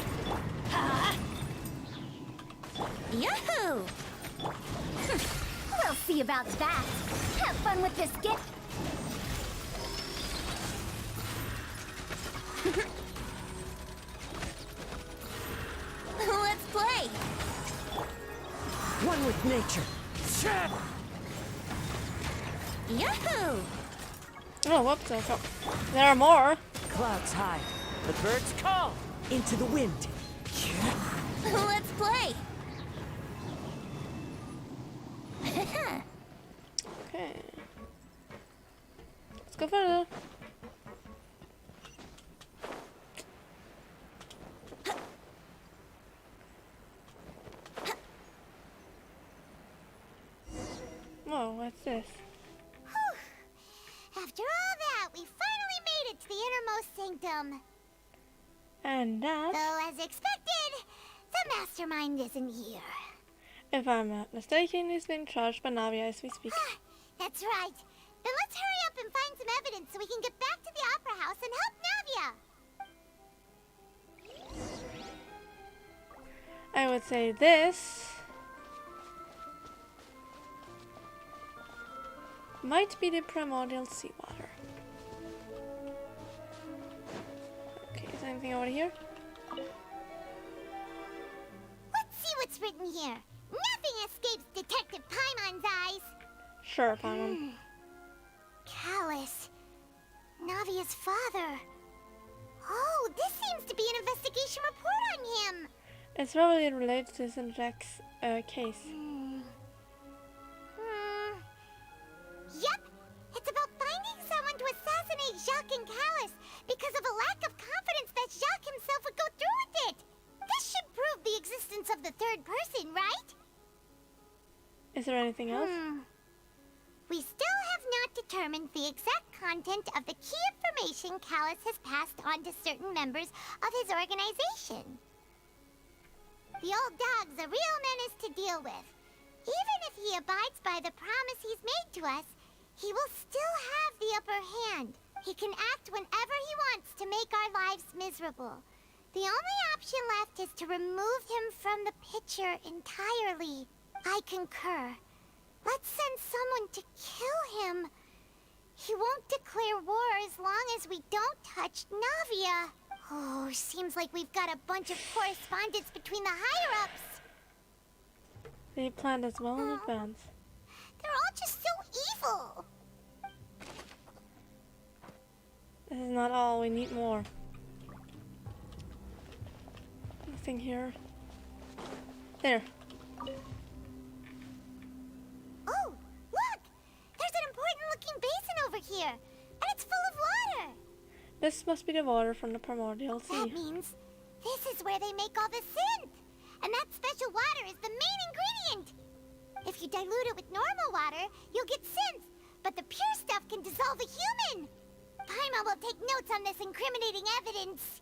Yahoo! We'll see about that. Have fun with this gift. Let's play. One with nature. Yahoo! Oh, whoops, I thought there are more. Clouds high. The birds call. Into the wind. Let's play. Okay. Let's go further. Whoa, what's this? After all that, we finally made it to the innermost sanctum. And that, Though, as expected, the mastermind isn't here. if I'm not mistaken, is being charged by Navia as we speak. That's right. Then let's hurry up and find some evidence so we can get back to the Opera House and help Navia. I would say this might be the primordial seawater. Okay, is there anything over here? Let's see what's written here. Nothing escapes Detective Paimon's eyes. Sure, Paimon. Callus. Navia's father. Oh, this seems to be an investigation report on him. It's probably related to St. Jack's case. Yep, it's about finding someone to assassinate Jacques and Callus because of a lack of confidence that Jacques himself would go through with it. This should prove the existence of the third person, right? Is there anything else? We still have not determined the exact content of the key information Callus has passed on to certain members of his organization. The old dog's a real menace to deal with. Even if he abides by the promise he's made to us, he will still have the upper hand. He can act whenever he wants to make our lives miserable. The only option left is to remove him from the picture entirely. I concur. Let's send someone to kill him. He won't declare war as long as we don't touch Navia. Oh, seems like we've got a bunch of correspondence between the higher-ups. They planned as well in advance. They're all just so evil. This is not all, we need more. Nothing here. There. Oh, look! There's an important-looking basin over here, and it's full of water. This must be the water from the primordial sea. That means this is where they make all the synth. And that special water is the main ingredient. If you dilute it with normal water, you'll get synth. But the pure stuff can dissolve a human. Paimon will take notes on this incriminating evidence.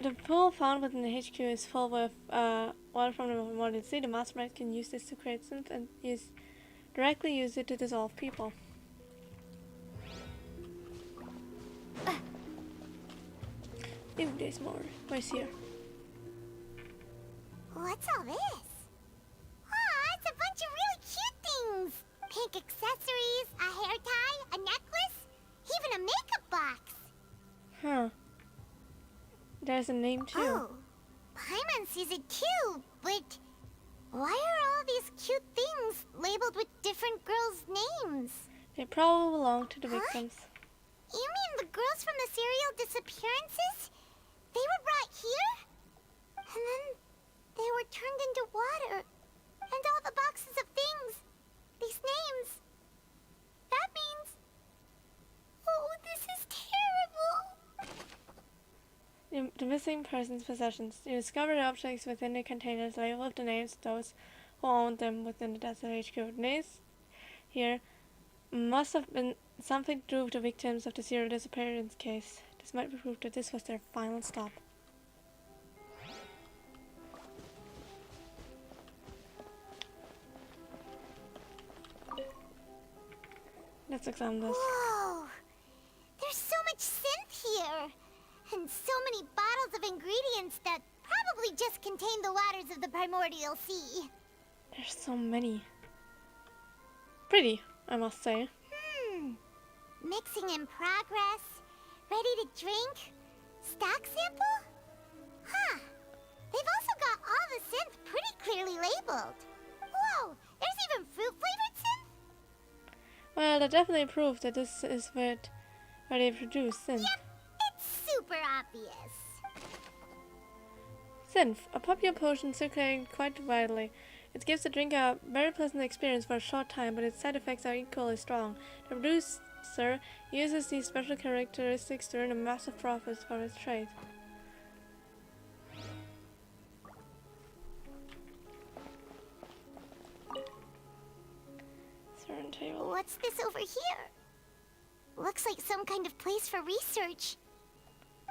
The pool found within the HQ is full with water from the primordial sea. The mastermind can use this to create synth and directly use it to dissolve people. Ooh, there's more. Where's here? What's all this? Aw, it's a bunch of really cute there's a name too. Oh, Paimon sees it too, but why are all these cute things labeled with different girls' names? They probably belong to the victims. You mean the girls from the serial disappearances? They were brought here? And then they were turned into water. And all the boxes of things. These names. That means... Oh, this is terrible! The missing person's possessions. You discover objects within the containers labeled with the names of those who owned them within the Desert HQ. The names here must have been something to do with the victims of the serial disappearance case. This might be proof that this was their final stop. Let's examine this. Whoa! There's so much synth here! And so many bottles of ingredients that probably just contain the waters of the primordial sea. There's so many. Pretty, I must say. Mixing in progress. Ready to drink? Stock sample? Huh. They've also got all the synth pretty clearly labeled. Whoa! There's even fruit-flavored synth? Well, that definitely proves that this is where they produce synth. Yep, it's super obvious. Synth, a popular potion circulating quite widely. It gives the drinker a very pleasant experience for a short time, but its side effects are equally strong. The producer uses these special characteristics to earn a massive profit for his trade. Table. What's this over here? Looks like some kind of place for research.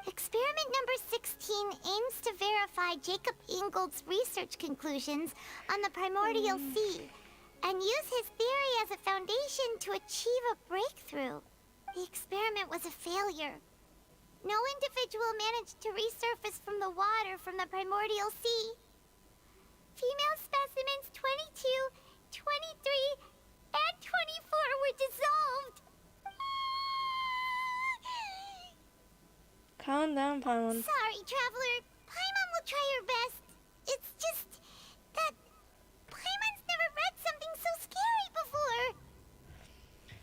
Experiment number 16 aims to verify Jacob Ingold's research conclusions on the primordial sea and use his theory as a foundation to achieve a breakthrough. The experiment was a failure. No individual managed to resurface from the water from the primordial sea. Female specimens 22, 23, and 24 were dissolved. Calm down, Paimon. Sorry, Traveler. Paimon will try her best. It's just that Paimon's never read something so scary before.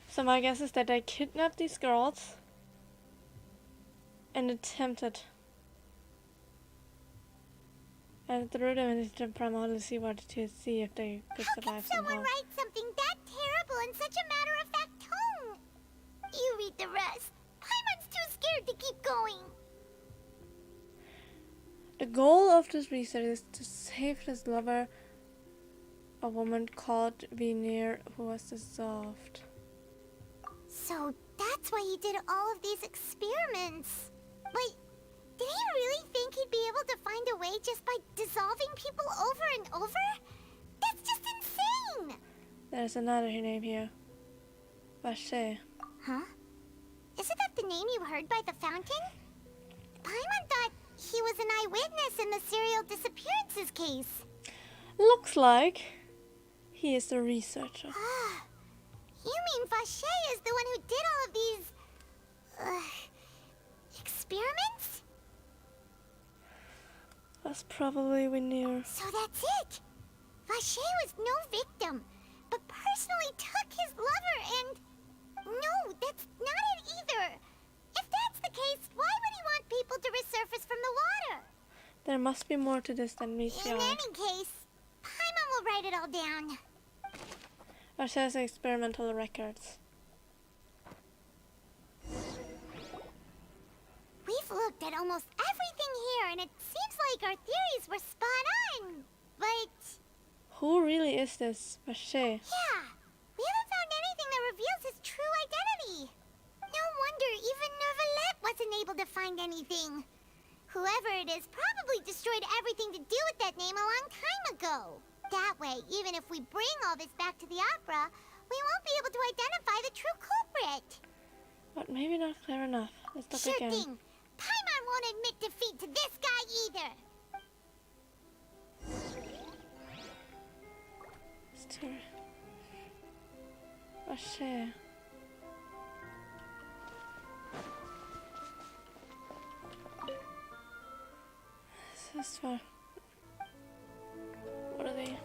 So my guess is that they kidnapped these girls and attempted and threw them into the primordial sea water to see if they could survive somehow. How can someone write something that terrible in such a matter-of-fact tone? You read the rest. Paimon's too scared to keep going. The goal of this research is to save his lover, a woman called Veneer, who was dissolved. So that's why he did all of these experiments. But did he really think he'd be able to find a way just by dissolving people over and over? That's just insane! There's another name here. Vache. Huh? Isn't that the name you heard by the fountain? Paimon thought he was an eyewitness in the serial disappearances case. Looks like he is the researcher. You mean Vache is the one who did all of these... experiments? That's probably Veneer. So that's it! Vache was no victim, but personally took his lover and... No, that's not it either! If that's the case, why would he want people to resurface from the water? There must be more to this than meets the In eye. any case, Paimon will write it all down. Vache's experimental records. We've looked at almost everything here, and it seems like our theories were spot on. But... Who really is this Vache? yeah, we haven't found anything that reveals his true identity. No wonder even Neuvillette wasn't able to find anything. Whoever it is probably destroyed everything to do with that name a long time ago. That way, even if we bring all this back to the opera, we won't be able to identify the true culprit. But maybe not clear enough. Let's look Sure again. thing. Paimon won't admit defeat to this guy either. Story. Vache. This far. What are they?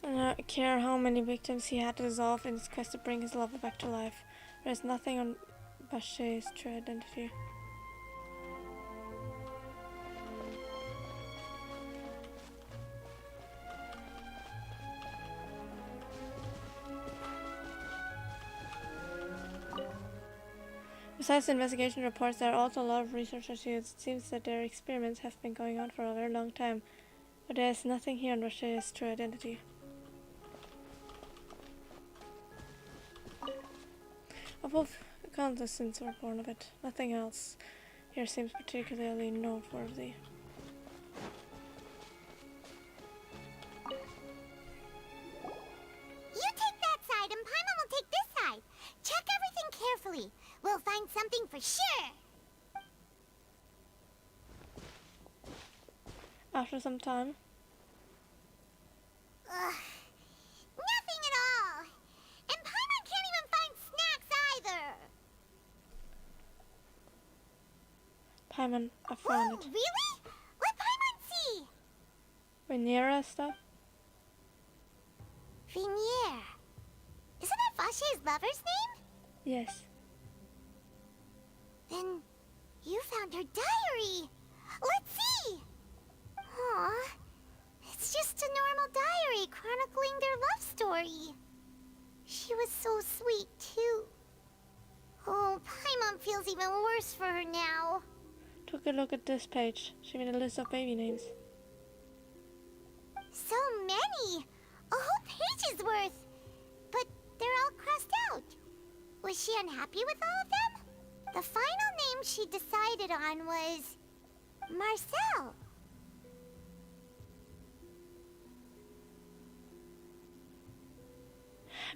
I don't care how many victims he had to dissolve in his quest to bring his lover back to life. There is nothing on Bachet's true identity. Besides the investigation reports, there are also a lot of researchers here. It seems that their experiments have been going on for a very long time, but there is nothing here on Bachet's true identity. Both contestants were born of it. Nothing else here seems particularly noteworthy. You take that side and Paimon will take this side. Check everything carefully. We'll find something for sure. After some time. Ugh. Nothing at all. And Paimon can't even find snacks either. Paimon, I found it. Really? Let Paimon see. Rhaenyra stuff? Rhaenyra. Isn't that Vache's lover's name? Yes. Then you found her diary. Let's see. Aw. It's just a normal diary chronicling their love story. She was so sweet, too. Oh, Paimon feels even worse for her now. Took a look at this page. She made a list of baby names. So many! A whole page's worth! But they're all crossed out. Was she unhappy with all of them? The final name she decided on was... Marcel.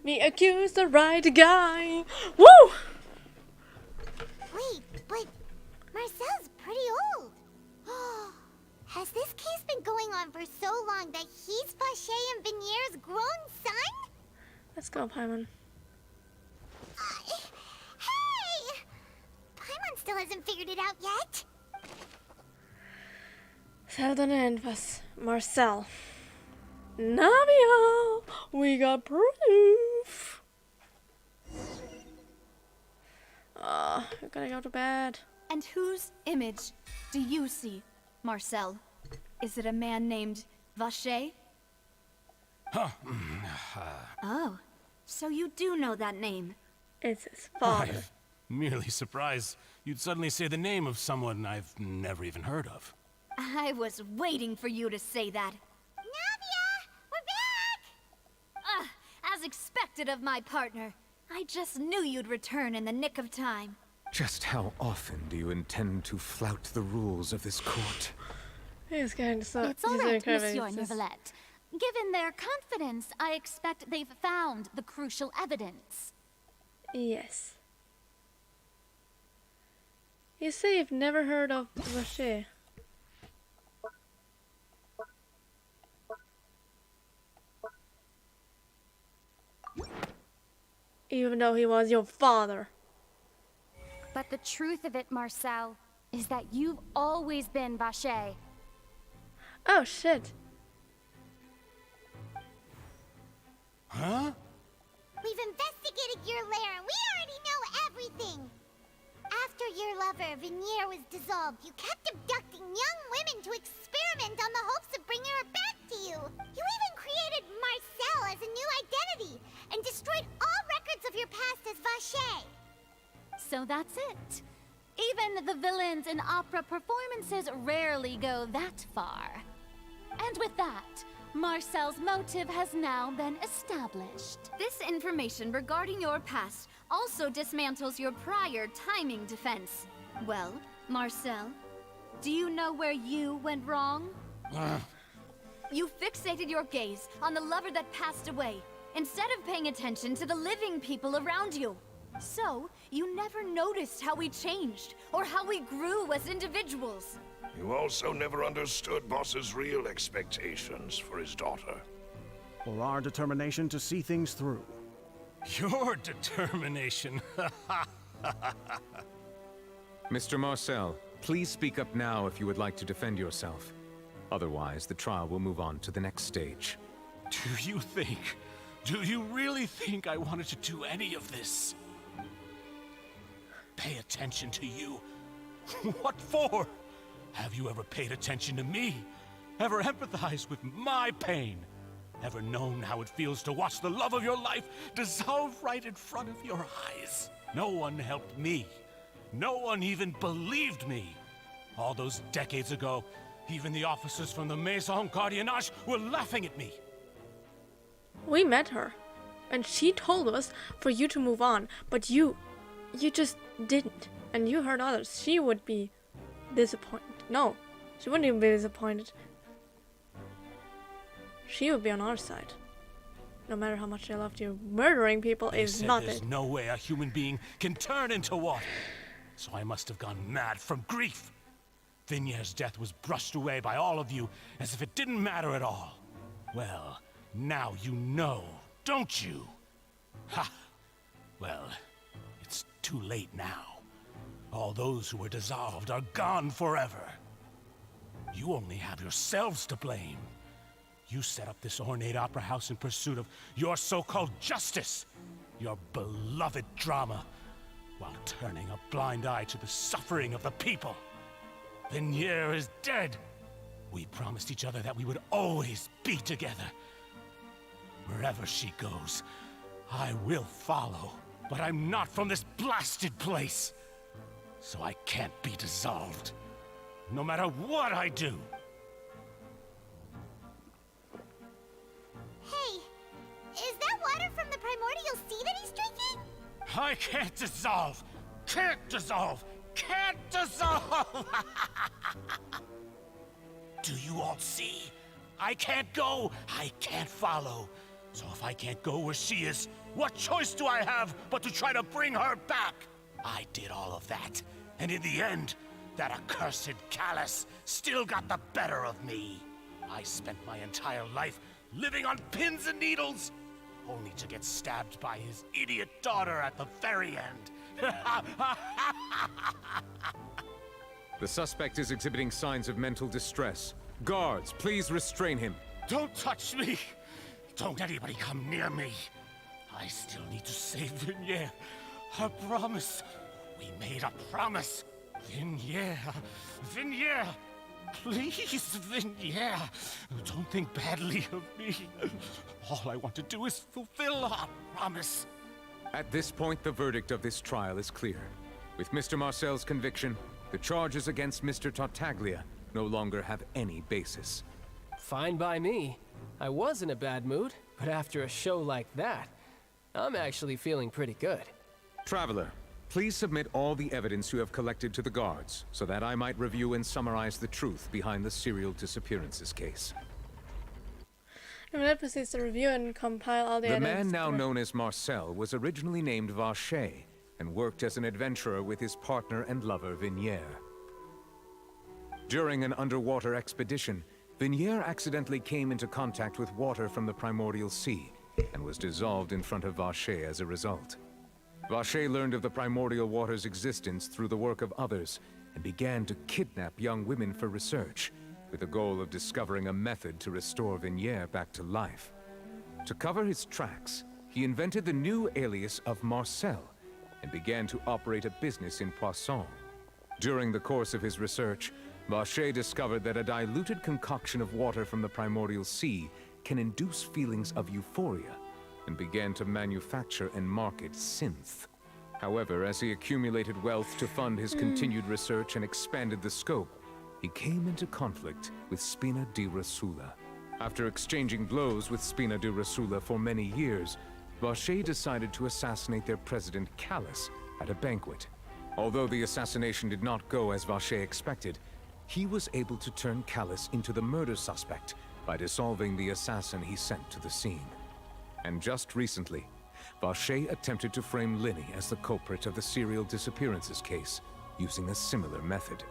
Me accused the right guy! Woo! Wait, but Marcel's pretty old. Has this case been going on for so long that he's Vache and Vigniere's grown son? Let's go, Paimon. Hey! Paimon still hasn't figured it out yet. Seldon and was Marcel. Navia! We got proof! We're gonna go to bed. And whose image do you see, Marcel? Is it a man named Vache? Huh. Oh, so you do know that name. It's his father. I'm merely surprised you'd suddenly say the name of someone I've never even heard of. I was waiting for you to say that. Navia! We're back! As expected of my partner. I just knew you'd return in the nick of time. Just how often do you intend to flout the rules of this court? He's kind of It's all right, Monsieur Neuvillette. Given their confidence, I expect they've found the crucial evidence. Yes. You say you've never heard of Vache. Even though he was your father. But the truth of it, Marcel, is that you've always been Vache. Oh, shit. Huh? We've investigated your lair and we already know everything. After your lover, Vigniere, was dissolved, you kept abducting young women to experiment on the hopes of bringing her back to you. You even created Marcel as a new identity and destroyed all records of your past as Vache. So that's it. Even the villains in opera performances rarely go that far. And with that, Marcel's motive has now been established. This information regarding your past also dismantles your prior timing defense. Well, Marcel, do you know where you went wrong? You fixated your gaze on the lover that passed away, instead of paying attention to the living people around you. So, you never noticed how we changed, or how we grew as individuals. You also never understood Boss's real expectations for his daughter. Or our determination to see things through. Your determination. Mr. Marcel, please speak up now if you would like to defend yourself. Otherwise, the trial will move on to the next stage. Do you really think I wanted to do any of this? Pay attention to you? What for? Have you ever paid attention to me? Ever empathized with my pain? Ever known how it feels to watch the love of your life dissolve right in front of your eyes? No one helped me. No one even believed me. All those decades ago, even the officers from the Maison Gardiennage were laughing at me. We met her, and she told us for you to move on, but you just didn't. And you heard others. She would be disappointed. No, she wouldn't even be disappointed. She would be on our side. No matter how much they loved you, murdering people is not There's it. no way a human being can turn into water. So I must have gone mad from grief. Vignier's death was brushed away by all of you as if it didn't matter at all. Well, now you know, don't you? Ha! Well, it's too late now. All those who were dissolved are gone forever. You only have yourselves to blame. You set up this ornate opera house in pursuit of your so-called justice, your beloved drama, while turning a blind eye to the suffering of the people. Vignier is dead. We promised each other that we would always be together. Wherever she goes, I will follow. But I'm not from this blasted place. So I can't be dissolved. No matter what I do. Hey, is that water from the primordial sea that he's drinking? I can't dissolve! Can't dissolve! Can't dissolve! Do you all see? I can't go, I can't follow. So if I can't go where she is, what choice do I have but to try to bring her back? I did all of that, and in the end, that accursed Callus still got the better of me. I spent my entire life living on pins and needles, only to get stabbed by his idiot daughter at the very end. The suspect is exhibiting signs of mental distress. Guards, please restrain him. Don't touch me! Don't anybody come near me. I still need to save Vignier. A promise. We made a promise. Vignier. Vignier. Please, Vignier. Don't think badly of me. All I want to do is fulfill our promise. At this point, the verdict of this trial is clear. With Mr. Marcel's conviction, the charges against Mr. Tartaglia no longer have any basis. Fine by me. I was in a bad mood, but after a show like that, I'm actually feeling pretty good. Traveler, please submit all the evidence you have collected to the guards, so that I might review and summarize the truth behind the serial disappearances case. That proceeds to review and compile all the The evidence. man now known as Marcel was originally named Vacher, and worked as an adventurer with his partner and lover Vignier. During an underwater expedition, Vignier accidentally came into contact with water from the primordial sea, and was dissolved in front of Vacher as a result. Vacher learned of the primordial water's existence through the work of others, and began to kidnap young women for research, with the goal of discovering a method to restore Vignier back to life. To cover his tracks, he invented the new alias of Marcel, and began to operate a business in Poisson. During the course of his research, Vacher discovered that a diluted concoction of water from the primordial sea can induce feelings of euphoria, and began to manufacture and market synth. However, as he accumulated wealth to fund his continued research and expanded the scope, he came into conflict with Spina di Rosula. After exchanging blows with Spina di Rosula for many years, Vacher decided to assassinate their president Callus at a banquet. Although the assassination did not go as Vacher expected, he was able to turn Callus into the murder suspect by dissolving the assassin he sent to the scene. And just recently, Vacher attempted to frame Linny as the culprit of the serial disappearances case, using a similar method.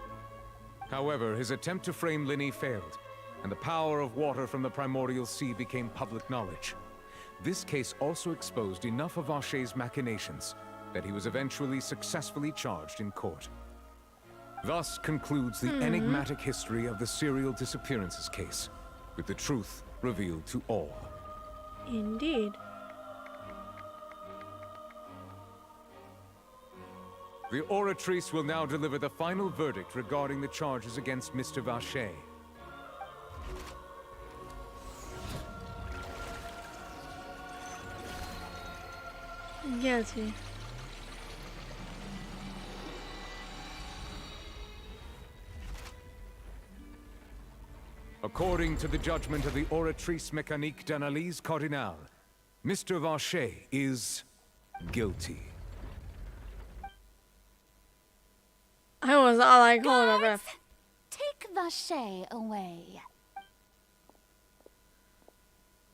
However, his attempt to frame Linny failed, and the power of water from the primordial sea became public knowledge. This case also exposed enough of Vache's machinations that he was eventually successfully charged in court. Thus concludes the enigmatic history of the serial disappearances case, with the truth revealed to all. Indeed. The Oratrice will now deliver the final verdict regarding the charges against Mr. Vache. Guilty. According to the judgment of the Oratrice Mécanique d'Analyse Cardinale, Mr. Vache is guilty. I was all like, hold on, ref. Take Vache away.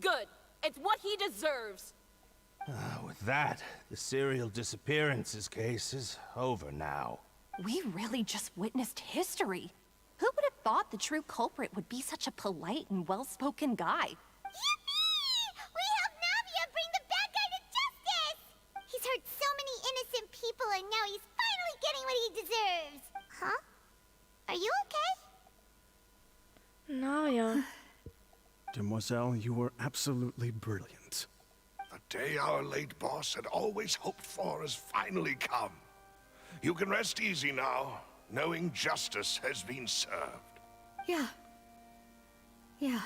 Good. It's what he deserves. With that, the serial disappearances case is over now. We really just witnessed history. Who would have thought the true culprit would be such a polite and well-spoken guy? Yippee! We helped Navia bring the bad guy to justice! He's hurt so many innocent people and now he's finally getting what he deserves. Huh? Are you okay? Navia. Demoiselle, you were absolutely brilliant. The day our late boss had always hoped for has finally come. You can rest easy now, knowing justice has been served. Yeah. Yeah.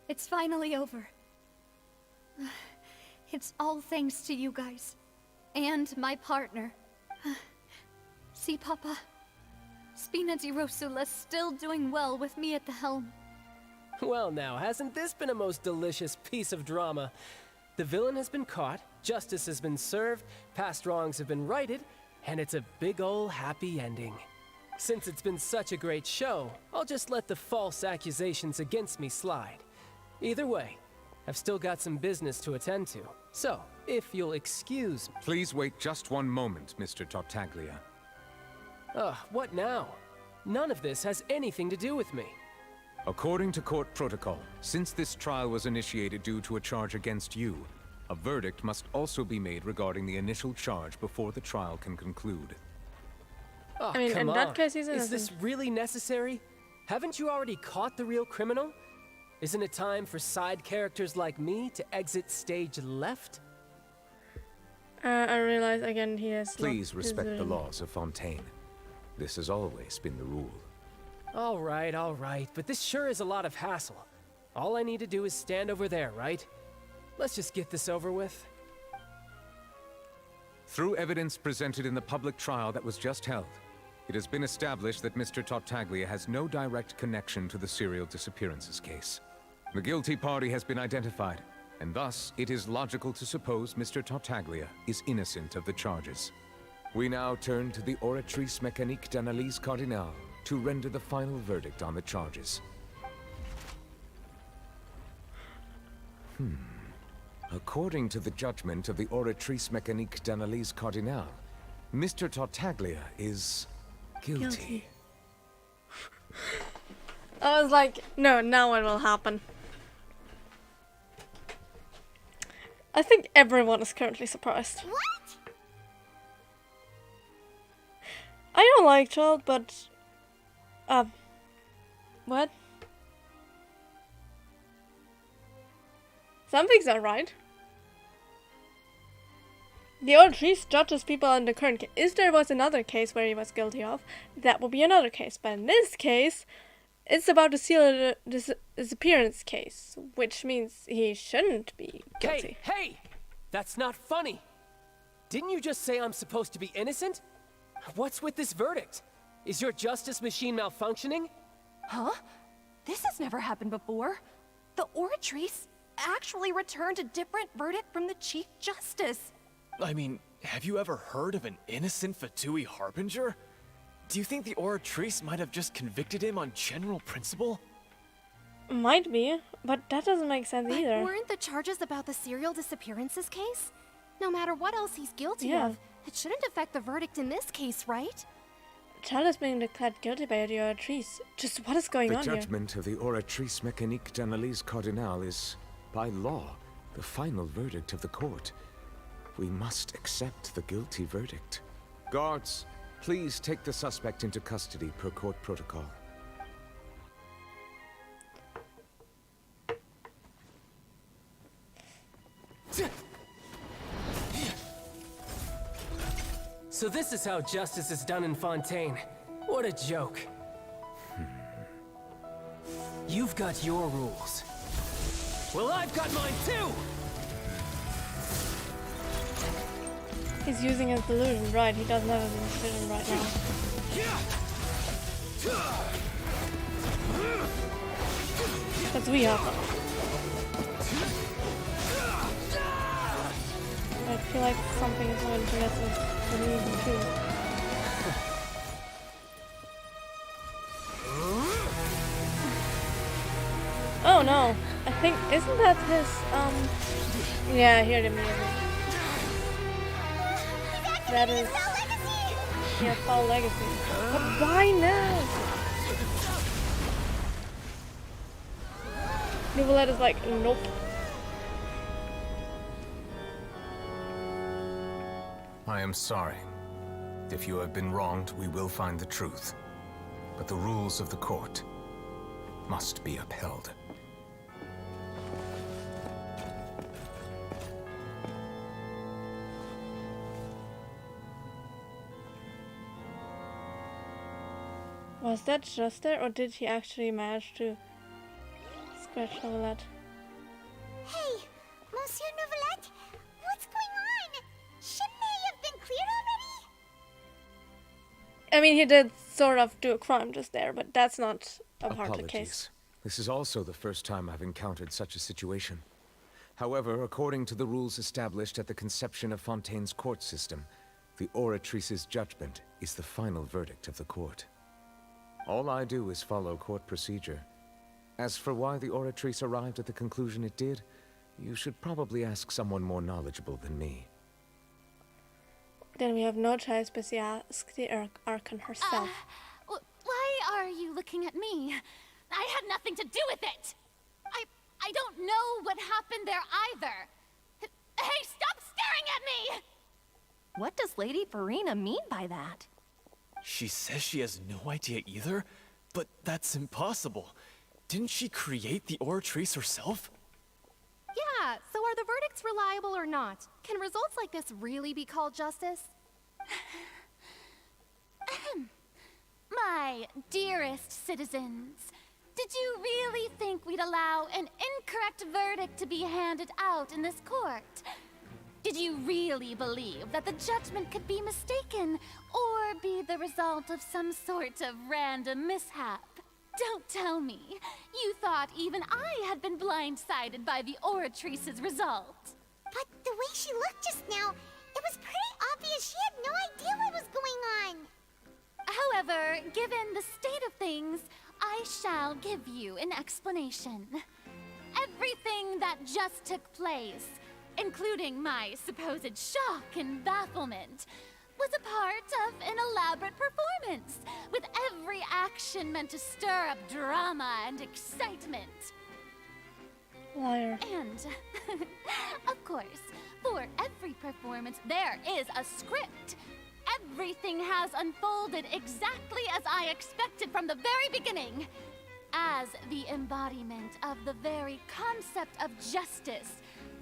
It's finally over. It's all thanks to you guys. And my partner. See, Papa? Spina di Rosula's still doing well with me at the helm. Well now, hasn't this been a most delicious piece of drama? The villain has been caught, justice has been served, past wrongs have been righted, and it's a big ol' happy ending. Since it's been such a great show, I'll just let the false accusations against me slide. Either way, I've still got some business to attend to. So, if you'll excuse me... Please wait just one moment, Mr. Tartaglia. Ugh, what now? None of this has anything to do with me. According to court protocol, since this trial was initiated due to a charge against you, a verdict must also be made regarding the initial charge before the trial can conclude. Oh, I mean, come in on. that case, he's Is this innocent. really necessary? Haven't you already caught the real criminal? Isn't it time for side characters like me to exit stage left? I realize again he has. Please respect the laws of Fontaine. This has always been the rule. All right, but this sure is a lot of hassle. All I need to do is stand over there, right? Let's just get this over with. Through evidence presented in the public trial that was just held, it has been established that Mr. Tartaglia has no direct connection to the serial disappearances case. The guilty party has been identified, and thus it is logical to suppose Mr. Tartaglia is innocent of the charges. We now turn to the Oratrice Mécanique d'Analyse Cardinale to render the final verdict on the charges. According to the judgment of the Oratrice Mécanique d'Analyse Cardinale, Mr. Tartaglia is guilty. I was like, no, now what will happen? I think everyone is currently surprised. What? I don't like child, but what? Something's not right. The Oratrice judges people in the current case. If there was another case where he was guilty of, that would be another case. But in this case, it's about the serial disappearance case, which means he shouldn't be guilty. Hey! That's not funny! Didn't you just say I'm supposed to be innocent? What's with this verdict? Is your justice machine malfunctioning? Huh? This has never happened before. The Oratrice actually returned a different verdict from the Chief Justice. I mean, have you ever heard of an innocent Fatui Harbinger? Do you think the Oratrice might have just convicted him on general principle? Might be, but that doesn't make sense either. Weren't the charges about the serial disappearances case? No matter what else he's guilty of, it shouldn't affect the verdict in this case, right? Child is being declared guilty by the Oratrice. Just what is going on The here? judgment of the Oratrice Mécanique d'Analyse Cardinale is By law, the final verdict of the court. We must accept the guilty verdict. Guards, please take the suspect into custody per court protocol. So this is how justice is done in Fontaine. What a joke. You've got your rules. Well, I've got mine too! He's using his delusion, right? He doesn't have a delusion right now. Because we have them. I feel like something is going to mess with the delusion too. Oh no! I think, isn't that his, yeah, I hear the music. That is, yeah, Foul Legacy. But why now? Novelette is like, nope. I am sorry. If you have been wronged, we will find the truth. But the rules of the court must be upheld. Was that just there, or did he actually manage to scratch Novelette? Hey, Monsieur Novelette, what's going on? Shouldn't they have been cleared already? I mean, he did sort of do a crime just there, but that's not a part of the case. This is also the first time I've encountered such a situation. However, according to the rules established at the conception of Fontaine's court system, the Oratrice's judgment is the final verdict of the court. All I do is follow court procedure. As for why the Oratrice arrived at the conclusion it did, you should probably ask someone more knowledgeable than me. Then we have no choice but to ask the Archon herself. Why are you looking at me? I had nothing to do with it! I don't know what happened there either! Hey, stop staring at me! What does Lady Farina mean by that? She says she has no idea either, but that's impossible. Didn't she create the Oratrice herself? Yeah, so are the verdicts reliable or not? Can results like this really be called justice? My dearest citizens, did you really think we'd allow an incorrect verdict to be handed out in this court? Did you really believe that the judgment could be mistaken or be the result of some sort of random mishap? Don't tell me. You thought even I had been blindsided by the Oratrice's result. But the way she looked just now, it was pretty obvious she had no idea what was going on. However, given the state of things, I shall give you an explanation. Everything that just took place, including my supposed shock and bafflement, was a part of an elaborate performance, with every action meant to stir up drama and excitement. Liar. And, of course, for every performance, there is a script. Everything has unfolded exactly as I expected from the very beginning. As the embodiment of the very concept of justice,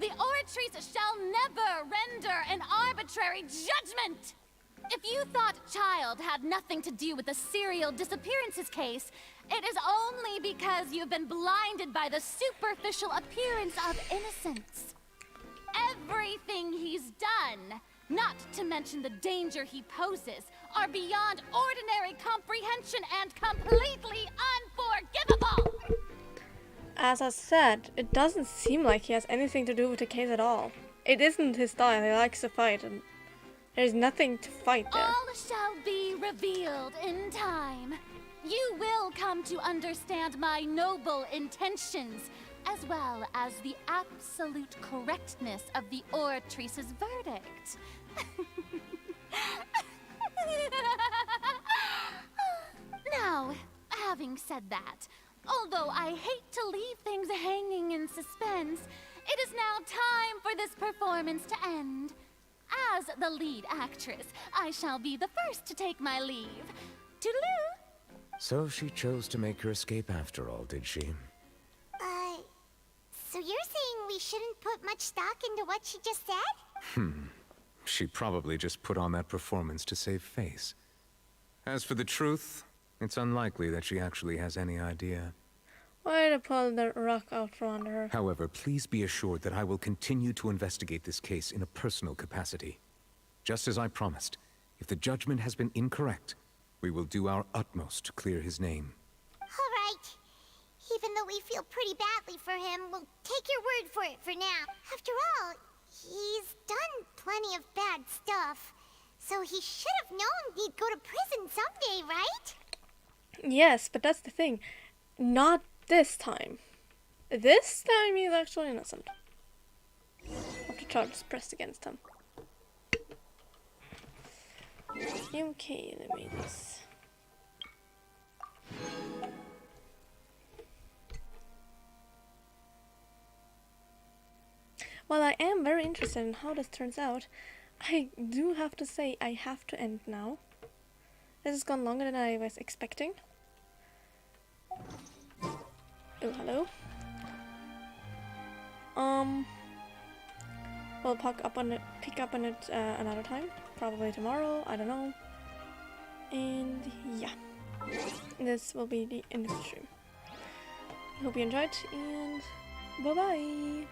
the Oratrice shall never render an arbitrary judgment! If you thought Child had nothing to do with the serial disappearances case, it is only because you've been blinded by the superficial appearance of innocence. Everything he's done, not to mention the danger he poses, are beyond ordinary comprehension and completely unforgivable! As I said, it doesn't seem like he has anything to do with the case at all. It isn't his style, he likes to fight, and there's nothing to fight there. All shall be revealed in time. You will come to understand my noble intentions, as well as the absolute correctness of the Oratrice's verdict. Now, having said that, Although I hate to leave things hanging in suspense, it is now time for this performance to end. As the lead actress, I shall be the first to take my leave. Toodaloo! So she chose to make her escape after all, did she? So you're saying we shouldn't put much stock into what she just said? She probably just put on that performance to save face. As for the truth, it's unlikely that she actually has any idea. Why to pull the rock out from under her? However, please be assured that I will continue to investigate this case in a personal capacity. Just as I promised, if the judgment has been incorrect, we will do our utmost to clear his name. All right. Even though we feel pretty badly for him, we'll take your word for it for now. After all, he's done plenty of bad stuff. So he should have known he'd go to prison someday, right? Yes, but that's the thing. Not this time. This time he's actually innocent of the charges pressed against him. Okay, that means... While I am very interested in how this turns out, I do have to say I have to end now. This has gone longer than I was expecting. Oh, hello. We'll pick up on it another time. Probably tomorrow, I don't know. And yeah. This will be the end of the stream. I hope you enjoyed, and bye-bye!